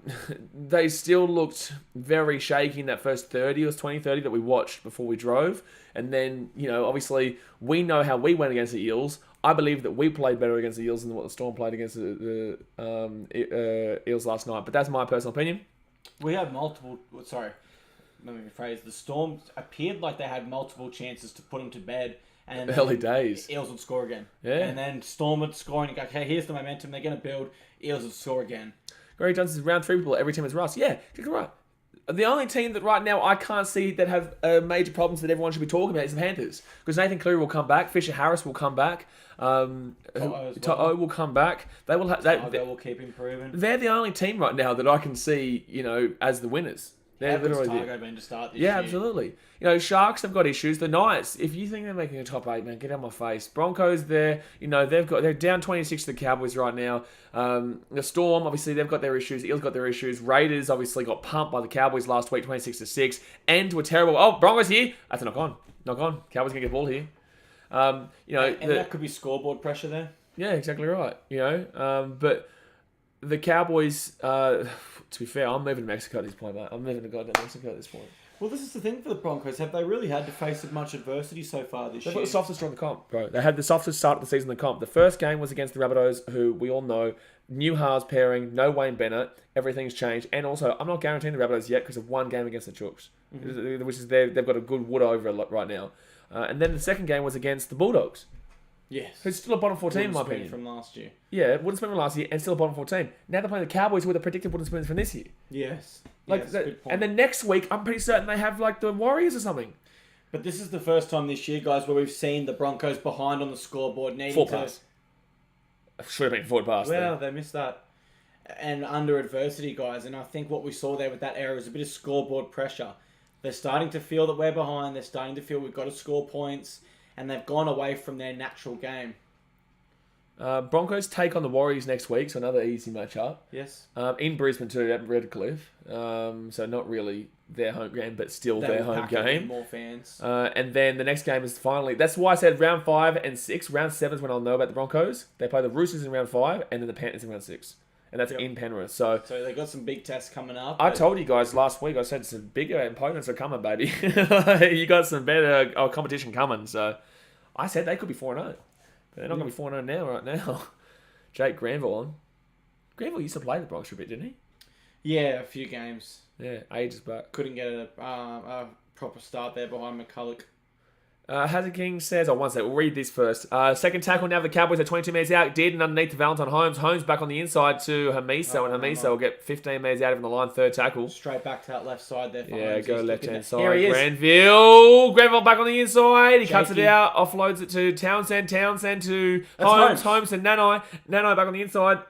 they still looked very shaky in that first 30. It was 20-30 that we watched before we drove. And then, obviously, we know how we went against the Eels. I believe that we played better against the Eels than what the Storm played against the Eels last night. But that's my personal opinion. We had multiple... Sorry, let me rephrase. The Storm appeared like they had multiple chances to put them to bed. And early days. Eels would score again. Yeah. And then Storm would score and you go, okay, here's the momentum. They're going to build. Eels would score again. Gary Johnson's round 3 people. Every team is Russ. Yeah, you're right. The only team that right now I can't see that have major problems that everyone should be talking about is the Panthers. Because Nathan Cleary will come back. Fisher Harris will come back. To'o will come back. They will will keep improving. They're the only team right now that I can see, as the winners. They're literally Targo been to start this year. Yeah, absolutely. Sharks have got issues. The Knights, if you think they're making a top 8, man, get out of my face. Broncos, they're down 26 to the Cowboys right now. The Storm, obviously, they've got their issues. Eels got their issues. Raiders obviously got pumped by the Cowboys last week, 26-6, and to a terrible. Oh, Broncos here. That's a knock on. Cowboys gonna get the ball here. And that could be scoreboard pressure there. Yeah, exactly right. But the Cowboys. To be fair, I'm moving to Mexico at this point, mate. I'm moving to goddamn Mexico at this point. Well, this is the thing for the Broncos. Have they really had to face much adversity so far this year? They've got the softest on the comp, bro. They had the softest start of the season in the comp. The first game was against the Rabbitohs, who we all know, new halves pairing, no Wayne Bennett. Everything's changed. And also, I'm not guaranteeing the Rabbitohs yet because of one game against the Chooks, which is they've got a good wood over right now. And then the second game was against the Bulldogs. Yes. Who's still a bottom 4 team, in my opinion. From last year. Yeah, wooden spoon from last year and still a bottom 4 team. Now they're playing the Cowboys with a predicted wooden spoons from this year. Yes. Good point. And then next week, I'm pretty certain they have the Warriors or something. But this is the first time this year, guys, where we've seen the Broncos behind on the scoreboard needing forward pass. Should have been forward pass. Well, they missed that. And under adversity, guys. And I think what we saw there with that error is a bit of scoreboard pressure. They're starting to feel that we're behind. They're starting to feel we've got to score points. And they've gone away from their natural game. Broncos take on the Warriors next week, so another easy matchup. Yes. In Brisbane too, at Redcliffe. So not really their home game, but still their home game. More fans. And then the next game is finally... That's why I said round 5 and 6. Round 7 is when I'll know about the Broncos. They play the Roosters in round 5 and then the Panthers in round 6. And that's in Penrith. So they've got some big tests coming up. I told you guys last week, I said some bigger opponents are coming, baby. You got some better competition coming. So I said they could be 4-0. But they're not going to be 4-0 now, right now. Jake Granville on. Granville used to play the Broncos for a bit, didn't he? Yeah, a few games. Yeah, ages back. Couldn't get a proper start there behind McCulloch. Hazard King says, one second, we'll read this first. Second tackle now, the Cowboys are 22 metres out. Dearden underneath to Valentine Holmes. Holmes back on the inside to Hamiso, and Hamiso will get 15 metres out of the line, third tackle. Straight back to that left side there. Yeah, go left-hand side. Here he is. Granville back on the inside. He cuts it out, offloads it to Townsend to Holmes to Nanai. Nanai back on the inside.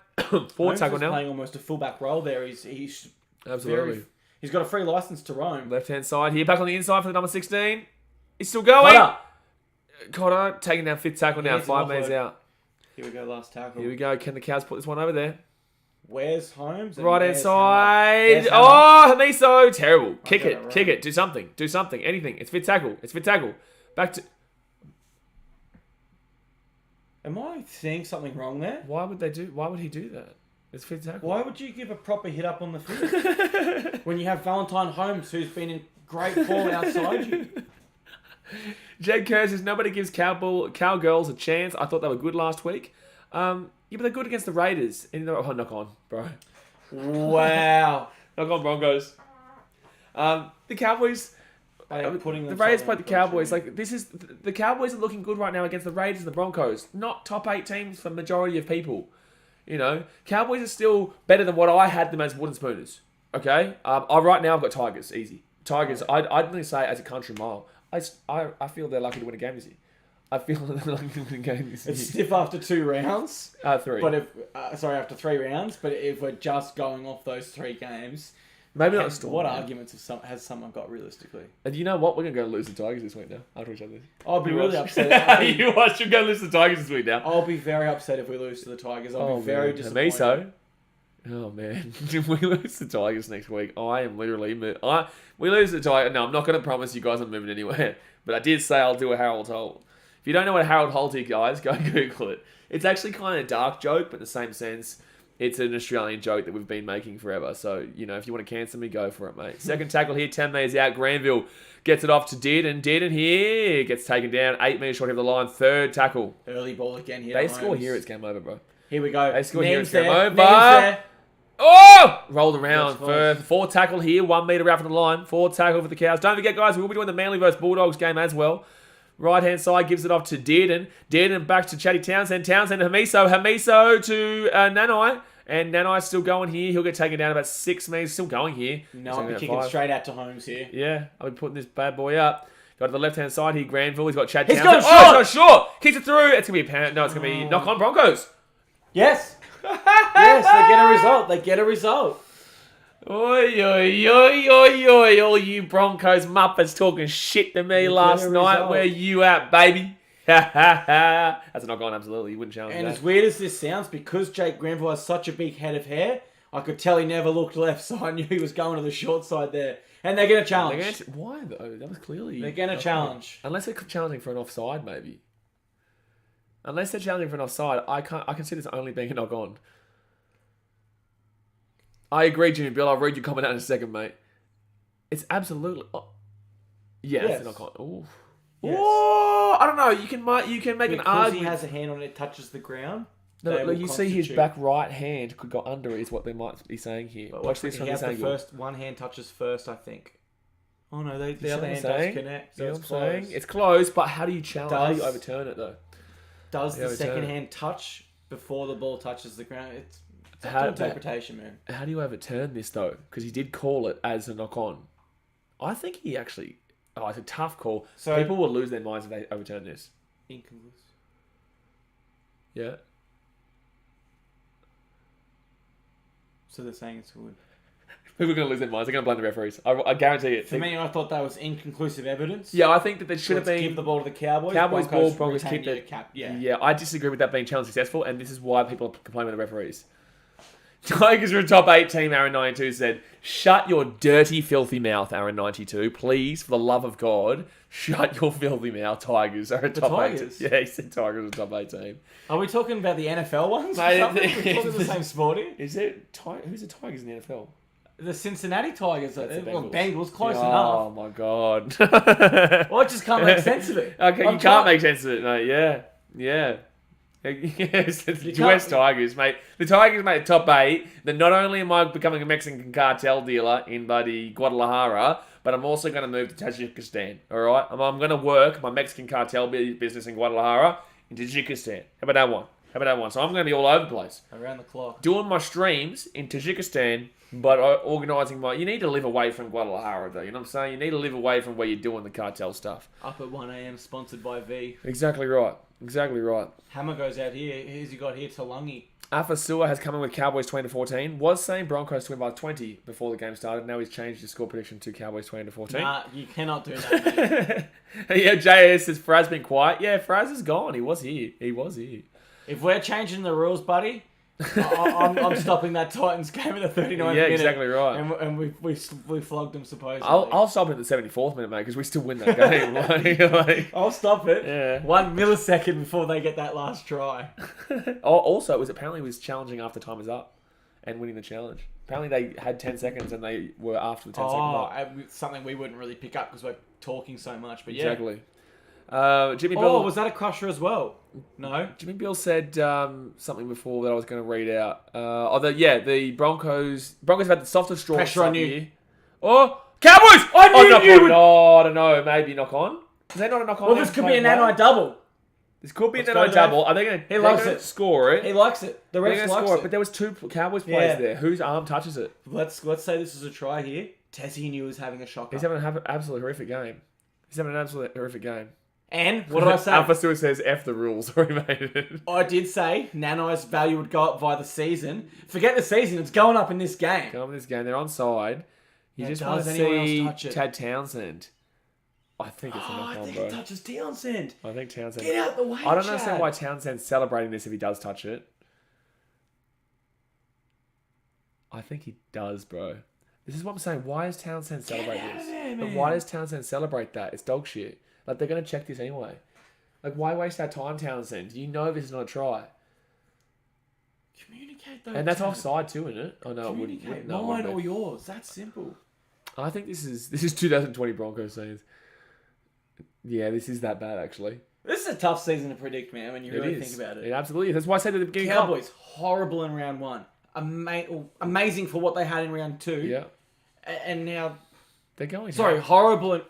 Forward tackle now. Playing almost a fullback role there. He's absolutely. He's got a free license to roam. Left-hand side here, back on the inside for the number 16. He's still going. Cotter taking down fifth tackle now, 5 metres out. Here we go, last tackle. Here we go. Can the Cows put this one over there? Where's Holmes? Right hand side. Oh, Hamiso. Terrible. Kick it. Do something. Anything. It's fifth tackle. Back to... Am I seeing something wrong there? Why would he do that? It's fifth tackle. Why would you give a proper hit up on the field when you have Valentine Holmes, who's been in great form outside you? Jed Kerr says nobody gives Cowgirls a chance. I thought they were good last week. Yeah, but they're good against the Raiders. And knock on, bro. Wow. Knock on Broncos. The Cowboys. The Raiders played the Cowboys. Like the Cowboys are looking good right now against the Raiders and the Broncos. Not top 8 teams for the majority of people. You know, Cowboys are still better than what I had them as wooden spooners. Okay, right now I've got Tigers easy. Tigers. I'd really say as a country mile. I feel they're lucky to win a game this year. I feel they're lucky to win a game this year. It's stiff after 2 rounds. 3. But after 3 rounds. But if we're just going off those 3 games. Maybe not Storm. What arguments has someone got realistically? And you know what? We're going to go lose the Tigers this week now. After we show this. I'll be really upset. You watch, you're going to lose the Tigers this week now. I'll be very upset if we lose to the Tigers. I'll be very disappointed. Me so. Oh, man. If we lose the Tigers next week, I am literally... we lose the Tigers... No, I'm not going to promise you guys I'm moving anywhere. But I did say I'll do a Harold Holt. If you don't know what Harold Holt is, guys, go Google it. It's actually kind of a dark joke, but in the same sense... It's an Australian joke that we've been making forever. So, you know, if you want to cancel me, go for it, mate. Second tackle here, 10 metres out. Granville gets it off to Dearden. Dearden here gets taken down. 8 metres short of the line. Third tackle. Early ball again here. They score here, it's game over, bro. Here we go. They score here, it's game over. There. Oh! Rolled around. Fourth tackle here. 1 metre out from the line. Fourth tackle for the Cows. Don't forget, guys, we will be doing the Manly vs Bulldogs game as well. Right-hand side gives it off to Dearden. Dearden back to Chatty Townsend. Townsend to Hamiso. Hamiso to Nanai. And Nanai's still going here. He'll get taken down about 6 metres. Still going here. No, I'll be kicking straight out to Holmes here. Yeah, I'll be putting this bad boy up. Got to the left-hand side here, Granville. He's got Chad He's Townsend. gone He's short. Kicks it through. It's going to be a pound. No, it's going to be knock on Broncos. Yes. Yes, they get a result. They get a result. Oi, oi, oi, oi, oi. All you Broncos Muppets talking shit to me last night. Where you at, baby? That's a knock on, absolutely. You wouldn't challenge And that. as weird as this sounds, because Jake Granville has such a big head of hair, I could tell he never looked left, so I knew he was going to the short side there. And they're going to challenge. Why, though? That was clearly... They're going to challenge. Unless they're challenging for an offside, maybe. Unless they're challenging for an offside, I consider this only being a knock on. I agree, Jimmy Bill. I'll read your comment out in a second, mate. It's absolutely... Oh. Yeah, it's a knock on. Ooh. Yes. Oh, I don't know. You can make an argument. Because he has a hand on it, touches the ground. No, look, you see his back right hand could go under it, is what they might be saying here. But watch this from this angle. One hand touches first, I think. Oh no, the other hand does connect. So it's close. It's close, but how do you challenge? How do you overturn it though? Does the second hand touch before the ball touches the ground? It's up to interpretation, man. How do you overturn this though? Because he did call it as a knock on. I think he actually. Oh, it's a tough call. So people will lose their minds if they overturn this. Inconclusive. Yeah. So they're saying it's good. People are going to lose their minds. They're going to blame the referees. I guarantee it. For me, I thought that was inconclusive evidence. Yeah, I think that there should have been... give the ball to the Cowboys. Cowboys ball, Broncos keep the... Yeah, I disagree with that being challenge successful, and this is why people are complaining with the referees. Tigers are a top 8 team, Aaron92 said. Shut your dirty, filthy mouth, Aaron92. Please, for the love of God, shut your filthy mouth. Tigers are a top 8 team. Yeah, he said Tigers are a top 8 team. Are we talking about the NFL ones? Mate, we're talking the same sport here? Is it... Who's the Tigers in the NFL? The Cincinnati Tigers. Bengals, close enough. Oh, my God. Well, I just can't make sense of it. Okay, you can't make sense of it, mate. Yeah. Yes, the US Tigers, mate. The Tigers made top 8. Then not only am I becoming a Mexican cartel dealer in bloody Guadalajara, but I'm also going to move to Tajikistan. All right, I'm going to work my Mexican cartel business in Guadalajara in Tajikistan. How about that one? So I'm going to be all over the place. Around the clock. Doing my streams in Tajikistan, but organising my... You need to live away from Guadalajara, though. You know what I'm saying? You need to live away from where you're doing the cartel stuff. Up at 1 a.m, sponsored by V. Exactly right. Hammer goes out here. Who's he got here? Talangi. Afasua has come in with Cowboys 20-14. Was saying Broncos to win by 20 before the game started. Now he's changed his score prediction to Cowboys 20-14. Nah, you cannot do that, mate. Yeah, JS says Fraz been quiet. Yeah, Fraz is gone. He was here. If we're changing the rules, buddy, I'm stopping that Titans game at the 39th minute. Yeah, exactly right. And we flogged them supposedly. I'll stop it at the 74th minute, mate, because we still win that game. I'll stop it. Yeah. 1 millisecond before they get that last try. Also, apparently he was challenging after time is up and winning the challenge. Apparently they had 10 seconds and they were after the 10 second mark. Something we wouldn't really pick up because we're talking so much. But yeah. Exactly. Jimmy Oh, Bill. was that a crusher as well? No. Jimmy Bill said something before that I was going to read out. The Broncos have had the softest straw Pressure on this you. year. Oh, Cowboys! I knew knock you on. would- No, I don't know. Maybe knock on. Is that not a knock on? Well, this could be an NI double. This could be an Let's go, NI double. Are they going He loves to it. score it? He likes it. The They're refs going to likes score it. it. But there was 2 Cowboys players Yeah. there. Whose arm touches it? Let's say this is a try here. Tessie knew he was having a shocker. He's having an absolute horrific game. And what did I say? Alpha still says F the rules. Sorry, mate. I did say Nanai's value would go up by the season. Forget the season, it's going up in this game. Come on, this game. They're onside. You Yeah, just want to does anyone else see touch it? Chad Townsend. I think it's a Oh, knock I on, think bro. he touches Townsend. I think Townsend. Get out the way, I don't Chad. understand why Townsend's celebrating this if he does touch it. I think he does, bro. This is what I'm saying. Why does Townsend celebrate out of this? there, But man. why does Townsend celebrate that? It's dog shit. Like, they're going to check this anyway. Like, why waste our time, Townsend? You know this is not a try. Communicate though. And that's Chad. offside too, isn't it? Oh, no, it wouldn't. Communicate. No, it Mine wouldn't or be. yours. That's simple. I think this is 2020 Broncos fans. Yeah, this is that bad, actually. This is a tough season to predict, man, when you really It is. think about it. It absolutely is. That's why I said at the beginning. Cowboys, horrible in round 1. Amazing for what they had in round 2. Yeah. And now, They're going. sorry, horrible.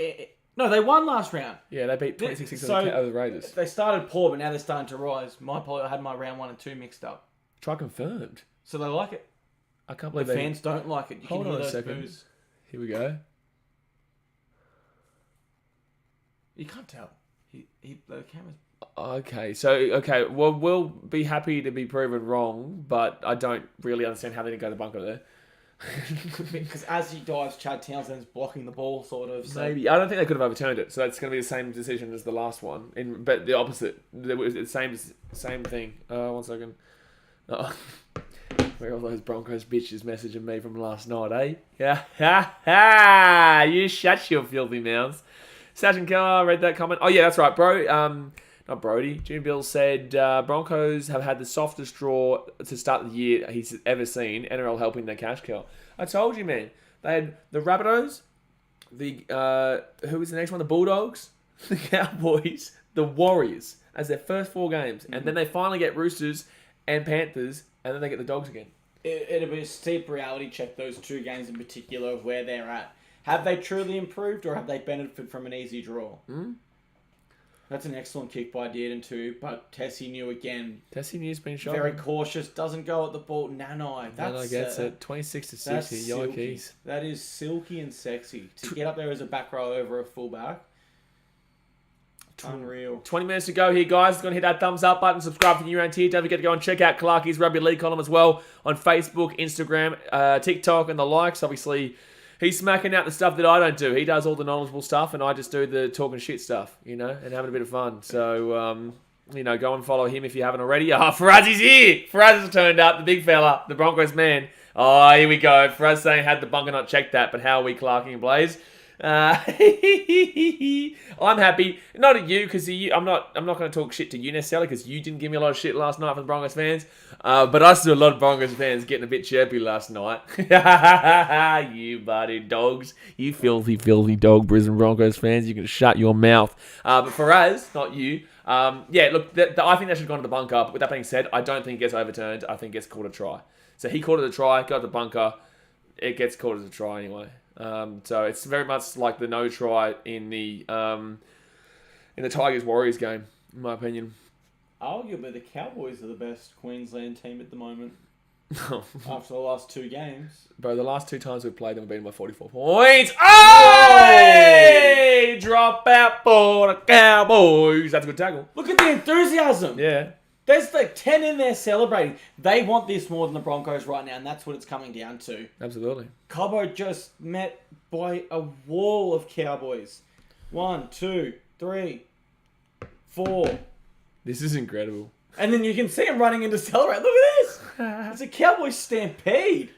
No, they won last round. Yeah, they beat 26-6 So- over the Raiders. They started poor, but now they're starting to rise. I had my round 1 and 2 mixed up. Try confirmed. So they like it. I can't The believe fans don't like it. You Hold can hear on a those second. boos. Here we go. You can't tell. The camera's... Okay, well, we'll be happy to be proven wrong, but I don't really understand how they didn't go to the bunker there. Because as he dives, Chad Townsend's blocking the ball, sort of. So. Maybe. I don't think they could have overturned it, so that's going to be the same decision as the last one, but the opposite. It was the same thing. 1 second. Oh. Where are all those Broncos bitches messaging me from last night, eh? Yeah, ha ha! You shut your filthy mouths. Sachin Keller read that comment. Oh yeah, that's right, bro. Not Brody. Jimmy Bill said Broncos have had the softest draw to start the year he's ever seen. NRL helping their cash cow. I told you, man. They had the Rabbitohs, who was the next one? The Bulldogs, the Cowboys, the Warriors as their first 4 games, and then they finally get Roosters and Panthers, and then they get the Dogs again. It'll be a steep reality check, those 2 games in particular, of where they're at. Have they truly improved, or have they benefited from an easy draw? That's an excellent kick by Dearden too, but Tessie knew again. Tessie New's been shot. Very cautious, doesn't go at the ball. Nanai. Nanai gets it. 26-6 here. Yikes. That is silky and sexy. To get up there as a back row over a fullback. Unreal. 20 minutes to go here, guys. Going to hit that thumbs up button. Subscribe if you're new around here. Don't forget to go and check out Clarkie's Rugby League column as well on Facebook, Instagram, TikTok, and the likes. Obviously, he's smacking out the stuff that I don't do. He does all the knowledgeable stuff, and I just do the talking shit stuff, and having a bit of fun. So, go and follow him if you haven't already. Faraz is here. Faraz has turned up, the big fella, the Broncos man. Oh, here we go. Faraz saying, had the bunker not checked that, but how are we, Clarkie and Blaze? I'm happy. Not at you, because I'm not going to talk shit to you necessarily, because you didn't give me a lot of shit last night from the Broncos fans. But I saw a lot of Broncos fans getting a bit chirpy last night. You bloody dogs. You filthy, filthy dog, Brisbane Broncos fans. You can shut your mouth. But Faraz, not you. Look, I think they should have gone to the bunker. But with that being said, I don't think it gets overturned. I think it gets called a try. So he called it a try, got to the bunker. It gets called as a try anyway. So it's very much like the no try in the Tigers Warriors game, in my opinion. Arguably, the Cowboys are the best Queensland team at the moment. After the last 2 games. Bro, the last 2 times we've played them, we've beaten by 44 points. Hey! Drop out for the Cowboys. That's a good tackle. Look at the enthusiasm. Yeah. There's like 10 in there celebrating. They want this more than the Broncos right now, and that's what it's coming down to. Absolutely. Cobbo just met by a wall of Cowboys. 1, 2, 3, 4. This is incredible. And then you can see him running in to celebrate. Look at this. It's a Cowboys stampede.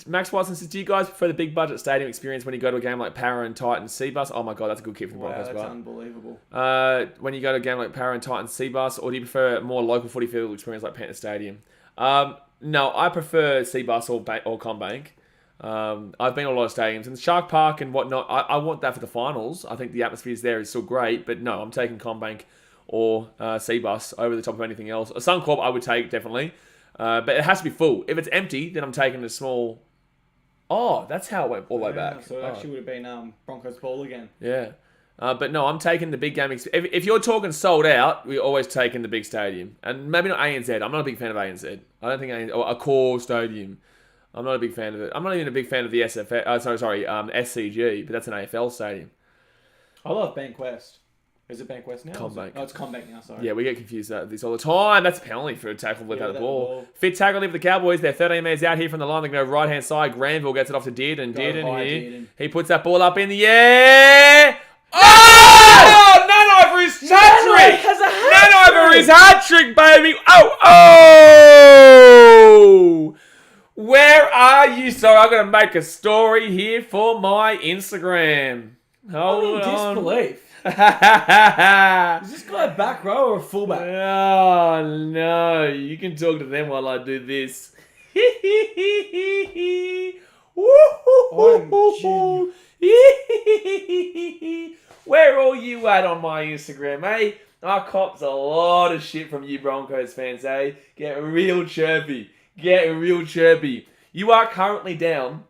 Max Watson says, do you guys prefer the big budget stadium experience when you go to a game like Para and Titans Seabus? Oh my god, that's a good kick from the Broncos. That's unbelievable. When you go to a game like Para and Titans Seabus, or do you prefer a more local footy field experience like Panther Stadium? No, I prefer Seabus or CommBank. I've been to a lot of stadiums, and Shark Park and whatnot. I want that for the finals. I think the atmosphere there is still great, but no, I'm taking CommBank or Seabus over the top of anything else. A Suncorp I would take, definitely. But it has to be full. If it's empty, then I'm taking a small... Oh, that's how it went all the way back. So it actually would have been Broncos ball again. Yeah. But no, I'm taking the big game. If you're talking sold out, we're always taking the big stadium. And maybe not ANZ. I'm not a big fan of ANZ. I don't think ANZ... Or a core stadium. I'm not a big fan of it. I'm not even a big fan of the SCG, but that's an AFL stadium. I love Bankwest. Is it Bankwest now? CommBank. Oh, it's CommBank now, sorry. Yeah, we get confused with this all the time. That's a penalty for a tackle without the ball. Fit tackle for the Cowboys. They're 13 metres out here from the line. They go right-hand side. Granville gets it off to Dearden. Dearden. He puts that ball up in the air. Oh! None over his hat-trick! None over his hat-trick, baby! Oh! Where are you? Sorry, I'm going to make a story here for my Instagram. Hold on. Disbelief. Is this guy a back row or a fullback? Oh, no. You can talk to them while I do this. Where are you at on my Instagram, eh? I cops a lot of shit from you Broncos fans, eh? Get real chirpy. Get real chirpy. You are currently down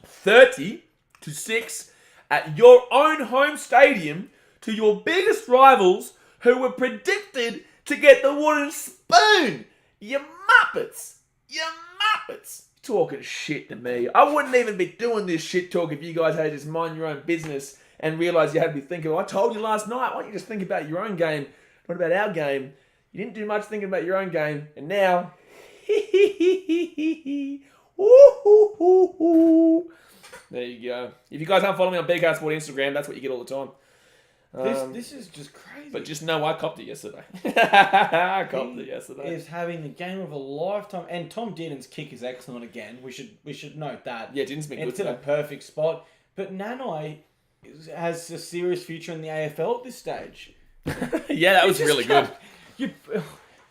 30-6 at your own home stadium to your biggest rivals who were predicted to get the wooden spoon. You muppets. You muppets. Talking shit to me. I wouldn't even be doing this shit talk if you guys had to just mind your own business and realise you had to be thinking, I told you last night, why don't you just think about your own game, not about our game. You didn't do much thinking about your own game, and now... There you go. If you guys aren't following me on BKRsport Instagram, that's what you get all the time. This is just crazy. But just know I copped it yesterday. I copped it yesterday. Is having the game of a lifetime, and Tom Dearden's kick is excellent again. We should note that. Yeah, Dearden's been good. It's in a perfect spot. But Nanai has a serious future in the AFL at this stage. Yeah, that was really good.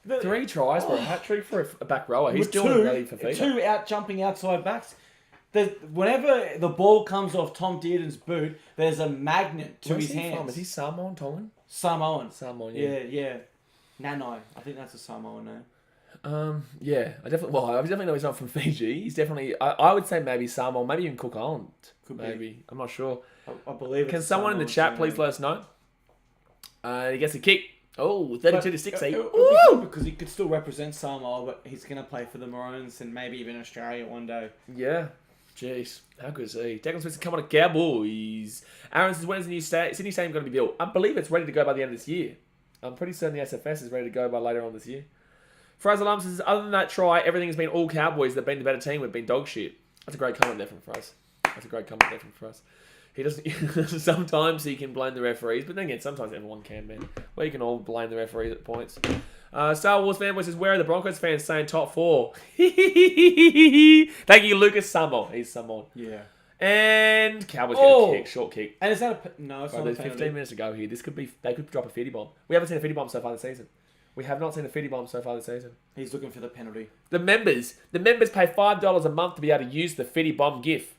3 tries for a hat-trick for a back rower. He's doing really for FIFA. 2 jumping outside backs. Whenever the ball comes off Tom Dearden's boot, there's a magnet to his hands. From? Is he Samoan, Tolman? Samoan, yeah. Yeah. Nanai. I think that's a Samoan name. Yeah. I definitely know he's not from Fiji. He's definitely... I would say maybe Samoan, maybe even Cook Island. Maybe. I'm not sure. I believe Can someone in the chat please let us know? He gets a kick. Oh, 32-6. Because he could still represent Samoa, but he's going to play for the Maroons and maybe even Australia one day. Yeah. Jeez. How good is he? Declan Smith's come on to Cowboys. Aaron says, when's the new Sydney Stadium going to be built? I believe it's ready to go by the end of this year. I'm pretty certain the SFS is ready to go by later on this year. Fraser Lum says, other than that try, everything has been all Cowboys. They've been the better team. We've been dog shit. That's a great comment there from Fraser. He doesn't. Sometimes he can blame the referees, but then again, sometimes everyone can, man. Well, you can all blame the referees at points. Star Wars fanboy says, where are the Broncos fans saying top 4? Thank you, Lucas Samo. He's Samoan. Yeah. And Cowboys get a kick, short kick. And is that no? It's not there's 15 minutes to go here. They could drop a 50 bomb. We haven't seen a 50 bomb so far this season. We have not seen a 50 bomb so far this season. He's looking for the penalty. The members pay $5 a month to be able to use the 50 bomb GIF.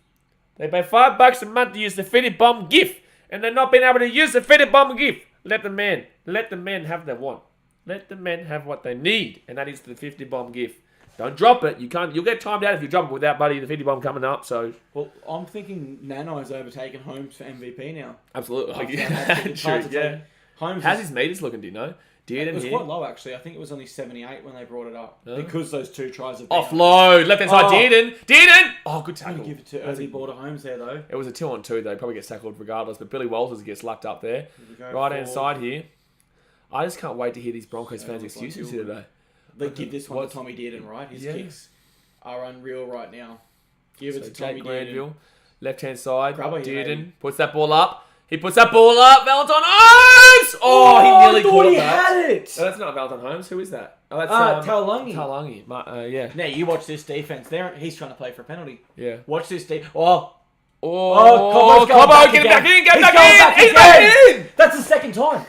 They pay $5 a month to use the fitted bomb GIF, and they're not being able to use the fitted bomb GIF. Let the men have their want. Let the men have what they need, and that is the 50 bomb GIF. Don't drop it. You'll get timed out if you drop it without the 50 bomb coming up. So, well, I'm thinking Nano's overtaken Holmes for MVP now. Absolutely, yeah. How's his meters looking? Do you know? It was quite low, actually. I think it was only 78 when they brought it up. Oh. Because those 2 tries have been offload. Left-hand side, Dearden! Oh, good tackle. I'm give it to early ball to Holmes there, though. It was a 2-on-2, though. Probably gets tackled regardless. But Billy Walters gets lucked up there. Right-hand side here. I just can't wait to hear these Broncos fans' excuses here today. They give this one to Tommy Dearden, right? His kicks are unreal right now. Give it to Tommy Dearden. Left-hand side, Dearden puts that ball up. He puts that ball up. Valentine Holmes! Oh, he nearly caught it. Had it. No, that's not Valentine Holmes. Who is that? Oh, that's Taulagi. Taulagi. Yeah. Now, you watch this defense. He's trying to play for a penalty. Yeah. Watch this defense. Cobbo, get back in. Get back in. He's back in. That's the second time.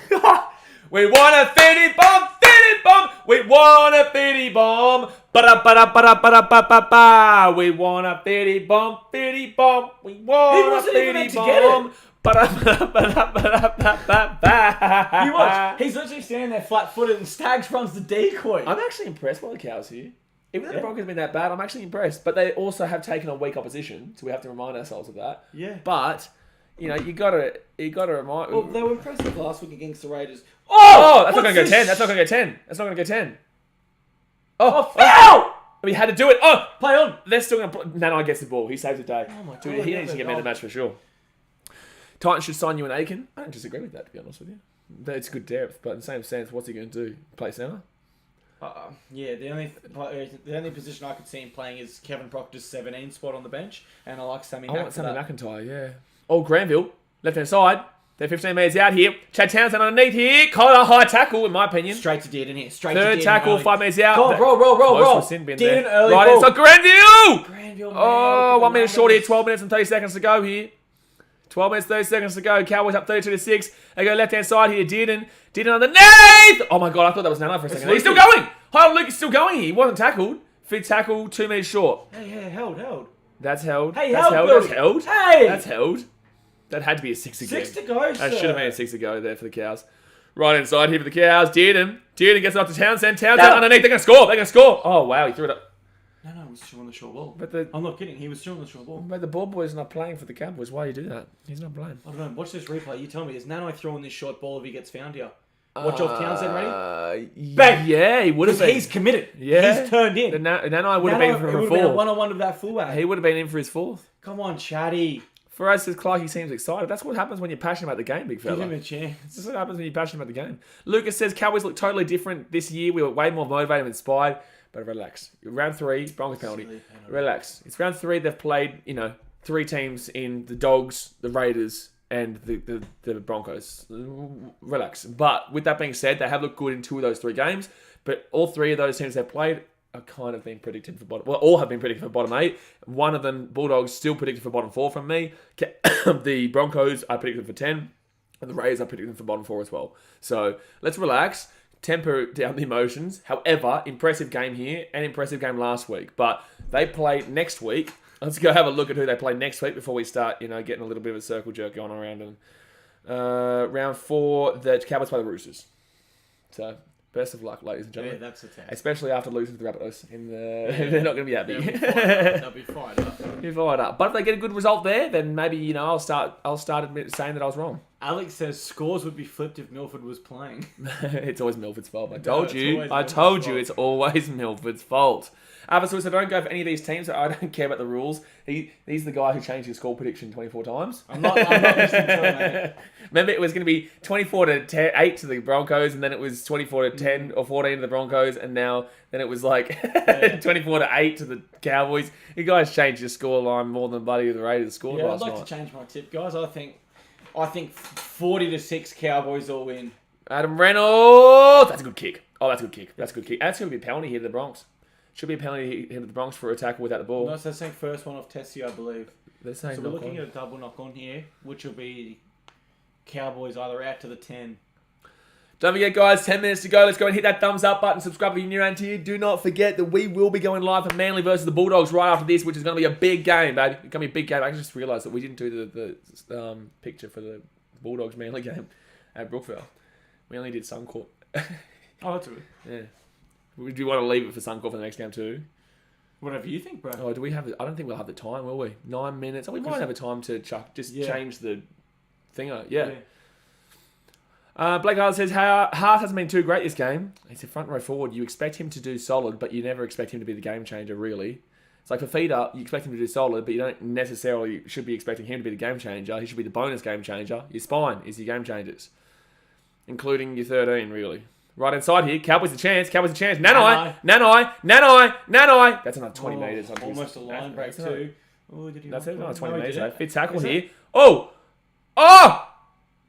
We want a fitted bomb. Fitted bomb. We want a fitty bomb. Ba-da-ba-da-ba-da-ba-da-ba-ba. We want a fitty bomb. Fitty bomb. We want a fitty bomb. He was. He's literally standing there flat-footed and Stags runs the decoy. I'm actually impressed by the Cows here. Even though the Broncos have been that bad, I'm actually impressed. But they also have taken a weak opposition, so we have to remind ourselves of that. Yeah. But you gotta remind. Well, they were impressive last week against the Raiders. Oh, that's not gonna go 10. That's not gonna go 10. That's not gonna go 10. Oh, foul! We had to do it. Oh, play on. They're still gonna. Nanai gets the ball. He saves the day. Oh my God. Dude, he needs to get man of the match for sure. Titans should sign you an Aiken. I don't disagree with that, to be honest with you. It's good depth, but in the same sense, what's he going to do? Play centre? Yeah, the only position I could see him playing is Kevin Proctor's 17 spot on the bench, and I like Sammy I want Sammy McIntyre, yeah. Oh, Granville, left-hand side. They're 15 metres out here. Chad Townsend underneath here. Caught a high tackle, in my opinion. Straight to Dearden here. Third tackle, 5 metres out. Go on, roll. Dearden early right ball. inside Granville! Granville, man. Oh, 1 minute short here. 12 minutes and 30 seconds to go here. 12 minutes, 30 seconds to go. Cowboys up 32-6. They go left-hand side here. Dearden underneath! Oh my God, I thought that was Nanai for a second. He's still going! Hold on, Luke is still going here. He wasn't tackled. Fifth tackle, 2 minutes short. Hey, held. That's held. Hey, that's held. That's held. Hey! That's held. That had to be a 6 again. 6 to go, That should have been a 6 to go there for the Cows. Right inside here for the Cows. Dearden gets it up to Townsend. Underneath. They're going to score. Oh, wow. He threw it up. No, he was still on the short ball. But I'm not kidding. He was still on the short ball. But the ball boy's not playing for the Cowboys. Why do you do that? He's not playing. I don't know. Watch this replay. You tell me. Is Nanai throwing this short ball if he gets found here? Watch off Townsend ready? Bang! Yeah, he would have been. He's committed. Yeah. He's turned in. Nanai would have been for a fourth. One-on-one with that fullback. He would have been in for his fourth. Come on, Chatty. For us, as Clarkey seems excited. That's what happens when you're passionate about the game, big fella. Give him a chance. This is what happens when you're passionate about the game. Lucas says Cowboys look totally different this year. We were way more motivated and inspired. But relax. Round 3, Broncos penalty. Relax. It's round 3. They've played, 3 teams in the Dogs, the Raiders, and the Broncos. Relax. But with that being said, they have looked good in 2 of those 3 games. But all 3 of those teams they've played are kind of been predicted for bottom. Well, all have been predicted for bottom 8. One of them, Bulldogs, still predicted for bottom 4 from me. The Broncos are predicted for 10. And the Reyes are predicted for bottom 4 as well. So let's relax. Temper down the emotions. However, impressive game here and impressive game last week. But they play next week. Let's go have a look at who they play next week before we start, getting a little bit of a circle jerk going around. And round 4, the Cowboys play the Roosters. So best of luck, ladies and gentlemen. Yeah, that's a test. Especially after losing to the Rabbitohs. They're not going to be happy. They'll be fired up. Be fired up. But if they get a good result there, then maybe I'll start saying that I was wrong. Alex says scores would be flipped if Milford was playing. It's always Milford's fault. I told you it's always Milford's fault. So don't go for any of these teams. I don't care about the rules. He's the guy who changed his score prediction 24 times. I'm not listening to him, mate. Remember, it was going to be 24-8 to the Broncos, and then it was 24-10 or 14 to the Broncos, and then it was like 24-8 to the Cowboys. You guys changed your score line more than bloody the Raiders scored last night. I'd like to change my tip, guys. I think 40-6 Cowboys all win. Adam Reynolds. That's a good kick. Oh, that's a good kick. That's going to be a penalty here to the Bronx. Should be a penalty here to the Bronx for a tackle without the ball. No, so they're saying first one off Tessie, I believe. They're saying so we're looking at a double knock on here, which will be Cowboys either out to the 10. Don't forget, guys, 10 minutes to go. Let's go and hit that thumbs up button. Subscribe if you're new around here. Do not forget that we will be going live for Manly versus the Bulldogs right after this, which is going to be a big game, baby. It's going to be a big game. I just realised that we didn't do the picture for the Bulldogs Manly game at Brookville. We only did Suncorp. Oh, that's good. Yeah. Do you want to leave it for Suncorp for the next game too? Whatever you think, bro. Oh, do we have? I don't think we'll have the time, will we? 9 minutes. Oh, we might have a time to change the thinger. Yeah. Blake Harlan says, Haas hasn't been too great this game. He's a front row forward. You expect him to do solid, but you never expect him to be the game changer, really. It's like for Feeder, you expect him to do solid, but you don't necessarily should be expecting him to be the game changer. He should be the bonus game changer. Your spine is your game changers, including your 13, really. Right inside here, Cowboys a chance. Nanai. That's another 20 metres. Almost a line break too. That's another 20 metres. Fit tackle here. Oh!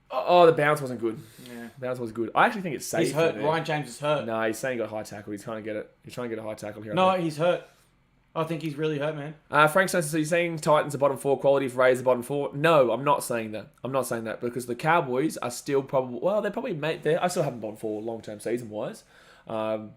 The bounce wasn't good. Yeah. Bounce was good. I actually think it's safe. He's hurt. Ryan James is hurt. No, he's saying he got a high tackle. He's trying to get it. He's trying to get a high tackle here. No, he's hurt. I think he's really hurt, man. Frank says, so you're saying Titans are bottom 4 quality if Reyes are bottom 4? No, I'm not saying that. Because the Cowboys are still probably... Well, they're probably... I still have them bottom 4 long-term season-wise.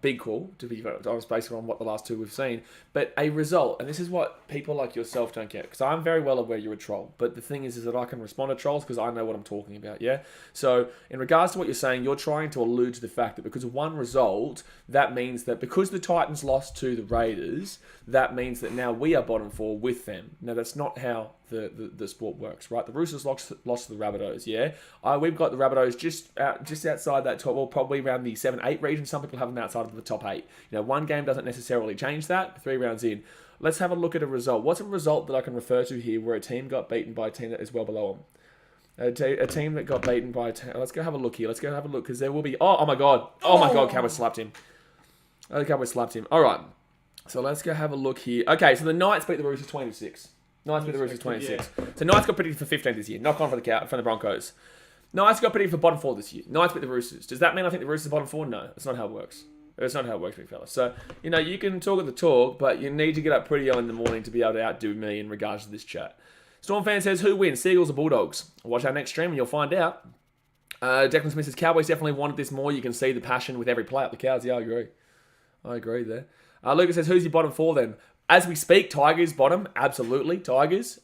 Big call, to be honest, based on what the last two we've seen. But a result, and this is what people like yourself don't get, because I'm very well aware you're a troll. But the thing is that I can respond to trolls because I know what I'm talking about, yeah? So in regards to what you're saying, you're trying to allude to the fact that because of one result, that means that because the Titans lost to the Raiders, that means that now we are bottom four with them. Now, that's not how the sport works, right? The Roosters lost to the Rabbitohs, yeah? We've got the Rabbitohs just outside that top, well, probably around the 7-8 region. Some people have them outside of the top 8. One game doesn't necessarily change that. 3 rounds in. Let's have a look at a result. What's a result that I can refer to here where a team got beaten by a team that is well below them? A team that got beaten by a team... Let's go have a look here. Let's go have a look, because there will be... Oh my God. Oh my God, Cowboys slapped him. Cowboys slapped him. All right. So let's go have a look here. Okay, so the Knights beat the Roosters 26. Knights beat the Roosters 26. Yeah. So Knights got predicted for 15th this year. Knock on for the Broncos. Knights got predicted for bottom 4 this year. Knights beat the Roosters. Does that mean I think the Roosters are bottom 4? No. That's not how it works. It's not how it works, big fella. So, you can talk the talk, but you need to get up pretty early in the morning to be able to outdo me in regards to this chat. Storm fan says, who wins, Seagulls or Bulldogs? Watch our next stream and you'll find out. Declan Smith says, Cowboys definitely wanted this more. You can see the passion with every play up the Cows. Yeah, I agree there. Lucas says, who's your bottom 4 then? As we speak, Tigers bottom. Absolutely, Tigers.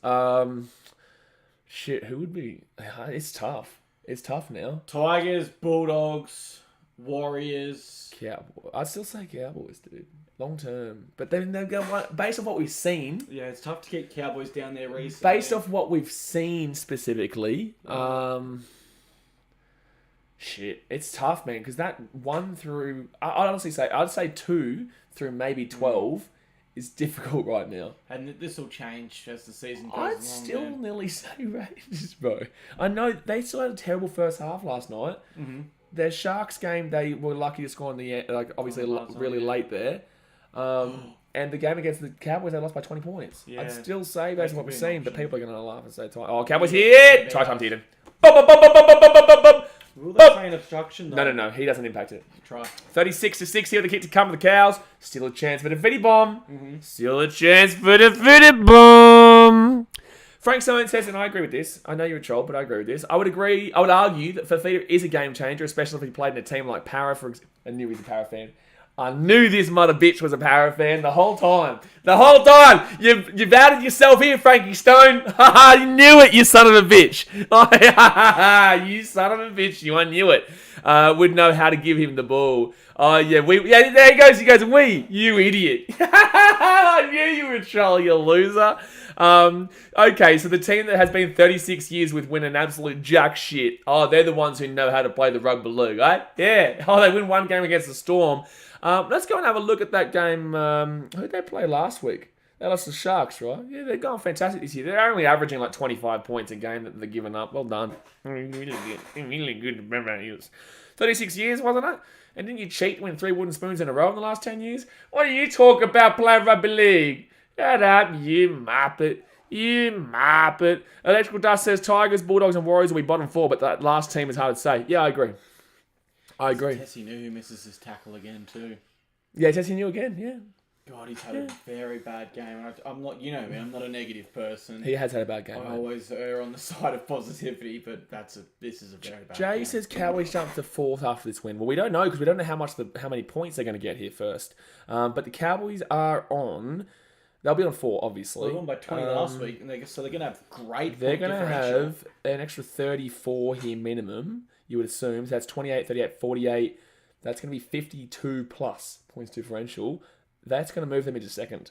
Shit, who would be... It's tough. It's tough now. Tigers, Bulldogs, Warriors. Cowboys. I'd still say Cowboys, dude. Long term. But then they've got... Based off what we've seen... Yeah, it's tough to get Cowboys down there recently. Based off what we've seen specifically... Shit, it's tough, man, because that 1 through... I'd honestly say... I'd say 2 through maybe 12 is difficult right now. And this will change as the season goes along. I'd still nearly say Raiders, bro. I know they still had a terrible first half last night. Mm-hmm. Their Sharks game, they were lucky to score in the end, obviously really late there. And the game against the Cowboys, they lost by 20 points. Yeah. I'd still say, based on what we've seen, but people are going to laugh and say, oh, Cowboys hit! Try time, Deedon. Will they say an obstruction, though? No. He doesn't impact it. Try. 36-6 here, the kick to come for the Cows. Still a chance for the Fitty Bomb. Mm-hmm. Still a chance for the Fitty Bomb. Frank Simon says, and I agree with this. I know you're a troll, but I agree with this. I would argue that Fafita is a game changer, especially if he played in a team like Para, for example. I knew he was a Para fan. I knew this mother bitch was a Para fan the whole time. The whole time! You've outed yourself here, Frankie Stone. You knew it, you son of a bitch. You son of a bitch. I knew it. Would know how to give him the ball. Oh, yeah. There he goes. He goes, you idiot. I knew you were a troll, you loser. Okay, so the team that has been 36 years with winning absolute jack shit. Oh, they're the ones who know how to play the rugby league, right? Yeah. Oh, they win one game against the Storm. Let's go and have a look at that game. Who did they play last week? They lost the Sharks, right? Yeah, they're going fantastic this year. They're only averaging like 25 points a game that they're giving up. Well done. Really good. 36 years, wasn't it? And didn't you cheat to win 3 wooden spoons in a row in the last 10 years? What do you talk about playing rugby league? Shut up, you muppet. Electrical Dust says Tigers, Bulldogs and Warriors will be bottom 4, but that last team is hard to say. Yeah, I agree. Tessie knew who misses his tackle again too. Yeah, Tessie knew again, yeah. God, he's had a very bad game. I'm not, me, I'm not a negative person. He has had a bad game. I always err on the side of positivity, but this is a very bad Jay game. says Cowboys jump to 4th after this win. Well, we don't know because we don't know how many points they're going to get here first. But the Cowboys are on... They'll be on 4, obviously. Well, they won by 20 last week, and so they're going to have great They're going to have an extra 34 here minimum, you would assume. So that's 28, 38, 48. That's going to be 52 plus points differential. That's going to move them into 2nd.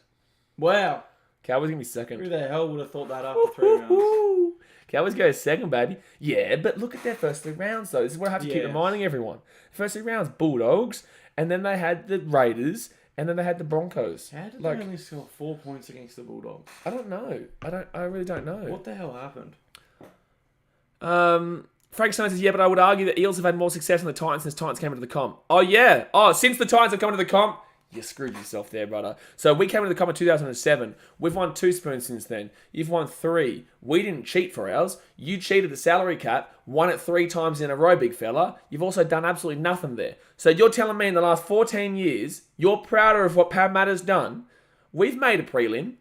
Wow. Cowboys going to be 2nd. Who the hell would have thought that after 3 rounds? Cowboys go 2nd, baby. Yeah, but look at their first 3 rounds, though. This is what I have to keep reminding everyone. The first 3 rounds, Bulldogs, and then they had the Raiders, and then they had the Broncos. How did they only score 4 points against the Bulldogs? I don't know. I really don't know. What the hell happened? Frank Stone says, yeah, but I would argue that Eels have had more success than the Titans since Titans came into the comp. Oh, yeah. Oh, since the Titans have come into the comp, you screwed yourself there, brother. So we came into the comp in 2007. We've won 2 spoons since then. You've won 3. We didn't cheat for ours. You cheated the salary cap, won it 3 times in a row, big fella. You've also done absolutely nothing there. So you're telling me in the last 14 years, you're prouder of what Parramatta's done. We've made a prelim.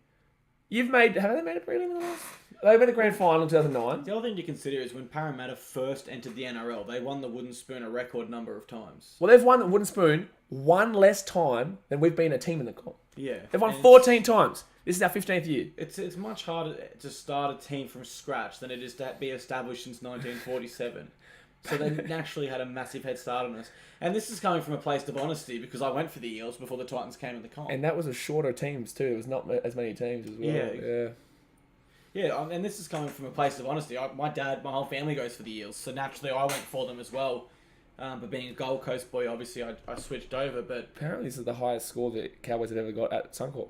Have they made a prelim in the last? They made the grand final in 2009. The other thing to consider is when Parramatta first entered the NRL, they won the Wooden Spoon a record number of times. Well, they've won the Wooden Spoon one less time than we've been a team in the comp. Yeah. They've won 14 times. This is our 15th year. It's much harder to start a team from scratch than it is to be established since 1947. So they naturally had a massive head start on us. And this is coming from a place of honesty because I went for the Eels before the Titans came in the comp. And that was a shorter teams too. It was not as many teams as well. Yeah, and this is coming from a place of honesty. My whole family goes for the Eels, so naturally I went for them as well. But being a Gold Coast boy, obviously I switched over. But apparently this is the highest score that Cowboys have ever got at Suncorp.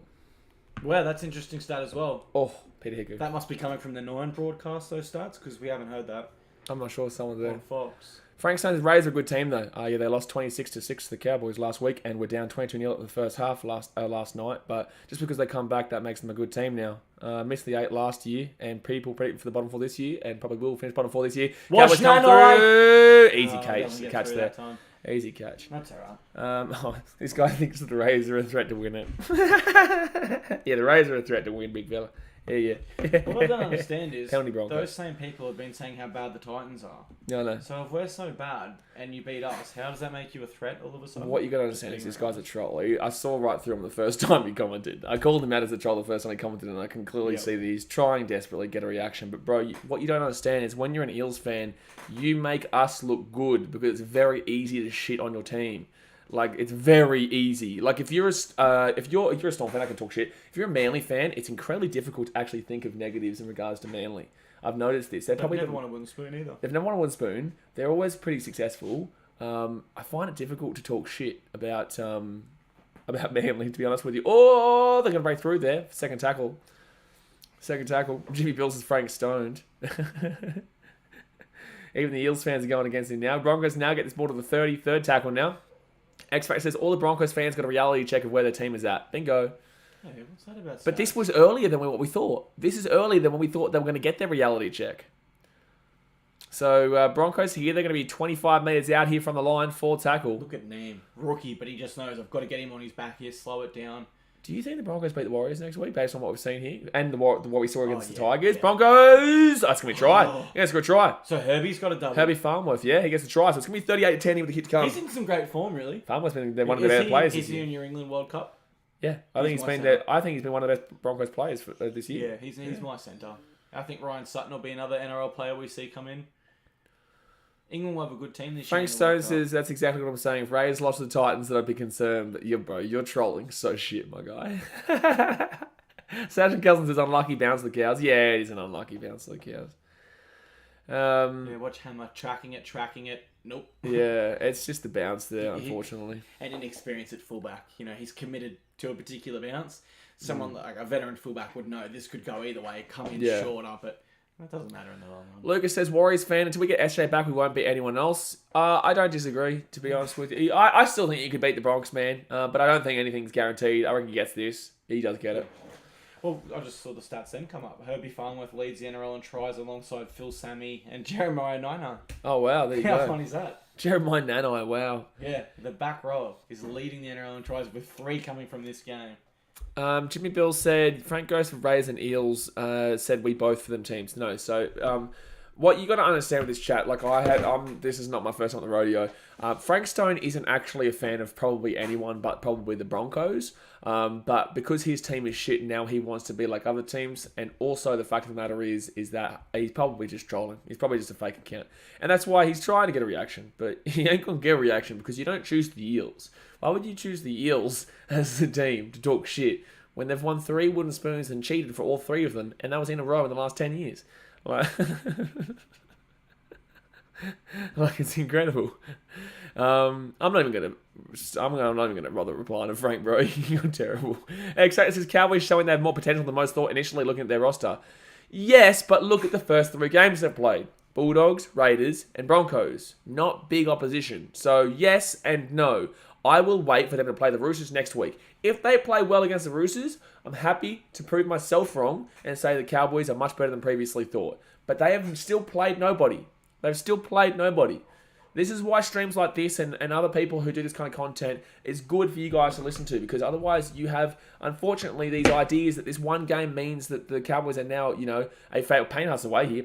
Well, that's an interesting stat as well. Oh, Peter Hickey. That must be coming from the 9 broadcast, those stats, because we haven't heard that. I'm not sure someone's there. On Fox. Frank Stone's Reyes are a good team though. Yeah, they lost 26-6 to the Cowboys last week and were down 22-0 at the first half last night. But just because they come back, that makes them a good team now. Missed the 8 last year, and people predict for the bottom 4 this year, and probably will finish bottom 4 this year. Watch Cowboys come through. Easy catch there. Easy catch. That's alright. This guy thinks that the Rays are a threat to win it. Yeah, the Rays are a threat to win, big fella. Yeah. What I don't understand is Broncos. those same people have been saying how bad the Titans are. No, no. So if we're so bad and you beat us, how does that make you a threat all of a sudden? What you got to understand is this guy's a troll. I saw right through him the first time he commented. I called him out as a troll the first time he commented, and I can clearly see that he's trying desperately to get a reaction. But bro, what you don't understand is when you're an Eels fan, you make us look good because it's very easy to shit on your team. Like, it's very easy. Like, if you're a Storm fan, I can talk shit. If you're a Manly fan, it's incredibly difficult to actually think of negatives in regards to Manly. I've noticed this. They've never won a wooden spoon either. They've never won a wooden spoon. They're always pretty successful. I find it difficult to talk shit about Manly, to be honest with you. Oh, they're going to break through there. Second tackle. Jimmy Bills is Frank Stoned. Even the Eels fans are going against him now. Broncos now get this ball to the 33rd tackle now. X-Factor says all the Broncos fans got a reality check of where their team is at. Bingo. Hey, what's that about? But this was earlier than what we thought. This is earlier than when we thought they were going to get their reality check. So Broncos here, they're going to be 25 metres out here from the line, 4 tackle. Look at Neem. Rookie, but he just knows I've got to get him on his back here, slow it down. Do you think the Broncos beat the Warriors next week based on what we've seen here? And what we saw against the Tigers? Yeah. Broncos! That's going to be a try. Yeah, it's going to try. So Herbie's got a double. Herbie Farnworth, yeah, he gets a try. So it's going to be 38-10 with the hit to come. He's in some great form, really. Farnworth's been one of the better players this year. Is he in your England World Cup? Yeah, I think he's been there. I think he's been one of the best Broncos players this year. Yeah, he's my centre. I think Ryan Sutton will be another NRL player we see come in. England will have a good team this year. Frank Stone says that's exactly what I'm saying. If Reyes lost to the Titans, then I'd be concerned. But you're trolling so shit, my guy. Sergeant Cousins says unlucky bounce to the Cows. Yeah, it is an unlucky bounce to the Cows. Yeah, watch Hammer tracking it. Nope. Yeah, it's just the bounce there, unfortunately. And inexperienced at fullback. You know, he's committed to a particular bounce. Someone like a veteran fullback would know this could go either way. Come in shorter, but that doesn't matter in the long run. Lucas says, Warriors fan, until we get SJ back, we won't beat anyone else. I don't disagree, to be honest with you. I still think you could beat the Bronx, man. But I don't think anything's guaranteed. I reckon he gets this. He does get it. Well, I just saw the stats then come up. Herbie Farnworth leads the NRL in tries alongside Phil Sammy and Jeremiah Nina. Oh, wow. There you go. How fun is that? Jeremiah Nanai, wow. Yeah, the back row is leading the NRL in tries with 3 coming from this game. Jimmy Bill said, Frank goes for Rays and Eels, said we both for them teams. No, so what you got to understand with this chat, like this is not my first time on the rodeo. Frank Stone isn't actually a fan of probably anyone but probably the Broncos. But because his team is shit now, he wants to be like other teams. And also the fact of the matter is that he's probably just trolling. He's probably just a fake account. And that's why he's trying to get a reaction. But he ain't going to get a reaction because you don't choose the Eels. Why would you choose the Eels as the team to talk shit when they've won 3 wooden spoons and cheated for all 3 of them? And that was in a row in the last 10 years. Like, it's incredible. I'm not even gonna bother replying to Frank, bro. You're terrible. Exactly. It says Cowboys showing they have more potential than most thought initially looking at their roster. Yes, but look at the first 3 games they've played. Bulldogs, Raiders, and Broncos. Not big opposition. So yes and no. I will wait for them to play the Roosters next week. If they play well against the Roosters, I'm happy to prove myself wrong and say the Cowboys are much better than previously thought. But they have still played nobody. This is why streams like this and other people who do this kind of content is good for you guys to listen to, because otherwise you have, unfortunately, these ideas that this one game means that the Cowboys are now, a fatal. Payne us away here.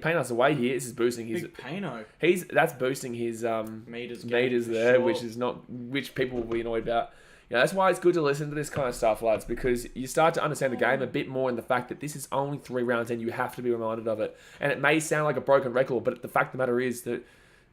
This is boosting his. Big Payno. That's boosting his meters there, sure. which people will be annoyed about. That's why it's good to listen to this kind of stuff, lads, because you start to understand the game a bit more, and the fact that this is only 3 rounds and you have to be reminded of it. And it may sound like a broken record, but the fact of the matter is that,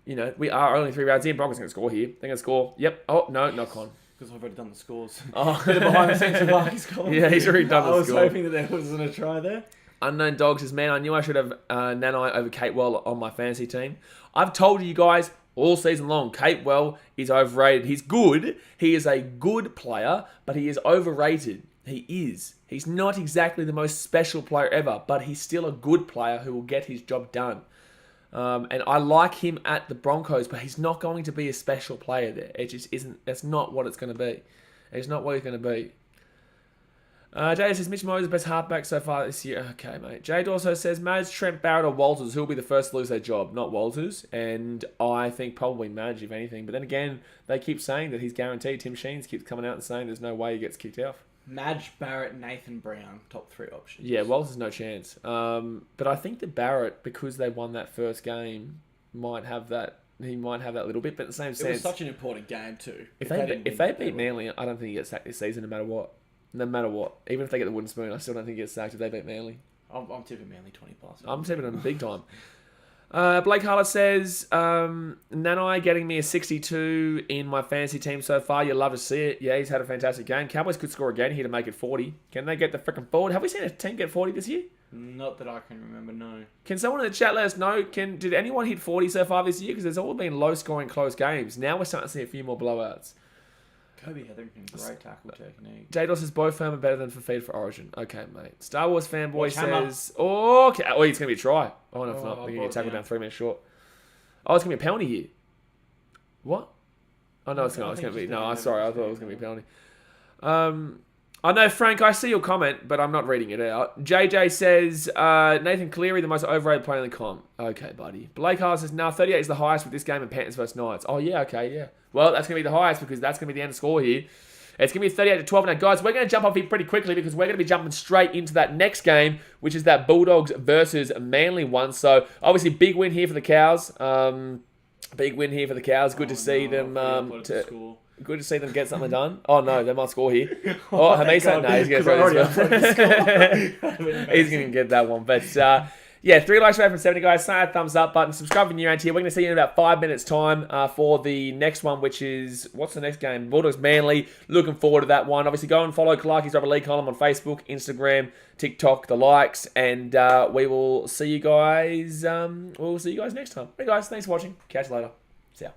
we are only 3 rounds in. Broncos are going to score here. They're going to score. Yep. Oh, no, knock on. Because I've already done the scores. Oh. Bit of behind the scenes of Marky's call. Yeah, he's already done the score. I was hoping that there wasn't a try there. Unknown Dog says, man, I knew I should have Nanai over Catewell on my fantasy team. I've told you guys all season long, Catewell is overrated. He's good. He is a good player, but he is overrated. He is. He's not exactly the most special player ever, but he's still a good player who will get his job done. And I like him at the Broncos, but he's not going to be a special player there. It just isn't. That's not what it's going to be. It's not what he's going to be. Jay says, Mitch Moyes is the best halfback so far this year. Okay, mate. Jade also says, Madge, Trent Barrett or Walters, who will be the first to lose their job? Not Walters. And I think probably Madge, if anything. But then again, they keep saying that he's guaranteed. Tim Sheens keeps coming out and saying there's no way he gets kicked off. Madge, Barrett, Nathan Brown, top 3 options. Yeah, Walters, no chance. But I think that Barrett, because they won that first game, might have that. He might have that little bit, but in the same sense... It was such an important game too. If they beat Manly, I don't think he gets sacked this season no matter what. No matter what. Even if they get the wooden spoon, I still don't think he gets sacked if they beat Manly. I'm tipping Manly 20+. I'm tipping them big time. Blake Harlett says, Nanai getting me a 62 in my fantasy team so far. You'll love to see it. Yeah, he's had a fantastic game. Cowboys could score again here to make it 40. Can they get the freaking forward? Have we seen a team get 40 this year? Not that I can remember, no. Can someone in the chat let us know? Did anyone hit 40 so far this year? Because there's all been low-scoring, close games. Now we're starting to see a few more blowouts. Kobe Hetherington, great tackle technique. Jados says both firm are better than Fafita for Origin. Okay, mate. Star Wars fanboy says, okay. Oh, it's going to be a try. Oh, no, it's not. They're going to get tackled down 3 minutes short. Oh, it's going to be a penalty here. What? Oh, no, it's not. It's going to be... No, sorry. I thought it was going to be a penalty. I know, Frank, I see your comment, but I'm not reading it out. JJ says, Nathan Cleary, the most overrated player in the comp. Okay, buddy. Blake Harris says, 38 is the highest with this game in Panthers versus Knights. Oh, yeah, okay, yeah. Well, that's going to be the highest because that's going to be the end of score here. It's going to be 38-12. Now, guys, we're going to jump off here pretty quickly because we're going to be jumping straight into that next game, which is that Bulldogs versus Manly one. So, obviously, big win here for the Cows. Big win here for the Cows. Good to see them. Good to see them get something done. Oh, no, they might score here. Oh, Hamisa, no, he's going to throw this one. He's going to get that one. But, yeah, 3 likes from 70, guys. Smash that thumbs up button. Subscribe if you're new around here. We're going to see you in about 5 minutes' time for the next one, which is... What's the next game? Bulldogs Manly. Looking forward to that one. Obviously, go and follow Kalaki's Rubber League column on Facebook, Instagram, TikTok, the likes. And we will see you guys... next time. Hey, guys, thanks for watching. Catch you later. See ya.